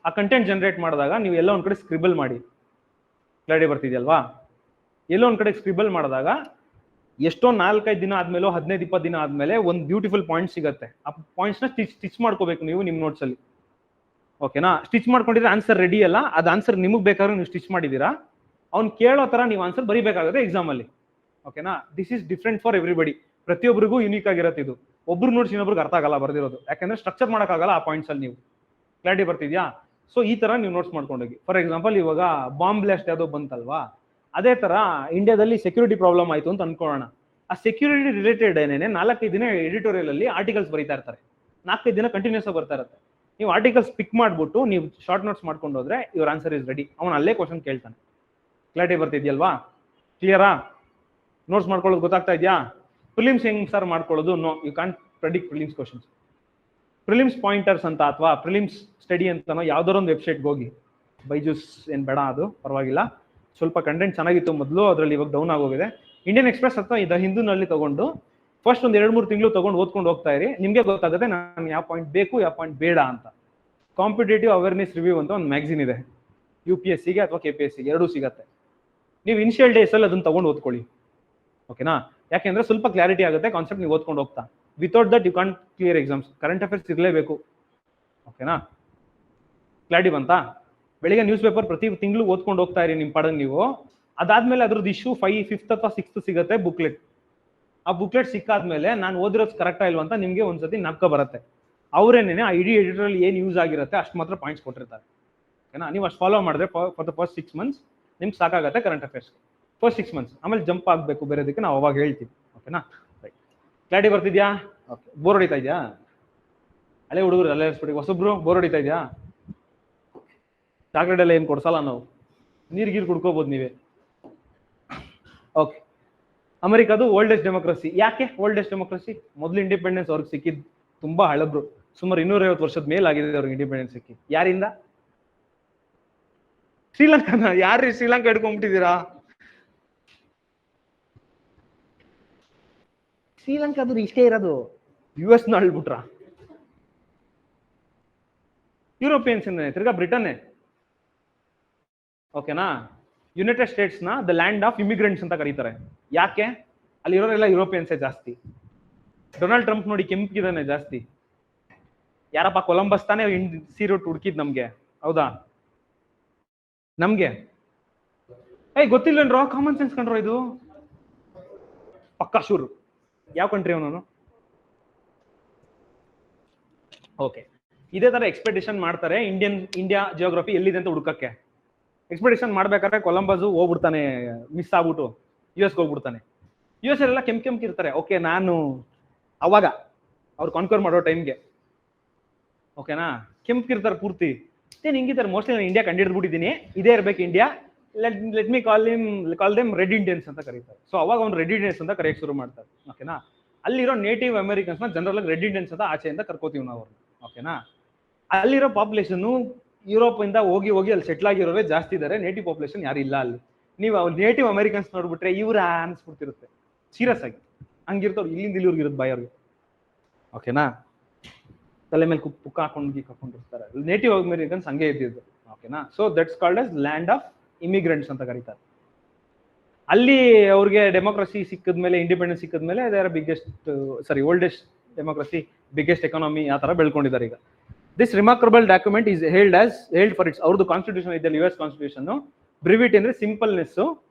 ಆ ಕಂಟೆಂಟ್ ಜನರೇಟ್ ಮಾಡಿದಾಗ ನೀವು ಎಲ್ಲೋ ಒಂದ್ ಕಡೆ ಸ್ಕ್ರಿಬಲ್ ಮಾಡಿ, ಕ್ಲಾರಿಟಿ ಬರ್ತಿದೆಯಲ್ವಾ? ಎಲ್ಲೋ ಒಂದ್ ಕಡೆ ಸ್ಕ್ರಿಬಲ್ ಮಾಡಿದಾಗ ಎಷ್ಟೋ 4-5 ದಿನ ಆದ್ಮೇಲೆ 15-20 ದಿನ ಆದ್ಮೇಲೆ ಒಂದು ಬ್ಯೂಟಿಫುಲ್ ಪಾಯಿಂಟ್ ಸಿಗುತ್ತೆ. ಆ ಪಾಯಿಂಟ್ಸ್ ನ ಸ್ಟಿಚ್ ಮಾಡ್ಕೋಬೇಕು ನೀವು ನಿಮ್ ನೋಟ್ಸ್ ಅಲ್ಲಿ. ಓಕೆನಾ? ಸ್ಟಿಚ್ ಮಾಡ್ಕೊಂಡಿದ್ರೆ ಆನ್ಸರ್ ರೆಡಿ ಅಲ್ಲ, ಅದ್ ಆನ್ಸರ್ ನಿಮಗ್ ಬೇಕಾದ್ರೆ ನೀವು ಸ್ಟಿಚ್ ಮಾಡಿದೀರಾ, ಅವ್ನು ಕೇಳೋ ತರ ನೀವು ಆನ್ಸರ್ ಬರಿಬೇಕಾಗುತ್ತೆ ಎಕ್ಸಾಮ್ ಅಲ್ಲಿ. ಓಕೆನಾ? This is different for everybody. ಪ್ರತಿಯೊಬ್ಬರಿಗೂ ಯುನೀಕ್ ಆಗಿರುತ್ತೆ ಇದು. ಒಬ್ರು ನೋಟ್ಸ್ ಇನ್ನೊಬ್ರಿಗೆ ಅರ್ಥ ಆಗಲ್ಲ ಬರ್ದಿರೋದು, ಯಾಕಂದ್ರೆ ಸ್ಟ್ರಕ್ಚರ್ ಮಾಡಕ್ಕಾಗಲ್ಲ ಆ ಪಾಯಿಂಟ್ಸ್ ಅಲ್ಲಿ ನೀವು. ಕ್ಲಾರಿಟಿ ಬರ್ತಿದ್ಯಾ? ಸೊ ಈ ತರ ನೀವು ನೋಟ್ಸ್ ಮಾಡ್ಕೊಂಡೋಗಿ. ಫಾರ್ ಎಕ್ಸಾಂಪಲ್ ಇವಾಗ ಬಾಂಬ್ ಬ್ಲಾಸ್ಟ್ ಯಾವ್ದೋ ಬಂತಲ್ವಾ, ಅದೇ ತರ ಇಂಡಿಯಾದಲ್ಲಿ ಸೆಕ್ಯೂರಿಟಿ ಪ್ರಾಬ್ಲಮ್ ಆಯ್ತು ಅಂತ ಅನ್ಕೊಳ್ಳೋಣ. ಆ ಸೆಕ್ಯೂರಿಟಿ ರಿಲೇಟೆಡ್ ಏನೇನೆ 4-5 ದಿನ ಎಡಿಟೋರಿಯಲ್ ಅಲ್ಲಿ ಆರ್ಟಿಕಲ್ಸ್ ಬರೀತಾ ಇರ್ತಾರೆ, 4-5 ದಿನ ಕಂಟಿನ್ಯೂಸ್ ಬರ್ತಾ ಇರುತ್ತೆ. ನೀವು ಆರ್ಟಿಕಲ್ಸ್ ಪಿಕ್ ಮಾಡ್ಬಿಟ್ಟು ನೀವು ಶಾರ್ಟ್ ನೋಟ್ಸ್ ಮಾಡ್ಕೊಂಡು ಹೋದ್ರೆ ಯುವರ್ ಆನ್ಸರ್ ಇಸ್ ರೆಡಿ. ಅವನು ಅಲ್ಲೇ ಕ್ವಶನ್ ಕೇಳ್ತಾನೆ. ಕ್ಲಾರಿಟಿ ಬರ್ತಿದ್ಯಲ್ವಾ? ಕ್ಲಿಯರಾ? ನೋಟ್ಸ್ ಮಾಡ್ಕೊಳ್ಳೋದು ಗೊತ್ತಾಗ್ತಾ ಇದೆಯಾ? ಪ್ರಿಲಿಮ್ಸ್ ಹೆಂಗ್ ಸರ್ ಮಾಡ್ಕೊಳ್ಳೋದು? No, you can't predict prelims questions. Prelims pointers ಅಂತ ಅಥವಾ ಪ್ರಿಲಿಮ್ಸ್ ಸ್ಟಡಿ ಅಂತನೋ ಯಾವ್ದಾರ ಒಂದು ವೆಬ್ಸೈಟ್ಗೆ ಹೋಗಿ. ಬೈಜೂಸ್ ಏನ್ ಬೇಡ, ಅದು ಪರವಾಗಿಲ್ಲ, ಸ್ವಲ್ಪ ಕಂಟೆಂಟ್ ಚೆನ್ನಾಗಿತ್ತು ಮೊದಲು, ಅದರಲ್ಲಿ ಇವಾಗ ಡೌನ್ ಆಗೋಗಿದೆ. ಇಂಡಿಯನ್ ಎಕ್ಸ್ಪ್ರೆಸ್ ಅಥವಾ ಇದು ಹಿಂದೂನಲ್ಲಿ ತಗೊಂಡು ಫಸ್ಟ್ ಒಂದು 2-3 ತಿಂಗಳು ತಗೊಂಡು ಓದ್ಕೊಂಡು ಹೋಗ್ತಾ ಇರಿ, ನಿಮ್ಗೆ ಗೊತ್ತಾಗುತ್ತೆ ನಾನು ಯಾವ ಪಾಯಿಂಟ್ ಬೇಕು ಯಾವ ಪಾಯಿಂಟ್ ಬೇಡ ಅಂತ. ಕಾಂಪಿಟೇಟಿವ್ ಅವೇರ್ನೆಸ್ ರಿವ್ಯೂ ಅಂತ ಒಂದು ಮ್ಯಾಗ್ಝಿನ್ ಇದೆ, UPSCಗೆ ಅಥವಾ KPSCಗೆ ಎರಡೂ ಸಿಗತ್ತೆ. ನೀವು ಇನಿಷಿಯಲ್ ಡೇಸ್ ಅಲ್ಲಿ ಅದನ್ನ ತಗೊಂಡು ಓದ್ಕೊಳ್ಳಿ. ಓಕೆನಾ? ಯಾಕೆಂದ್ರೆ ಸ್ವಲ್ಪ ಕ್ಲಾರಿಟಿ ಆಗುತ್ತೆ ಕಾನ್ಸೆಪ್ಟ್ ನೀವು ಓದ್ಕೊಂಡು ಹೋಗ್ತಾ. Without that you can't clear exams. Current affairs ಇರಲೇಬೇಕು. ಓಕೆನಾ? ಕ್ಲಾರಿಟಿ ಬಂತಾ? ಬೆಳಿಗ್ಗೆ ನ್ಯೂಸ್ ಪೇಪರ್ ಪ್ರತಿ ತಿಂಗಳು ಓದ್ಕೊಂಡು ಹೋಗ್ತಾ ಇರಿ ನಿಮ್ಮ ಪಾಡನ್ ನೀವು. ಅದಾದ್ಮೇಲೆ ಅದ್ರದ್ದು ಇಶ್ಯೂ 5th ಅಥವಾ 6th ಸಿಗುತ್ತೆ ಬುಕ್ಲೆಟ್. ಆ ಬುಕ್ಲೆಟ್ ಸಿಕ್ಕಾದ್ಮೇಲೆ ನಾನು ಓದಿರೋದು ಕರೆಕ್ಟಾ ಇಲ್ವಾ ಅಂತ ನಿಮ್ಗೆ ಒಂದ್ಸತಿ ನಪ್ಕ ಬರುತ್ತೆ. ಅವರೇನೇನೆ ಆ ಇಡೀ ಎಡಿಟೋರಿಯಲ್ ಏನ್ ಯೂಸ್ ಆಗಿರುತ್ತೆ ಅಷ್ಟು ಮಾತ್ರ ಪಾಯಿಂಟ್ಸ್ ಕೊಟ್ಟಿರ್ತಾರೆ. ಓಕೆನಾ? ನೀವು ಅಷ್ಟು ಫಾಲೋ ಮಾಡಿದ್ರೆ ಫಾರ್ ದ ಫಸ್ಟ್ 6 months ನಿಮ್ಗೆ ಸಾಕಾಗತ್ತೆ ಕರೆಂಟ್ ಅಫೇರ್ಸ್. First 6 months. ಆಮೇಲೆ ಜಂಪ್ ಆಗಬೇಕು ಬೇರೆದಕ್ಕೆ, ನಾವು ಅವಾಗ ಹೇಳ್ತೀವಿ. ಓಕೆನಾ? ರೈಟ್. ಕ್ಲಾರಿಟಿ ಬರ್ತಿದ್ಯಾ? ಓಕೆ. ಬೋರ್ ಹೊಡಿತಾ ಇದೆಯಾ? ಹಳೆ ಹುಡುಗರು ಅಲ್ಲೇ ಇರಿಸ್ಬಿಟ್ಟು ಹೊಸಬ್ರು ಬೋರ್ ಹೊಡಿತಾ ಇದೆಯಾ? ಚಾಕ್ಲೇಟ್ ಎಲ್ಲ ಏನು ಕೊಡ್ಸಲ್ಲ ನಾವು, ನೀರು ಕುಡ್ಕೋಬಹುದು ನೀವೇ. ಓಕೆ. ಅಮೆರಿಕದು ಓಲ್ಡೆಸ್ಟ್ ಡೆಮೋಕ್ರಸಿ. ಯಾಕೆ ಓಲ್ಡೆಸ್ಟ್ ಡೆಮೋಕ್ರಸಿ? ಮೊದಲು ಇಂಡಿಪೆಂಡೆನ್ಸ್ ಅವ್ರಿಗೆ ಸಿಕ್ಕಿದ್ ತುಂಬಾ ಹಳಬ್ರು, ಸುಮಾರು 250 ವರ್ಷದ ಮೇಲಾಗಿದೆ ಅವ್ರಿಗೆ ಇಂಡಿಪೆಂಡೆನ್ಸ್ ಸಿಕ್ಕಿ. ಯಾರಿಂದ? ಶ್ರೀಲಂಕಾನ? ಯಾರ್ರೀ ಶ್ರೀಲಂಕಾ ಹಿಡ್ಕೊಂಡ್ಬಿಟ್ಟಿದ್ದೀರಾ? ಶ್ರೀಲಂಕಾದ್ರು ಇಷ್ಟೇ ಇರೋದು, US ನ ಅಳ್ಬಿಟ್ರ. ಯುರೋಪಿಯನ್ಸ್ ತಿರ್ಗಾ ಬ್ರಿಟನ್ನೇ. ಓಕೆನಾ? ಯುನೈಟೆಡ್ ಸ್ಟೇಟ್ಸ್ ನ ದ ಲ್ಯಾಂಡ್ ಆಫ್ ಇಮಿಗ್ರೆಂಟ್ಸ್ ಅಂತ ಕರೀತಾರೆ. ಯಾಕೆ? ಅಲ್ಲಿರೋರೆಲ್ಲ ಯುರೋಪಿಯನ್ಸೇ ಜಾಸ್ತಿ. ಡೊನಾಲ್ಡ್ ಟ್ರಂಪ್ ನೋಡಿ ಕೆಂಪಿದಾನೆ ಜಾಸ್ತಿ. ಯಾರಪ್ಪ? ಕೊಲಂಬಸ್ ತಾನೇ ಸಿ ರೂಟ್ ಹುಡುಕಿದ್ ನಮ್ಗೆ, ಹೌದಾ? ನಮ್ಗೆ ಗೊತ್ತಿಲ್ಲನ್ರೋ, ಕಾಮನ್ ಸೆನ್ಸ್ ಕಂಡ್ರೋ ಇದು. ಪಕ್ಕಾ ಶೂರು. ಯಾವ ಕಂಟ್ರಿ ಅವನು? ಓಕೆ. ಇದೇ ತರ ಎಕ್ಸ್ಪೆಡಿಷನ್ ಮಾಡ್ತಾರೆ ಇಂಡಿಯಾ ಜಿಯೋಗ್ರಫಿ ಎಲ್ಲಿದೆ ಅಂತ ಹುಡುಕಕ್ಕೆ. ಎಕ್ಸ್ಪೆಡಿಷನ್ ಮಾಡ್ಬೇಕಾದ್ರೆ ಕೊಲಂಬಸ್ ಹೋಗ್ಬಿಡ್ತಾನೆ, ಮಿಸ್ ಆಗ್ಬಿಟ್ಟು US ಹೋಗ್ಬಿಡ್ತಾನೆ. US ಎಲ್ಲ ಕೆಂಪಿರ್ತಾರೆ. ಓಕೆ, ನಾನು ಅವಾಗ ಅವ್ರು ಕಾನ್ಕ್ವರ್ ಮಾಡೋ ಟೈಮ್ಗೆ, ಓಕೆನಾ, ಕೆಂಪಿರ್ತಾರೆ ಪೂರ್ತಿ. ಅಷ್ಟೇ ಹಿಂಗಿರ್ತಾರೆ. ಮೋಸ್ಟ್ಲಿ ನಾನು ಇಂಡಿಯಾ ಕಂಡಿಡ್ಬಿಟ್ಟಿದ್ದೀನಿ, ಇದೇ ಇರ್ಬೇಕು India. Let me call them red Indians ಅಂತ ಕರೀತಾರೆ. ಸೊ ಅವಾಗ ಅವ್ನು ರೆಡ್ ಇಂಡಿಯನ್ಸ್ ಅಂತ ಕರೆಯಕ್ಕೆ ಶುರು ಮಾಡ್ತಾರೆ. ಓಕೆನಾ? ಅಲ್ಲಿರೋ ನೇಟಿವ್ ಅಮೆರಿಕನ್ಸ್ ನ ಜನರಲ್ ರೆಡ್ ಇಂಡಿಯನ್ಸ್ ಅಂತ ಆಚೆಯಿಂದ ಕರ್ಕೋತೀವಿ ನಾವು ಅವ್ರನ್ನ. ಓಕೆನಾ? ಅಲ್ಲಿರೋ ಪಾಪ್ಯುಲೇಷನ್ ಯುರೋಪ್ ಇಂದ ಹೋಗಿ ಅಲ್ಲಿ ಸೆಟ್ಲ್ ಆಗಿರೋರೇ ಜಾಸ್ತಿ ಇದ್ದಾರೆ, ನೇಟಿವ್ ಪಾಪ್ಯುಲೇಷನ್ ಯಾರು ಇಲ್ಲ ಅಲ್ಲಿ. ನೀವು ಅವ್ರು ನೇಟಿವ್ ಅಮೆರಿಕನ್ಸ್ ನೋಡ್ಬಿಟ್ರೆ ಇವ್ರ ಅನ್ಸ್ಬಿಡ್ತಿರುತ್ತೆ, ಸೀರಿಯಸ್ ಆಗಿ ಹಂಗಿರ್ತವ್ರು. ಇಲ್ಲಿಂದ ಇಲ್ಲಿವ್ರಿಗೆ ಇರುತ್ತೆ ಬಾಯ್ ಅವ್ರಿಗೆ. ಓಕೆನಾ? ತಲೆ ಮೇಲೆ ಪುಕ್ಕ ಹಾಕೊಂಡಿರ್ತಾರೆ. ನೇಟಿವ್ ಅಮೆರಿಕನ್ಸ್ ಹಂಗೆ ಇದ್ದಿದ್ದು. ಓಕೆನಾ? So that's called as land of immigrants ಅಂತ ಕರೀತಾರೆ. ಅಲ್ಲಿ ಅವ್ರಿಗೆ ಡೆಮೋಕ್ರಸಿ ಸಿಕ್ಕಿದ್ಮೇಲೆ, ಇಂಡಿಪೆಂಡೆನ್ಸ್ ಸಿಕ್ಕಿದ್ಮೇಲೆ they are oldest democracy, biggest economy, ಆ ತರ ಬೆಳ್ಕೊಂಡಿದ್ದಾರೆ ಈಗ. This remarkable document is hailed for its, ಅವ್ರದ್ದು ಕಾನ್ಸ್ಟಿಟ್ಯೂಷನ್ ಇದೆ US ಕಾನ್ಸ್ಟಿಟ್ಯೂಷನ್. ಬ್ರಿವಿಟಿ ಅಂದ್ರೆ ಸಿಂಪಲ್ನೆಸ್,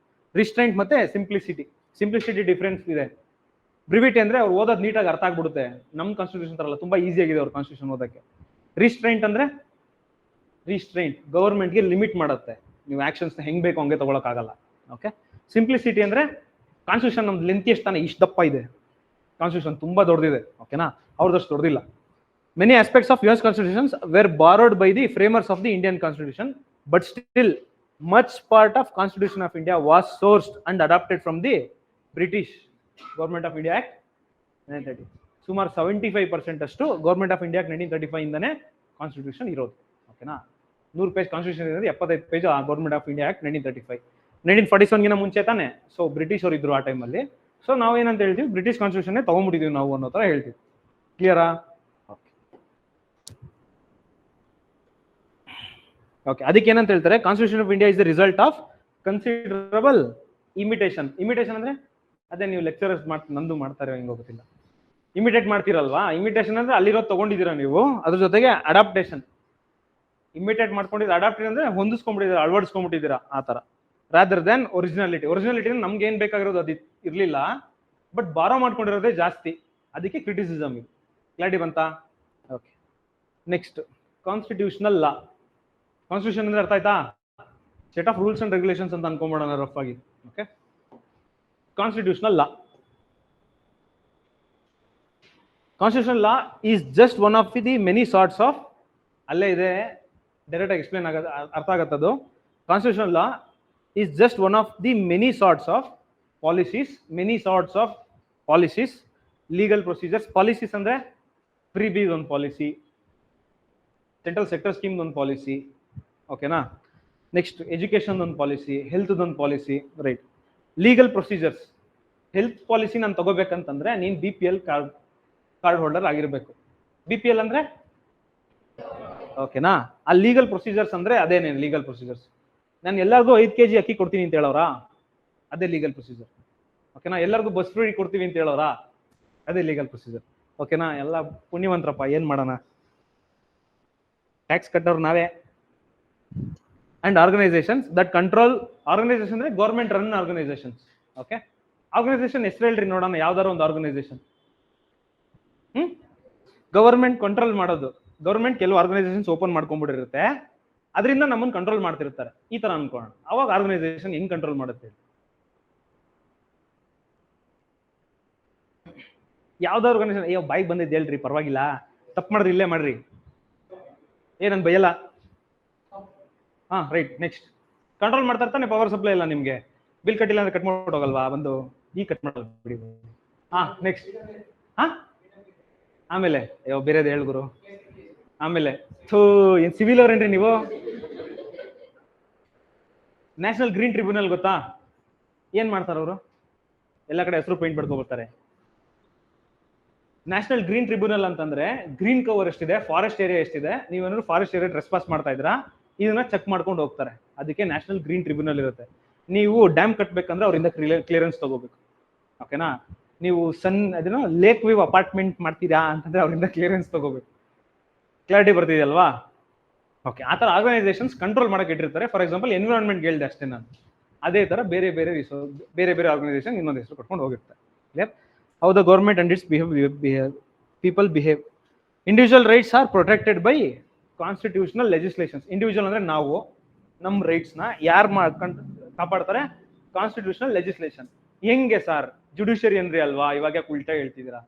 ರಿಸ್ಟ್ರೈಂಟ್ ಮತ್ತೆ ಸಿಂಪ್ಲಿಸಿಟಿ ಡಿಫರೆನ್ಸ್ ಇದೆ. ಬ್ರಿವಿಟಿ ಅಂದ್ರೆ ಅವ್ರು ಓದೋದು ನೀಟಾಗಿ ಅರ್ಥ ಆಗ್ಬಿಡುತ್ತೆ. ನಮ್ ಕಾನ್ಸ್ಟಿಟ್ಯೂಷನ್ ತರಲ್ಲ, ತುಂಬಾ ಈಸಿ ಆಗಿದೆ ಅವ್ರ ಕಾನ್ಸ್ಟಿಟ್ಯೂಷನ್ ಓದಕ್ಕೆ. ರಿಸ್ಟ್ರೈಂಟ್ ಅಂದ್ರೆ ಗವರ್ಮೆಂಟ್ಗೆ ಲಿಮಿಟ್ ಮಾಡುತ್ತೆ, ನೀವು ಆಕ್ಷನ್ಸ್ ಹೆಂಗ್ ಬೇಕು ಹಂಗೆ ತಗೊಳಕ್ಕಾಗಲ್ಲ. ಓಕೆ. ಸಿಂಪ್ಲಿಸಿಟಿ ಅಂದ್ರೆ ಕಾನ್ಸ್ಟಿಟ್ಯೂಷನ್ ನಮ್ದು ಲೆಂತಿ ಎಷ್ಟು ತಾನೆ, ಇಷ್ಟು ದಪ್ಪ ಇದೆ ಕಾನ್ಸ್ಟಿಟ್ಯೂಷನ್, ತುಂಬಾ ದೊಡ್ಡದಿದೆ. ಓಕೆನಾ? ಅವ್ರದಷ್ಟು ದೊಡ್ಡದಿಲ್ಲ. Many aspects of US constitutions were borrowed by the framers of the Indian constitution, but still much part of Constitution of India was sourced and adopted from the British Government of India Act 1930. ಸುಮಾರು 75% ಅಷ್ಟು government of India 1935 ಇಂದಾನೆ constitution ಇರೋದು. ಓಕೆನಾ? 100 page constitution ಇರೋದು, 75 page government of India act 1935. 1947 ಗಿನ ಮುಂಚೆ ತಾನೆ. So British ಅವರು ಇದ್ರು ಆ ಟೈಮಲ್ಲಿ. ಸೊ ನಾವೇನಂತ ಹೇಳ್ತೀವಿ, ಬ್ರಿಟಿಷ್ ಕಾನ್ಸ್ಟಿಟ್ಯೂಷನ್ ತಗೊಂಡ್ಬಿಟ್ಟಿದೀವಿ ನಾವು ಅನ್ನೋ ತರ ಹೇಳ್ತೀವಿ. ಕ್ಲಿಯರಾ? ಓಕೆ, ಅದಕ್ಕೆ ಏನಂತ ಹೇಳ್ತಾರೆ, constitution of India is the result of considerable imitation. Imitation ಅಂದ್ರೆ ಅದೇ ನೀವು ಲೆಕ್ಚರರ್ಸ್ ನಂದು ಮಾಡ್ತಾರೆ ಹೆಂಗ್ ಗೊತ್ತಿಲ್ಲ, ಇಮಿಟೇಟ್ ಮಾಡ್ತೀರಲ್ವಾ. ಇಮಿಟೇಷನ್ ಅಂದ್ರೆ ಅಲ್ಲಿರೋದು ತಗೊಂಡಿದ್ದೀರಾ ನೀವು, ಅದ್ರ ಜೊತೆಗೆ ಅಡಾಪ್ಟೇಷನ್. ಇಮಿಟೇಟ್ ಮಾಡ್ಕೊಂಡಿದ್ದೀರಾ, ಅಡಾಪ್ಟೇಷನ್ ಅಂದ್ರೆ ಹೊಂದಿಸ್ಕೊಂಡ್ಬಿಟ್ಟಿದ್ದೀರಾ, ಅಳವಡಿಸ್ಕೊಂಡ್ಬಿಟ್ಟಿದ್ದೀರಾ ಆ ತರ, ರಾದರ್ ದೆನ್ ಒರಿಜಿನಾಲಿಟಿ. ಒರಿಜಿನಾಲಿಟಿ ನಮ್ಗೆ ಏನ್ ಬೇಕಾಗಿರೋದು ಅದು ಇರ್ಲಿಲ್ಲ, ಬಟ್ ಬಾರೋ ಮಾಡ್ಕೊಂಡಿರೋದೇ ಜಾಸ್ತಿ, ಅದಕ್ಕೆ ಕ್ರಿಟಿಸಿಸಮ್. ಇದು ಕ್ಲಾರಿಟಿ ಬಂತಾ? Okay, next constitutional law. Constitution ಅಂದ್ರೆ ಅರ್ಥ ಆಯ್ತಾ? Set of rules and regulations ಅಂತ ಅನ್ಕೊಂಡ್ಬಿಡೋಣ ರಫ್ ಆಗಿ. Okay, constitutional law. Constitutional law is just one of the many sorts of, ಅಲ್ಲೇ ಇದೆ ಡೈರೆಕ್ಟ್ ಆಗಿ ಎಕ್ಸ್ಪ್ಲೇನ್ ಆಗೋದು, ಅರ್ಥ ಆಗತ್ತದು. Constitutional law is just one of the many sorts of policies, many sorts of policies, legal procedures. Policies ಅಂದ್ರೆ freebies ಒಂದು policy, central sector scheme ಒಂದು policy, ಓಕೆನಾ. ನೆಕ್ಸ್ಟ್ ಎಜುಕೇಶನ್ ಒಂದು ಪಾಲಿಸಿ, ಹೆಲ್ತ್ ಒಂದು policy, right. Legal procedures, health policy ನಾನು ತಗೋಬೇಕಂತಂದ್ರೆ ನೀನ್ BPL card holder ಆಗಿರ್ಬೇಕು. BPL ಅಂದ್ರೆ ಓಕೆನಾ. ಆ ಲೀಗಲ್ ಪ್ರೊಸೀಜರ್ಸ್ ಅಂದ್ರೆ ಅದೇನೇ ಲೀಗಲ್ ಪ್ರೊಸೀಜರ್ಸ್. ನಾನು ಎಲ್ಲರಿಗೂ 5 kg ಅಕ್ಕಿ ಕೊಡ್ತೀನಿ ಅಂತ ಹೇಳೋರಾ, ಅದೇ ಲೀಗಲ್ ಪ್ರೊಸೀಜರ್. ಓಕೆನಾ. ಎಲ್ಲರಿಗೂ ಬಸ್ ಫ್ರೀ ಕೊಡ್ತೀವಿ ಅಂತ ಹೇಳೋರಾ, ಅದೇ ಲೀಗಲ್ ಪ್ರೊಸೀಜರ್. ಓಕೆನಾ. ಎಲ್ಲ ಪುಣ್ಯವಂತರಪ್ಪ, ಏನ್ ಮಾಡೋಣ, ಟ್ಯಾಕ್ಸ್ ಕಟ್ಟೋರು ನಾವೇ. And organisations that control, organisation ಅಂದ್ರೆ government run organisations. Okay, organisation ಹೆಸರು ಹೇಳ್ರಿ ನೋಡೋಣ, ಯಾವ್ದಾರು ಒಂದು ಆರ್ಗನೈಸೇಷನ್. ಗವರ್ಮೆಂಟ್ ಕಂಟ್ರೋಲ್ ಮಾಡೋದು. ಗವರ್ಮೆಂಟ್ ಕೆಲವು ಆರ್ಗನೈಸೇಷನ್ಸ್ ಓಪನ್ ಮಾಡ್ಕೊಂಡ್ಬಿಟ್ಟಿರುತ್ತೆ, ಅದರಿಂದ ನಮ್ಮನ್ನು ಕಂಟ್ರೋಲ್ ಮಾಡ್ತಿರ್ತಾರೆ, ಈ ತರ ಅನ್ಕೊಳ್ಳೋಣ. ಅವಾಗ ಆರ್ಗನೈಸೇಷನ್ ಹೆಂಗ್ ಕಂಟ್ರೋಲ್ ಮಾಡುತ್ತೆ? ಯಾವ್ದು ಆರ್ಗನೈಸೇಷನ್? ಅಯ್ಯೋ ಬಾಯಿಗೆ ಬಂದಿದ್ದು ಹೇಳ್ರಿ, ಪರವಾಗಿಲ್ಲ, ತಪ್ಪು ಮಾಡಿದ್ರೆ ಇಲ್ಲೇ ಮಾಡ್ರಿ, ಏನನ್ ಬೈಯಲ್ಲ. ಹಾ, ರೈಟ್. ನೆಕ್ಸ್ಟ್ ಕಂಟ್ರೋಲ್ ಮಾಡ್ತಾ ಇರ್ತಾನೆ. ಪವರ್ ಸಪ್ಲೈ ಇಲ್ಲ ನಿಮ್ಗೆ, ಬಿಲ್ ಕಟ್ಟಿಲ್ಲ ಅಂದ್ರೆ ಕಟ್ ಮಾಡ್ಬಿಟ್ಟು ಹೋಗಲ್ವಾ, ಬಂದು ಈ ಕಟ್ ಮಾಡೋದು ಬಿಡಿ. ಹಾ, ನೆಕ್ಸ್ಟ್. ಹಾ, ಆಮೇಲೆ ಅಯ್ಯೋ ಬೇರೆದು ಹೇಳ್ ಗುರು. ಆಮೇಲೆ ಏನ್ ಸಿವಿಲ್ ಅವ್ರೇನ್ರಿ ನೀವು? ನ್ಯಾಷನಲ್ ಗ್ರೀನ್ ಟ್ರಿಬ್ಯುನಲ್ ಗೊತ್ತಾ? ಏನ್ ಮಾಡ್ತಾರ ಅವರು? ಎಲ್ಲ ಕಡೆ ಹೆಸರು ಪೇಂಟ್ ಬರ್ತಾರೆ. ನ್ಯಾಷನಲ್ ಗ್ರೀನ್ ಟ್ರಿಬ್ಯುನಲ್ ಅಂತಂದ್ರೆ ಗ್ರೀನ್ ಕವರ್ ಎಷ್ಟಿದೆ, ಫಾರೆಸ್ಟ್ ಏರಿಯಾ ಎಷ್ಟಿದೆ, ನೀವೇನಾದ್ರು ಫಾರೆಸ್ಟ್ ಏರಿಯಾ ಟ್ರೆಸ್ ಪಾಸ್ ಮಾಡ್ತಾ ಇದ್ರಾ, ಇದನ್ನ ಚೆಕ್ ಮಾಡ್ಕೊಂಡು ಹೋಗ್ತಾರೆ. ಅದಕ್ಕೆ ನ್ಯಾಷನಲ್ ಗ್ರೀನ್ ಟ್ರಿಬ್ಯುನಲ್ ಇರುತ್ತೆ. ನೀವು ಡ್ಯಾಮ್ ಕಟ್ಬೇಕಂದ್ರೆ ಅವರಿಂದ ಕ್ಲಿಯರೆನ್ಸ್ ತಗೋಬೇಕು. ಓಕೆನಾ. ನೀವು ಅದೇನೋ ಲೇಕ್ ವ್ಯೂ ಅಪಾರ್ಟ್ಮೆಂಟ್ ಮಾಡ್ತೀರಾ ಅಂತಂದ್ರೆ ಅವರಿಂದ ಕ್ಲಿಯರೆನ್ಸ್ ತಗೋಬೇಕು. ಕ್ಲಾರಿಟಿ ಬರ್ತಿದೆಯಲ್ವಾ? ಓಕೆ, ಆ ತರ ಆರ್ಗನೈಸೇಷನ್ಸ್ ಕಂಟ್ರೋಲ್ ಮಾಡಕ್ಕೆ ಇಟ್ಟಿರ್ತಾರೆ. ಫಾರ್ ಎಕ್ಸಾಂಪಲ್ ಎನ್ವಿರಾನ್ಮೆಂಟ್ ಹೇಳ್ದೆ ಅಷ್ಟೇ ನಾನು. ಅದೇ ತರ ಬೇರೆ ಬೇರೆ ಆರ್ಗನೈಸೇಷನ್ ಇನ್ನೊಂದು ಹೆಸರು ಕೊಟ್ಕೊಂಡು ಹೋಗಿರ್ತಾರೆ. Clear? How the government and its people behave. Individual rights are protected by constitutional legislations. Individual ಅಂದ್ರೆ ನಾವು, ನಮ್ಮ ರೈಟ್ಸ್ ನ ಯಾರು ಕಾಪಾಡ್ತಾರೆ? Constitutional legislation. ಹೆಂಗೆ ಸರ್? ಜುಡಿಷಿಯರಿ ಅಂದ್ರೆ ಅಲ್ವಾ, ಇವಾಗ ಉಲ್ಟಾ ಹೇಳ್ತಿದ್ದೀರಾ?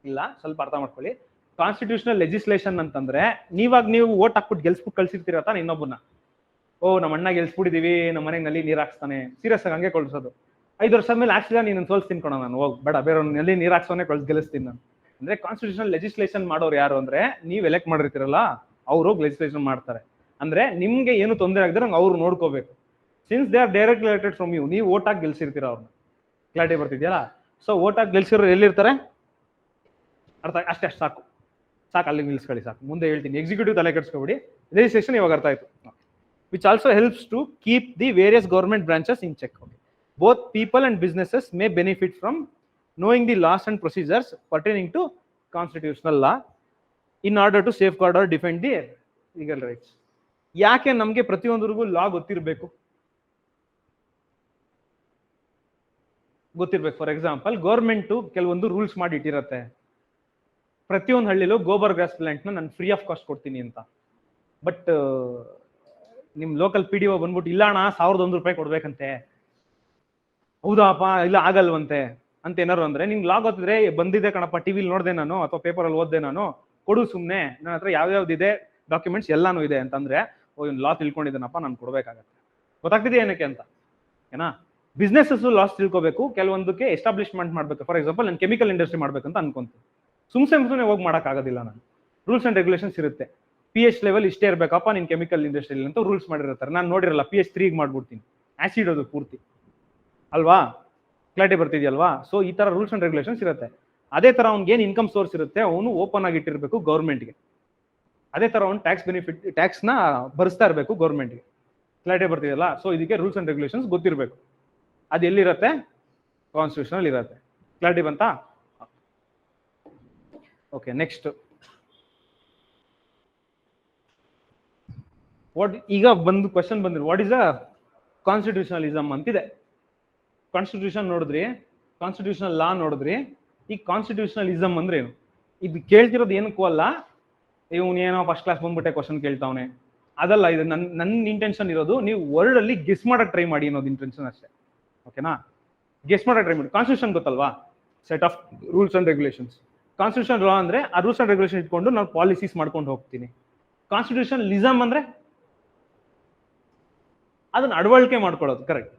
ಇಲ್ಲ, ಸ್ವಲ್ಪ ಅರ್ಥ ಮಾಡ್ಕೊಳ್ಳಿ. ಕಾನ್ಸ್ಟಿಟ್ಯೂಷನಲ್ ಲೆಜಿಸ್ಲೇಷನ್ ಅಂತಂದ್ರೆ ನೀವು ಓಟ್ ಹಾಕ್ಬಿಟ್ಟು ಗೆಲ್ಸ್ಬಿಟ್ಟು ಕಳ್ಸಿರ್ತೀರ ತಾನೆ ಇನ್ನೊಬ್ಬನ. ಓ, ನಮ್ಮ ಅಣ್ಣ ಗೆಲ್ಸ್ಬಿಟ್ಟಿದೀವಿ, ನಮ್ಮ ಮನೆಗೆ ನಲ್ಲಿ ನೀರ್ ಹಾಕ್ಸ್ತಾನೆ, ಸೀರಿಯಸ್ ಆಗಿ ಹಂಗೆ ಕಳ್ಸೋದು. 5 ವರ್ಷ ಮೇಲೆ ಹಾಕ್ಸಿಲ್ಲ, ನೀನು ಸೋಲ್ಸ್ತೀನಿ ಕೊಡೋ, ನಾನು ಹೋಗ್ ಬೇಡ, ಬೇರೆ ನಲ್ಲಿ ನೀರ್ ಹಾಕ್ಸೋನೆ ಗೆಲ್ಲಿಸ್ತೀನಿ ನಾನು ಅಂದ್ರೆ. ಕಾನ್ಸ್ಟಿಟ್ಯೂಷನಲ್ ಲೆಜಿಸ್ಲೇಷನ್ ಮಾಡೋರು ಯಾರು ಅಂದ್ರೆ, ನೀವು ಎಲೆಕ್ಟ್ ಮಾಡಿರ್ತೀರಲ್ಲ ಅವರು ಲೆಜಿಸ್ಲೇಷನ್ ಮಾಡ್ತಾರೆ. ಅಂದ್ರೆ ನಿಮ್ಗೆ ಏನು ತೊಂದರೆ ಆಗದ್ರೆ ಅವ್ರು ನೋಡ್ಕೋಬೇಕು. Since they are direct elected from you, ನೀವು ಓಟ್ ಹಾಕಿ ಗೆಲ್ಸಿರ್ತೀರ ಅವ್ರನ್ನ. ಕ್ಲಾರಿಟಿ ಬರ್ತಿದ್ಯಲ್ಲ? ಸೊ ಓಟ್ ಹಾಕಿ ಗೆಲ್ಸಿರೋರು ಎಲ್ಲಿರ್ತಾರೆ? ಅರ್ಥ ಅಷ್ಟೇ, ಸಾಕು ಅಲ್ಲಿ ನಿಲ್ಸ್ಕೊಳ್ಳಿ, ಸಾಕು. ಮುಂದೆ ಹೇಳ್ತೀನಿ. ಎಕ್ಸಿಕ್ಯೂಟಿವ್ ತಲೆ ಕೆಡಿಸ್ಕೊಬಿಡಿ, ರಿಜಿಸ್ಟ್ರೇಷನ್ ಇವಾಗ ಅರ್ಥ ಆಯ್ತು. Which also helps to keep the various government branches in check. Both people and businesses may benefit from knowing the laws and procedures pertaining to constitutional law in order to safeguard or defend their legal rights. ಯಾಕೆ ನಮಗೆ ಪ್ರತಿಯೊಂದರಿಗೂ ಲಾ ಗೊತ್ತಿರಬೇಕು? For example, government ಕೆಲವೊಂದು rules ಮಾಡಿ ಇಟ್ಟಿರತ್ತೆ. ಪ್ರತಿಯೊಂದು ಹಳ್ಳಿಲೂ gobar gas plant ನಾನು free of cost ಕೊಡ್ತೀನಿ ಅಂತ. But ನಿಮ್ ಲೋಕಲ್ PDO ಬಂದ್ಬಿಟ್ಟು, ಇಲ್ಲ ಅಣ್ಣ 1001 ರೂಪಾಯಿ ಕೊಡ್ಬೇಕಂತೆ. ಹೌದಾಪ, ಇಲ್ಲ ಆಗಲ್ವಂತೆ ಅಂತ ಏನಾರು ಅಂದ್ರೆ, ನಿಮ್ಗೆ ಲಾ ಗೊತ್ತಿದ್ರೆ, ಬಂದಿದೆ ಕಣಪ್ಪ, ಟಿವಿಲಿ ನೋಡ್ದೆ ನಾನು ಅಥವಾ ಪೇಪರ್ ಅಲ್ಲಿ ಓದ್ದೆ ನಾನು, ಕೊಡು ಸುಮ್ನೆ, ನನ್ನ ಹತ್ರ ಯಾವ್ಯಾವ್ದಿದೆ ಡಾಕ್ಯುಮೆಂಟ್ಸ್ ಎಲ್ಲಾನು ಇದೆ ಅಂತಂದ್ರೆ, ಓ ಇವ್ನು ಲಾ ತಿಳ್ಕೊಂಡಿದ್ದಾನಪ್ಪ, ನಾನು ಕೊಡ್ಬೇಕಾಗತ್ತೆ. ಗೊತ್ತಾಗ್ತಿದೆ ಏನಕ್ಕೆ ಅಂತ. ಏನಾ? ಬಿಸ್ನೆಸಸ್ ಲಾಸ್ ತಿಳ್ಕೋಬೇಕು, ಕೆಲವೊಂದಕ್ಕೆ ಎಸ್ಟಾಬ್ಲಿಷ್ಮೆಂಟ್ ಮಾಡ್ಬೇಕು. ಫಾರ್ ಎಕ್ಸಾಂಪಲ್, ನಾನು ಕೆಮಿಕಲ್ ಇಂಡಸ್ಟ್ರಿ ಮಾಡ್ಬೇಕಂತ ಅನ್ಕೊಂತೀನಿ, ಸುಮ್ನೆ ಹೋಗಿ ಮಾಡಕ್ ಆಗೋದಿಲ್ಲ. ನಾನು ರೂಲ್ಸ್ ಅಂಡ್ ರೆಗ್ಯುಲೇಷನ್ಸ್ ಇರುತ್ತೆ. PH ಲೆವೆಲ್ ಇಷ್ಟೇ ಇರ್ಬೇಕಪ್ಪ ನಿನ್ ಕೆಮಿಕಲ್ ಇಂಡಸ್ಟ್ರಿಯಲ್ಲಿ ಅಂತ ರೂಲ್ಸ್ ಮಾಡಿರ್ತಾರೆ. ನಾನು ನೋಡಿರಲ್ಲ, PH 3 ಮಾಡ್ಬಿಡ್ತೀನಿ, ಆಸಿಡ್ ಅದು ಪೂರ್ತಿ ಅಲ್ವಾ? ಕ್ಲಾರಿಟಿ ಬರ್ತಿದ್ಯಲ್ವಾ? ಸೊ ಈ ತರ ರೂಲ್ಸ್ ಅಂಡ್ ರೆಗ್ಯುಲೇಷನ್ಸ್ ಇರುತ್ತೆ. ಅದೇ ತರ ಅವ್ನಿಗೆ ಏನ್ ಇನ್ಕಮ್ ಸೋರ್ಸ್ ಇರುತ್ತೆ, ಅವನು ಓಪನ್ ಆಗಿ ಇಟ್ಟಿರ್ಬೇಕು ಗೌರ್ಮೆಂಟ್ಗೆ. ಅದೇ ತರ ಒಂದು ಟ್ಯಾಕ್ಸ್ ಬೆನಿಫಿಟ್ ಟ್ಯಾಕ್ಸ್ನ ಭರಿಸ್ತಾ ಇರಬೇಕು ಗೌರ್ಮೆಂಟ್ಗೆ. ಕ್ಲಾರಿಟಿ ಬರ್ತಿದೆಯಲ್ಲ? ಸೊ ಇದಕ್ಕೆ ರೂಲ್ಸ್ ಅಂಡ್ ರೆಗ್ಯುಲೇಷನ್ಸ್ ಗೊತ್ತಿರಬೇಕು. ಅದು ಎಲ್ಲಿರುತ್ತೆ? ಕಾನ್ಸ್ಟಿಟ್ಯೂಷನ್ ಇರುತ್ತೆ. ಕ್ಲಾರಿಟಿ ಬಂತಾ? ಓಕೆ, ನೆಕ್ಸ್ಟ್ ಈಗ ಬಂದು ಕ್ವಶನ್ ಬಂದಿರೋ ವಾಟ್ ಇಸ್ ಅ ಕಾನ್ಸ್ಟಿಟ್ಯೂಷನಲಿಸಮ್ ಅಂತಿದೆ. ಕಾನ್ಸ್ಟಿಟ್ಯೂಷನ್ ನೋಡಿದ್ರಿ, ಕಾನ್ಸ್ಟಿಟ್ಯೂಷನಲ್ ಲಾ ನೋಡಿದ್ರಿ, ಈ ಕಾನ್ಸ್ಟಿಟ್ಯೂಷನಲಿಸಮ್ ಅಂದ್ರೆ ಏನು? ಇದು ಕೇಳ್ತಿರೋದು ಏನಕ್ಕೂ ಅಲ್ಲ, ಇವನೇನೋ ಫಸ್ಟ್ ಕ್ಲಾಸ್ ಬಂದ್ಬಿಟ್ಟೆ ಕ್ವಶನ್ ಕೇಳ್ತಾವನೆ ಅದಲ್ಲ. ಇದು ನನ್ನ ಇಂಟೆನ್ಷನ್ ಇರೋದು ನೀವು ವರ್ಡ್ ಅಲ್ಲಿ ಗೆಸ್ ಮಾಡಕ್ ಟ್ರೈ ಮಾಡಿ ಅನ್ನೋದು ಇಂಟೆನ್ಷನ್ ಅಷ್ಟೇ. ಓಕೆನಾ? ಗೆಸ್ ಮಾಡಕ್ ಟ್ರೈ ಮಾಡಿ. ಕಾನ್ಸ್ಟಿಟ್ಯೂಷನ್ ಗೊತ್ತಲ್ವಾ? Set of rules and regulations. Constitution law ಅಂದ್ರೆ ಆ ರೂಲ್ಸ್ ಅಂಡ್ ರೆಗ್ಯುಲೇಷನ್ ಇಟ್ಕೊಂಡು ನಾನು ಪಾಲಿಸೀಸ್ ಮಾಡ್ಕೊಂಡು ಹೋಗ್ತೀನಿ. ಕಾನ್ಸ್ಟಿಟ್ಯೂಷನಲಿಸಮ್ ಅಂದ್ರೆ ಅದನ್ನ ಅಳವಡಿಕೆ ಮಾಡ್ಕೊಳ್ಳೋದು. Correct.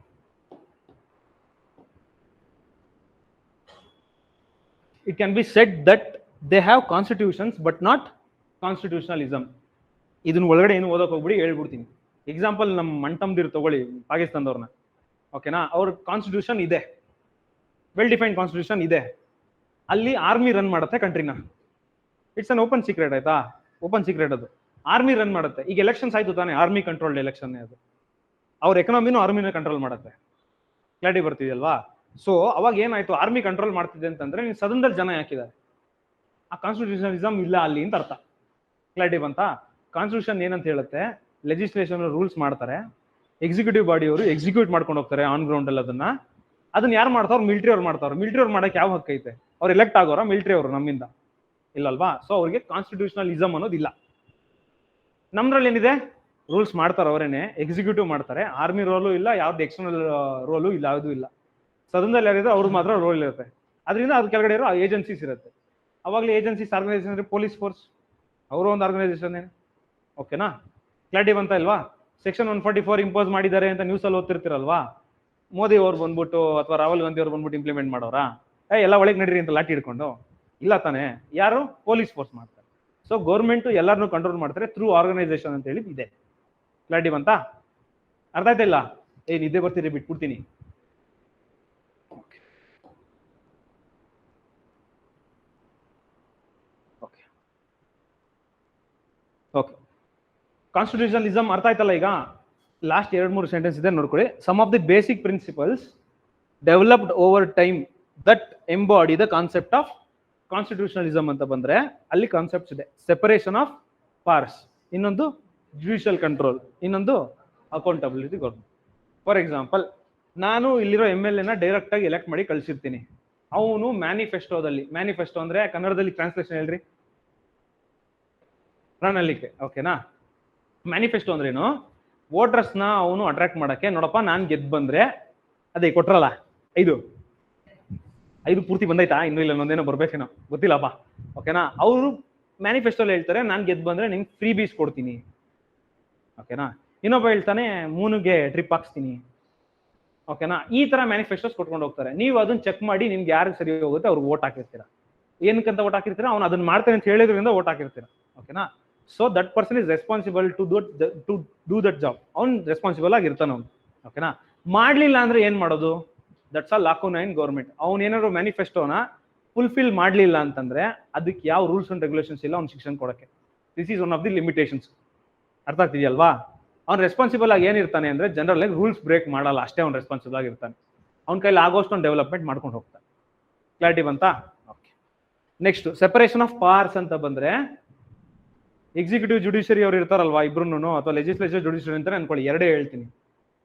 It can be said that they have constitutions but not constitutionalism. ಇದನ್ನ ಒಳಗಡೆ ಏನು ಓದಕ್ಕೆ ಹೋಗ್ಬಿಡಿ, ಹೇಳ್ಬಿಡ್ತೀನಿ. ಎಕ್ಸಾಂಪಲ್ ನಮ್ಮ ಮಂಟಮ್ದಿರ್ ತಗೊಳ್ಳಿ, ಪಾಕಿಸ್ತಾನದವ್ರನ್ನ. ಓಕೆನಾ? ಅವ್ರ ಕಾನ್ಸ್ಟಿಟ್ಯೂಷನ್ ಇದೆ, ವೆಲ್ ಡಿಫೈನ್ಡ್ ಕಾನ್ಸ್ಟಿಟ್ಯೂಷನ್ ಇದೆ. ಅಲ್ಲಿ ಆರ್ಮಿ ರನ್ ಮಾಡುತ್ತೆ ಕಂಟ್ರಿನ. ಇಟ್ಸ್ ಅನ್ ಓಪನ್ ಸೀಕ್ರೆಟ್, ಆಯ್ತಾ? ಓಪನ್ ಸೀಕ್ರೆಟ್ ಅದು. ಆರ್ಮಿ ರನ್ ಮಾಡುತ್ತೆ. ಈಗ ಎಲೆಕ್ಷನ್ಸ್ ಆಯ್ತು ತಾನೆ, ಆರ್ಮಿ ಕಂಟ್ರೋಲ್ಡ್ ಎಲೆಕ್ಷನ್ ಅದು. ಅವ್ರ ಎಕನಾಮಿನೂ ಆರ್ಮಿನ ಕಂಟ್ರೋಲ್ ಮಾಡುತ್ತೆ. ಕ್ಲಾರಿಟಿ ಬರ್ತಿದೆಯಲ್ವಾ? ಸೊ ಅವಾಗ ಏನಾಯ್ತು, ಆರ್ಮಿ ಕಂಟ್ರೋಲ್ ಮಾಡ್ತಿದೆ ಅಂತಂದ್ರೆ ನೀವು ಸದನದಲ್ಲಿ ಜನ ಯಾಕಿದ್ದಾರೆ? ಆ ಕಾನ್ಸ್ಟಿಟ್ಯೂಷನಲಿಸಮ್ ಇಲ್ಲ ಅಲ್ಲಿ ಅಂತ ಅರ್ಥ. ಕ್ಲಾರಿಟಿ ಬಂತಾ? ಕಾನ್ಸ್ಟಿಟ್ಯೂಷನ್ ಏನಂತ ಹೇಳುತ್ತೆ, ಲೆಜಿಸ್ಲೇಷನ್ ರೂಲ್ಸ್ ಮಾಡ್ತಾರೆ, ಎಕ್ಸಿಕ್ಯೂಟಿವ್ ಬಾಡಿಯವರು ಎಕ್ಸಿಕ್ಯೂಟ್ ಮಾಡ್ಕೊಂಡು ಹೋಗ್ತಾರೆ ಆನ್ ಗ್ರೌಂಡ್ ಅಲ್ಲಿ. ಅದನ್ನ ಯಾರು ಮಾಡ್ತಾವ್ರು? ಮಿಲಿಟರಿ ಅವ್ರು ಮಾಡ್ತಾವ್ರು. ಮಿಲಿಟರಿ ಅವ್ರು ಮಾಡಕ್ಕೆ ಯಾವ ಹಕ್ಕು ಐತೆ? ಅವ್ರು ಎಲೆಕ್ಟ್ ಆಗೋರ ಮಿಲಿಟರಿ ಅವರು ನಮ್ಮಿಂದ? ಇಲ್ಲಲ್ವಾ? ಸೊ ಅವ್ರಿಗೆ ಕಾನ್ಸ್ಟಿಟ್ಯೂಷನಲಿಸಮ್ ಅನ್ನೋದಿಲ್ಲ. ನಮ್ದ್ರಲ್ಲಿ ಏನಿದೆ? ರೂಲ್ಸ್ ಮಾಡ್ತಾರೆ ಅವರೇನೆ, ಎಕ್ಸಿಕ್ಯೂಟಿವ್ ಮಾಡ್ತಾರೆ. ಆರ್ಮಿ ರೋಲು ಇಲ್ಲ, ಯಾವ್ದು ಎಕ್ಸ್ಟರ್ನಲ್ ರೋಲು ಇಲ್ಲ, ಯಾವುದೂ ಇಲ್ಲ. ಸದನದಲ್ಲಿ ಯಾರಿದ್ರೆ ಅವ್ರಿಗೆ ಮಾತ್ರ ರೋಲ್ ಇರುತ್ತೆ. ಅದರಿಂದ ಅದ್ರ ಕೆಳಗಡೆ ಇರೋ ಏಜೆನ್ಸೀಸ್ ಇರುತ್ತೆ. ಅವಾಗಲೇ ಏಜೆನ್ಸೀಸ್ ಆರ್ಗನೈಸೇಷನ್ ಅಂದ್ರೆ ಪೊಲೀಸ್ ಫೋರ್ಸ್, ಅವರು ಒಂದು ಆರ್ಗನೈಸೇಷನ್. ಓಕೆನಾ? ಕ್ಲಾರಿಟಿ ಬಂತ ಇಲ್ವಾ? ಸೆಕ್ಷನ್ 144 ಇಂಪೋಸ್ ಮಾಡಿದ್ದಾರೆ ಅಂತ ನ್ಯೂಸ್ ಅಲ್ಲಿ ಓದ್ತಿರ್ತಿರಲ್ವಾ? ಮೋದಿ ಅವ್ರು ಬಂದ್ಬಿಟ್ಟು ಅಥವಾ ರಾಹುಲ್ ಗಾಂಧಿ ಅವ್ರು ಬಂದ್ಬಿಟ್ಟು ಇಂಪ್ಲಿಮೆಂಟ್ ಮಾಡೋರಾ? ಎಲ್ಲ ಒಳಗೆ ನಡೀರಿ ಅಂತ ಲಾಠಿ ಹಿಡ್ಕೊಂಡು? ಇಲ್ಲ ತಾನೆ. ಯಾರು? ಪೊಲೀಸ್ ಫೋರ್ಸ್ ಮಾಡ್ತಾರೆ. ಸೊ ಗೌರ್ಮೆಂಟ್ ಎಲ್ಲರನ್ನೂ ಕಂಟ್ರೋಲ್ ಮಾಡ್ತಾರೆ ಥ್ರೂ ಆರ್ಗನೈಸೇಷನ್ ಅಂತ ಹೇಳಿ ಇದೆ. ಕ್ಲಾರಿಟಿ ಬಂತಾ? ಅರ್ಥ ಆಯ್ತಾ ಇಲ್ಲ? ನಿದ್ದೆ ಬರ್ತೀರಿ, ಬಿಟ್ಬಿಡ್ತೀನಿ. ಓಕೆ, ಕಾನ್ಸ್ಟಿಟ್ಯೂಷನಲಿಸಮ್ ಅರ್ಥ ಆಯ್ತಲ್ಲ? ಈಗ ಲಾಸ್ಟ್ 2-3 ಸೆಂಟೆನ್ಸ್ ಇದೆ ನೋಡ್ಕೊಳ್ಳಿ. Some of the basic principles developed over time that embody the concept of constitutionalism ಅಂತ ಬಂದ್ರೆ ಅಲ್ಲಿ ಕಾನ್ಸೆಪ್ಟ್ಸ್ ಇದೆ. ಸೆಪರೇಷನ್ ಆಫ್ ಪವರ್ಸ್, ಇನ್ನೊಂದು ಜುಡಿಷಿಯಲ್ ಕಂಟ್ರೋಲ್, ಇನ್ನೊಂದು ಅಕೌಂಟಬಿಲಿಟಿ ಗೌರ್ಮೆಂಟ್. ಫಾರ್ ಎಕ್ಸಾಂಪಲ್, ನಾನು ಇಲ್ಲಿರೋ MLA ಡೈರೆಕ್ಟ್ ಆಗಿ ಎಲೆಕ್ಟ್ ಮಾಡಿ ಕಳ್ಸಿರ್ತೀನಿ. ಅವನು ಮ್ಯಾನಿಫೆಸ್ಟೋದಲ್ಲಿ, ಮ್ಯಾನಿಫೆಸ್ಟೋ ಅಂದ್ರೆ ಕನ್ನಡದಲ್ಲಿ ಟ್ರಾನ್ಸ್ಲೇಷನ್ ಹೇಳ್ರಿ? ಪ್ರಣಾಳಿಕೆ. ಓಕೆನಾ? ಮ್ಯಾನಿಫೆಸ್ಟೋ ಅಂದ್ರೇನು? ವೋಟರ್ಸ್ನ ಅವನು ಅಟ್ರಾಕ್ಟ್ ಮಾಡಕ್ಕೆ, ನೋಡಪ್ಪ ನಾನು ಗೆದ್ದು ಬಂದ್ರೆ, ಅದೇ ಕೊಟ್ರಲ್ಲ 5 ಪೂರ್ತಿ ಬಂದೈತಾ? ಇನ್ನೂ ಇಲ್ಲ, ಒಂದೇನೋ ಬರ್ಬೇಕೇನೋ ಗೊತ್ತಿಲ್ಲಪ್ಪ. ಓಕೆನಾ? ಅವರು ಮ್ಯಾನಿಫೆಸ್ಟೋಲ್ಲಿ ಹೇಳ್ತಾರೆ ನಾನು ಗೆದ್ದು ಬಂದ್ರೆ ನಿಮ್ಗೆ ಫ್ರೀ ಬೀಸ್ ಕೊಡ್ತೀನಿ. ಓಕೆನಾ? ಇನ್ನೊಬ್ಬ ಹೇಳ್ತಾನೆ ಮೂನಿಗೆ ಟ್ರಿಪ್ ಹಾಕ್ಸ್ತೀನಿ. ಓಕೆನಾ? ಈ ತರ ಮ್ಯಾನಿಫೆಸ್ಟೋಸ್ ಕೊಟ್ಕೊಂಡು ಹೋಗ್ತಾರೆ. ನೀವು ಅದನ್ನ ಚೆಕ್ ಮಾಡಿ ನಿಮ್ಗೆ ಯಾರಿಗೆ ಸರಿ ಹೋಗುತ್ತೆ ಅವ್ರಿಗೆ ವೋಟ್ ಹಾಕಿರ್ತೀರಾ. ಏನಕ್ಕಂತ ವೋಟ್ ಹಾಕಿರ್ತೀರಾ? ಅವ್ನು ಅದನ್ನ ಮಾಡ್ತಾನೆ ಅಂತ ಹೇಳಿದ್ರಿಂದ ವೋಟ್ ಹಾಕಿರ್ತೀರಾ. ಓಕೆನಾ? So that person is responsible to do that job. ಅವ್ನು ರೆಸ್ಪಾನ್ಸಿಬಲ್ ಆಗಿರ್ತಾನೆ ಅವ್ನು. ಓಕೆನಾ? ಮಾಡ್ಲಿಲ್ಲ ಅಂದ್ರೆ ಏನ್ ಮಾಡೋದು? That's all lacuna in government. ಅವ್ನು ಏನಾದ್ರು ಮ್ಯಾನಿಫೆಸ್ಟೋನ ಫುಲ್ಫಿಲ್ ಮಾಡ್ಲಿಲ್ಲ ಅಂತಂದ್ರೆ ಅದಕ್ಕೆ ಯಾವ ರೂಲ್ಸ್ ಅಂಡ್ ರೆಗ್ಯುಲೇಷನ್ಸ್ ಇಲ್ಲ ಅವ್ನು ಶಿಕ್ಷಣ ಕೊಡಕ್ಕೆ. This is one of the limitations. ಅರ್ಥ ಆಗ್ತಿದೆಯಲ್ವಾ? ಅವ್ನು ರೆಸ್ಪಾನ್ಸಿಬಲ್ ಆಗಿ ಏನಿರ್ತಾನೆ ಅಂದ್ರೆ ಜನರಲ್ ಆಗಿ ರೂಲ್ಸ್ ಬ್ರೇಕ್ ಮಾಡಲ್ಲ ಅಷ್ಟೇ. ಅವ್ನು ರೆಸ್ಪಾನ್ಸಿಬಲ್ ಆಗಿರ್ತಾನೆ. ಅವ್ನ ಕೈಲಿ ಆಗೋಷ್ಟು ಒಂದು ಡೆವಲಪ್ಮೆಂಟ್ ಮಾಡ್ಕೊಂಡು ಹೋಗ್ತಾನೆ. ಕ್ಲಾರಿಟಿ ಬಂತಾ? Okay, next separation of powers ಅಂತ ಬಂದ್ರೆ, ಎಕ್ಸಿಕ್ಯೂಟಿವ್ ಜುಡಿಷಿಯರಿ ಅವ್ರು ಇರ್ತಾರಲ್ವಾ ಇಬ್ರು, ಅಥವಾ ಲೆಜಿಸ್ಲೇಚರ್ ಜುಡಿಷಿಯರಿ ಅಂತಾನೆ ಅನ್ಕೊಳ್ಳಿ, ಎರಡೇ ಹೇಳ್ತೀನಿ.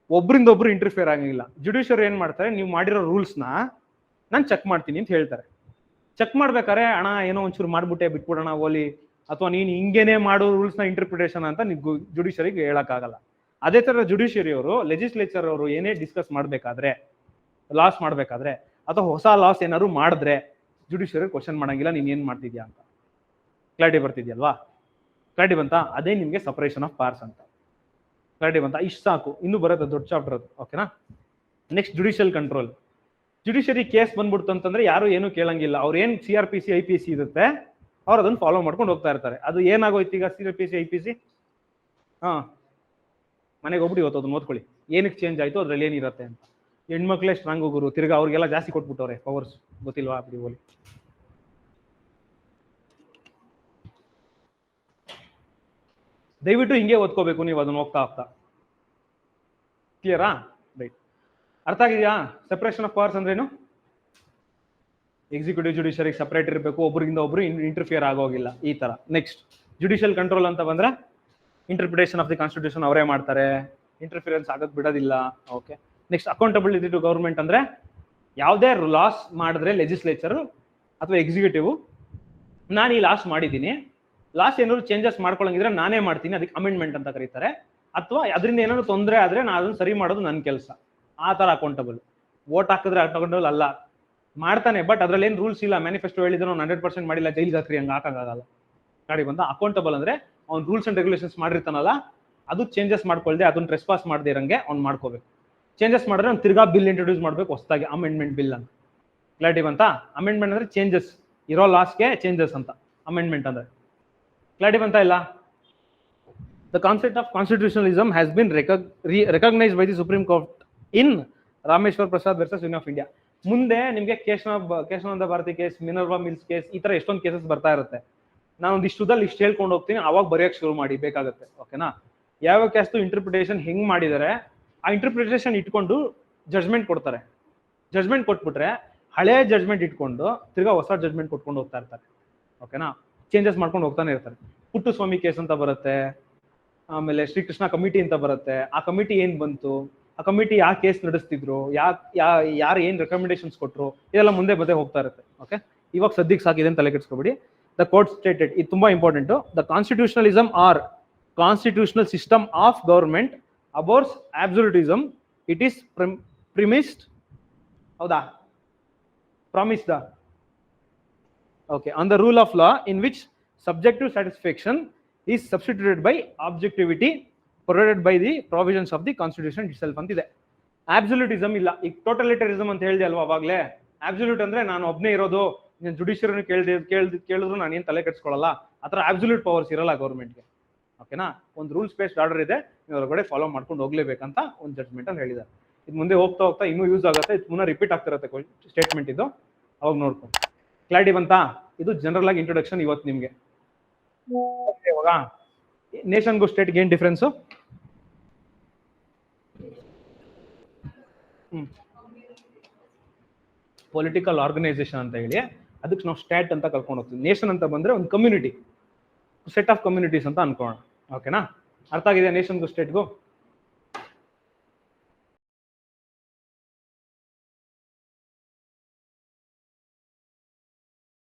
ಒಬ್ರಿಂದ ಒಬ್ರು ಇಂಟರ್ಫಿಯರ್ ಆಗಿಲ್ಲ. ಜುಡಿಷಿಯರಿ ಏನ್ ಮಾಡ್ತಾರೆ, ನೀವು ಮಾಡಿರೋ ರೂಲ್ಸ್ನ ನಾನು ಚೆಕ್ ಮಾಡ್ತೀನಿ ಅಂತ ಹೇಳ್ತಾರೆ. ಚೆಕ್ ಮಾಡ್ಬೇಕಾರೆ ಅಣ್ಣ ಏನೋ ಒಂಚೂರು ಮಾಡ್ಬಿಟ್ಟೆ ಬಿಟ್ಬಿಡೋಣ ಓಲಿ, ಅಥವಾ ನೀನು ಹಿಂಗೇನೆ ಮಾಡೋ ರೂಲ್ಸ್ನ ಇಂಟರ್ಪ್ರಿಟೇಷನ್ ಅಂತ ನೀವು ಜುಡಿಷಿಯರಿಗೆ ಹೇಳಕ್ಕಾಗಲ್ಲ. ಅದೇ ತರ ಜುಡಿಷಿಯರಿ ಅವರು, ಲೆಜಿಸ್ಲೇಚರ್ ಅವರು ಏನೇ ಡಿಸ್ಕಸ್ ಮಾಡ್ಬೇಕಾದ್ರೆ, ಲಾಸ್ ಮಾಡ್ಬೇಕಾದ್ರೆ, ಅಥವಾ ಹೊಸ ಲಾಸ್ ಏನಾದ್ರು ಮಾಡಿದ್ರೆ ಜುಡಿಷಿಯರಿ ಕ್ವಶನ್ ಮಾಡಂಗಿಲ್ಲ ನೀನ್ ಏನ್ ಮಾಡ್ತಿದ್ಯಾ ಅಂತ. ಕ್ಲಾರಿಟಿ ಬರ್ತಿದ್ಯಲ್ವಾ? ಕ್ಲಾರಿಟಿ ಬಂತಾ? ಅದೇ ನಿಮ್ಗೆ ಸಪರೇಷನ್ ಆಫ್ ಪವರ್ಸ್ ಅಂತ. ಕ್ಲಾರಿಟಿ ಬಂತಾ? ಇಷ್ಟು ಸಾಕು, ಇನ್ನೂ ಬರುತ್ತೆ ದೊಡ್ಡ ಚಾಪ್ಟರ್ ಅದು. ಓಕೆನಾ? Next judicial control. Judiciary case ಬಂದ್ಬಿಡ್ತು ಅಂತಂದ್ರೆ ಯಾರು ಏನು ಕೇಳಂಗಿಲ್ಲ. ಅವ್ರು ಏನ್ CRPC IPC ಇರುತ್ತೆ ಅವ್ರು ಅದನ್ನ ಫಾಲೋ ಮಾಡ್ಕೊಂಡು ಹೋಗ್ತಾ ಇರ್ತಾರೆ. ಅದು ಏನಾಗೋಯ್ತು ಈಗ CRPC IPC? ಮನೆಗೆ ಹೋಗ್ಬಿಟ್ಟು ಇವತ್ತು ಅದನ್ನ ಓದ್ಕೊಳ್ಳಿ, ಏನಕ್ಕೆ ಚೇಂಜ್ ಆಯ್ತು, ಅದ್ರಲ್ಲಿ ಏನಿರುತ್ತೆ ಅಂತ. ಹೆಣ್ಮಕ್ಳೇ ಸ್ಟ್ರಾಂಗ್ ಹೋಗೋರು, ತಿರ್ಗಾ ಅವ್ರಿಗೆಲ್ಲ ಜಾಸ್ತಿ ಕೊಟ್ಬಿಟ್ಟವ್ರೆ ಪವರ್ಸ್, ಗೊತ್ತಿಲ್ವಾ? ಬಿಡಿ ಹೋಲಿ. ದಯವಿಟ್ಟು ಹಿಂಗೆ ಓದ್ಕೋಬೇಕು ನೀವು ಅದನ್ನ ಹೋಗ್ತಾ ಹೋಗ್ತಾ. ಕ್ಲಿಯರಾ? ರೈಟ್. ಅರ್ಥ ಆಗಿದೆಯಾ? ಸೆಪರೇಷನ್ ಆಫ್ ಪವರ್ಸ್ ಅಂದ್ರೇನು? ಎಕ್ಸಿಕ್ಯೂಟಿವ್ ಜುಡಿಷಿಯರಿಗೆ ಸಪರೇಟ್ ಇರಬೇಕು, ಒಬ್ರಿಗಿಂದ ಒಬ್ರು ಇಂಟರ್ಫಿಯರ್ ಆಗೋಗಿಲ್ಲ, ಈ ತರ. ನೆಕ್ಸ್ಟ್ ಜುಡಿಷಿಯಲ್ ಕಂಟ್ರೋಲ್ ಅಂತ ಬಂದ್ರೆ ಇಂಟರ್ಪ್ರಿಟೇಷನ್ ಆಫ್ ದಿ ಕಾನ್ಸ್ಟಿಟ್ಯೂಷನ್ ಅವರೇ ಮಾಡ್ತಾರೆ, ಇಂಟರ್ಫಿಯರೆನ್ಸ್ ಆಗೋದು ಬಿಡೋದಿಲ್ಲ. Okay. Next accountability to government ಅಂದ್ರೆ ಯಾವುದೇ ಲಾಸ್ ಮಾಡಿದ್ರೆ ಲೆಜಿಸ್ಲೇಚರ್ ಅಥವಾ ಎಕ್ಸಿಕ್ಯೂಟಿವ್, ನಾನು ಈ ಲಾಸ್ ಮಾಡಿದ್ದೀನಿ, ಲಾಸ್ ಏನಾದ್ರು ಚೇಂಜಸ್ ಮಾಡ್ಕೊಳ್ಳಂಗಿದ್ರೆ ನಾನೇ ಮಾಡ್ತೀನಿ, ಅದಕ್ಕೆ ಅಮೆಂಡ್ಮೆಂಟ್ ಅಂತ ಕರೀತಾರೆ. ಅಥವಾ ಅದರಿಂದ ಏನಾದ್ರು ತೊಂದರೆ ಆದ್ರೆ ನಾನು ಅದನ್ನ ಸರಿ ಮಾಡೋದು ನನ್ನ ಕೆಲಸ, ಆ ತರ ಅಕೌಂಟಬಲ್. ವೋಟ್ ಹಾಕಿದ್ರೆ ಅಕೌಂಟಬಲ್ ಅಲ್ಲ, ಮಾಡ್ತಾನೆ ಬಟ್ ಅದ್ರಲ್ಲಿ ಏನು ರೂಲ್ಸ್ ಇಲ್ಲ, ಮ್ಯಾನಿಫೆಸ್ಟೋ ಹೇಳಿದ್ರೆ 100% ಮಾಡಿಲ್ಲ ಜೈಲಿಗೆ ಹಾಕ್ರಿ, ಹಂಗೆ ಹಾಕಂಗಾಗಲ್ಲ. ಗಾಡಿ ಬಂದ ಅಕೌಂಟಬಲ್ ಅಂದ್ರೆ ಅವ್ನು ರೂಲ್ಸ್ ಅಂಡ್ ರೆಗ್ಯುಲೇಷನ್ಸ್ ಮಾಡಿರ್ತಾನಲ್ಲ, ಅದು ಚೇಂಜಸ್ ಮಾಡ್ಕೊಳ್ದೆ, ಅದನ್ನ ಟ್ರೆಸ್ಪಾಸ್ ಮಾಡದೇ ಇರಂಗೆ ಅವ್ನು ಮಾಡ್ಕೋಬೇಕು. ಚೇಂಜಸ್ ಮಾಡಿದ್ರೆ ಅವ್ನು ತಿರ್ಗಾ ಬಿಲ್ ಇಂಟ್ರೊಡ್ಯೂಸ್ ಮಾಡ್ಬೇಕು ಹೊಸದಾಗಿ, ಅಮೆಂಡ್ಮೆಂಟ್ ಬಿಲ್ ಅಂತ. ಕ್ಲಾರಿಟಿ ಬಂತಾ? ಅಮೆಂಡ್ಮೆಂಟ್ ಅಂದ್ರೆ ಚೇಂಜಸ್, ಇರೋ ಲಾಸ್ಗೆ ಚೇಂಜಸ್ ಅಂತ ಅಮೆಂಡ್ಮೆಂಟ್ ಅಂದ್ರೆ. ಕ್ಲಾರಿಟಿ ಬಂತಾ ಇಲ್ಲ? The concept of constitutionalism has been recognised by the supreme court in Rameshwar Prasad versus union of India. ಮುಂದೆ ನಿಮಗೆ ಕೇಶವಾನಂದ ಭಾರತಿ ಕೇಸ್, ಮಿನರ್ವಾ ಮಿಲ್ಸ್ ಕೇಸ್, ಈ ತರ ಎಷ್ಟೊಂದು ಕೇಸಸ್ ಬರ್ತಾ ಇರುತ್ತೆ. ನಾನು ಒಂದಿಷ್ಟುದಲ್ಲಿ ಇಷ್ಟು ಹೇಳ್ಕೊಂಡು ಹೋಗ್ತೀನಿ, ಅವಾಗ ಬರೆಯಕ್ಕೆ ಶುರು ಮಾಡಿ ಬೇಕಾಗುತ್ತೆ. ಓಕೆನಾ? ಯಾವ ಕೇಸ್ದು ಇಂಟರ್ಪ್ರಿಟೇಷನ್ ಹೆಂಗ್ ಮಾಡಿದ್ದಾರೆ, ಆ ಇಂಟರ್ಪ್ರಿಟೇಷನ್ ಇಟ್ಕೊಂಡು ಜಡ್ಜ್ಮೆಂಟ್ ಕೊಡ್ತಾರೆ. ಜಡ್ಜ್ಮೆಂಟ್ ಕೊಟ್ಬಿಟ್ರೆ ಹಳೆ ಜಡ್ಜ್ಮೆಂಟ್ ಇಟ್ಕೊಂಡು ತಿರ್ಗಾ ಹೊಸ ಜಡ್ಜ್ಮೆಂಟ್ ಕೊಟ್ಕೊಂಡು ಹೋಗ್ತಾ ಇರ್ತಾರೆ. ಓಕೆನಾ? ಚೇಂಜಸ್ ಮಾಡ್ಕೊಂಡು ಹೋಗ್ತಾನೆ ಇರ್ತಾರೆ. ಪುಟ್ಟಸ್ವಾಮಿ ಕೇಸ್ ಅಂತ ಬರುತ್ತೆ, ಆಮೇಲೆ ಶ್ರೀಕೃಷ್ಣ ಕಮಿಟಿ ಅಂತ ಬರುತ್ತೆ. ಆ ಕಮಿಟಿ ಏನ್ ಬಂತು, ಆ ಕಮಿಟಿ ಯಾವ ಕೇಸ್ ನಡೆಸ್ತಿದ್ರು, ಯಾರು ಏನ್ ರೆಕಮೆಂಡೇಶನ್ಸ್ ಕೊಟ್ರು, ಇದೆಲ್ಲ ಮುಂದೆ ಬದೇ ಹೋಗ್ತಾ ಇರುತ್ತೆ. ಓಕೆ, ಇವಾಗ ಸದ್ಯಕ್ಕೆ ಸಾಕಿದೆ ಅಂತ ತಲೆ ಕೆಡಿಸ್ಕೊಬೇಡಿ. ದ ಕೋರ್ಟ್ ಸ್ಟೇಟೆಡ್, ಇದು ತುಂಬಾ important, the constitutionalism or constitutional system of government abhors absolutism. It is premised, ಹೌದಾ? Promised, okay, on the rule of law in which subjective satisfaction is substituted by objectivity provided by the provisions of the constitution itself ಅಂತಿದೆ. Absolutism ಇಲ್ಲ. ಈಗ ಟೋಟಲಿಟರಿಸಮ್ ಅಂತ ಹೇಳಿದೆ ಅಲ್ವಾ ಅವಾಗಲೇ. Absolute ಅಂದ್ರೆ ನಾನು ಒಬ್ಬನೇ ಇರೋದು, ಜುಡಿಷಿಯರಿನ ಕೇಳಿದ್ರು ನಾನು ಏನು ತಲೆ ಕೆಡಿಸ್ಕೊಳ್ಳಲ್ಲ, ಆ ಥರ ಅಬ್ಸಲ್ಯೂಟ್ ಪವರ್ಸ್ ಇರಲ್ಲ ಗೌರ್ಮೆಂಟ್ಗೆ. ಓಕೆನಾ? ಒಂದು ರೂಲ್ಸ್ ಬೇಸ್ಡ್ ಆರ್ಡರ್ ಇದೆ, ನೀವು ಹೊರಗಡೆ ಫಾಲೋ ಮಾಡ್ಕೊಂಡು ಹೋಗ್ಲೇಬೇಕಂತ ಒಂದು ಜಡ್ಜ್ಮೆಂಟ್ ಅಂತ ಹೇಳಿದ್ದಾರೆ. ಇದು ಮುಂದೆ ಹೋಗ್ತಾ ಹೋಗ್ತಾ ಇನ್ನೂ ಯೂಸ್ ಆಗುತ್ತೆ, ಇದು ಪುನಃ ರಿಪೀಟ್ ಆಗ್ತಿರುತ್ತೆ ಸ್ಟೇಟ್ಮೆಂಟ್ ಇದು, ಅವಾಗ ನೋಡ್ಕೊಂಡು. ಕ್ಲಾರಿಟಿ ಬಂತಾ? ಇದು ಜನರಲ್ ಆಗಿ ಇಂಟ್ರೊಡಕ್ಷನ್ ಇವತ್ತು ನಿಮಗೆ. ಇವಾಗ ನೇಷನ್ಗೂ ಸ್ಟೇಟ್ಗೆ ಏನು ಡಿಫ್ರೆನ್ಸು? ಪೊಲಿಟಿಕಲ್ ಆರ್ಗನೈಸೇಷನ್ ಅಂತ ಹೇಳಿ ಅದಕ್ಕೆ ನಾವು ಸ್ಟೇಟ್ ಅಂತ ಕರ್ಕೊಂಡು ಹೋಗ್ತೀವಿ. ನೇಷನ್ ಅಂತ ಬಂದ್ರೆ ಒಂದು ಕಮ್ಯುನಿಟಿ, ಸೆಟ್ ಆಫ್ ಕಮ್ಯುನಿಟೀಸ್ ಅಂತ ಅನ್ಕೋಣ. ಓಕೆನಾ? ಅರ್ಥ ಆಗಿದೆ ನೇಷನ್ಗೂ ಸ್ಟೇಟ್ಗೂ?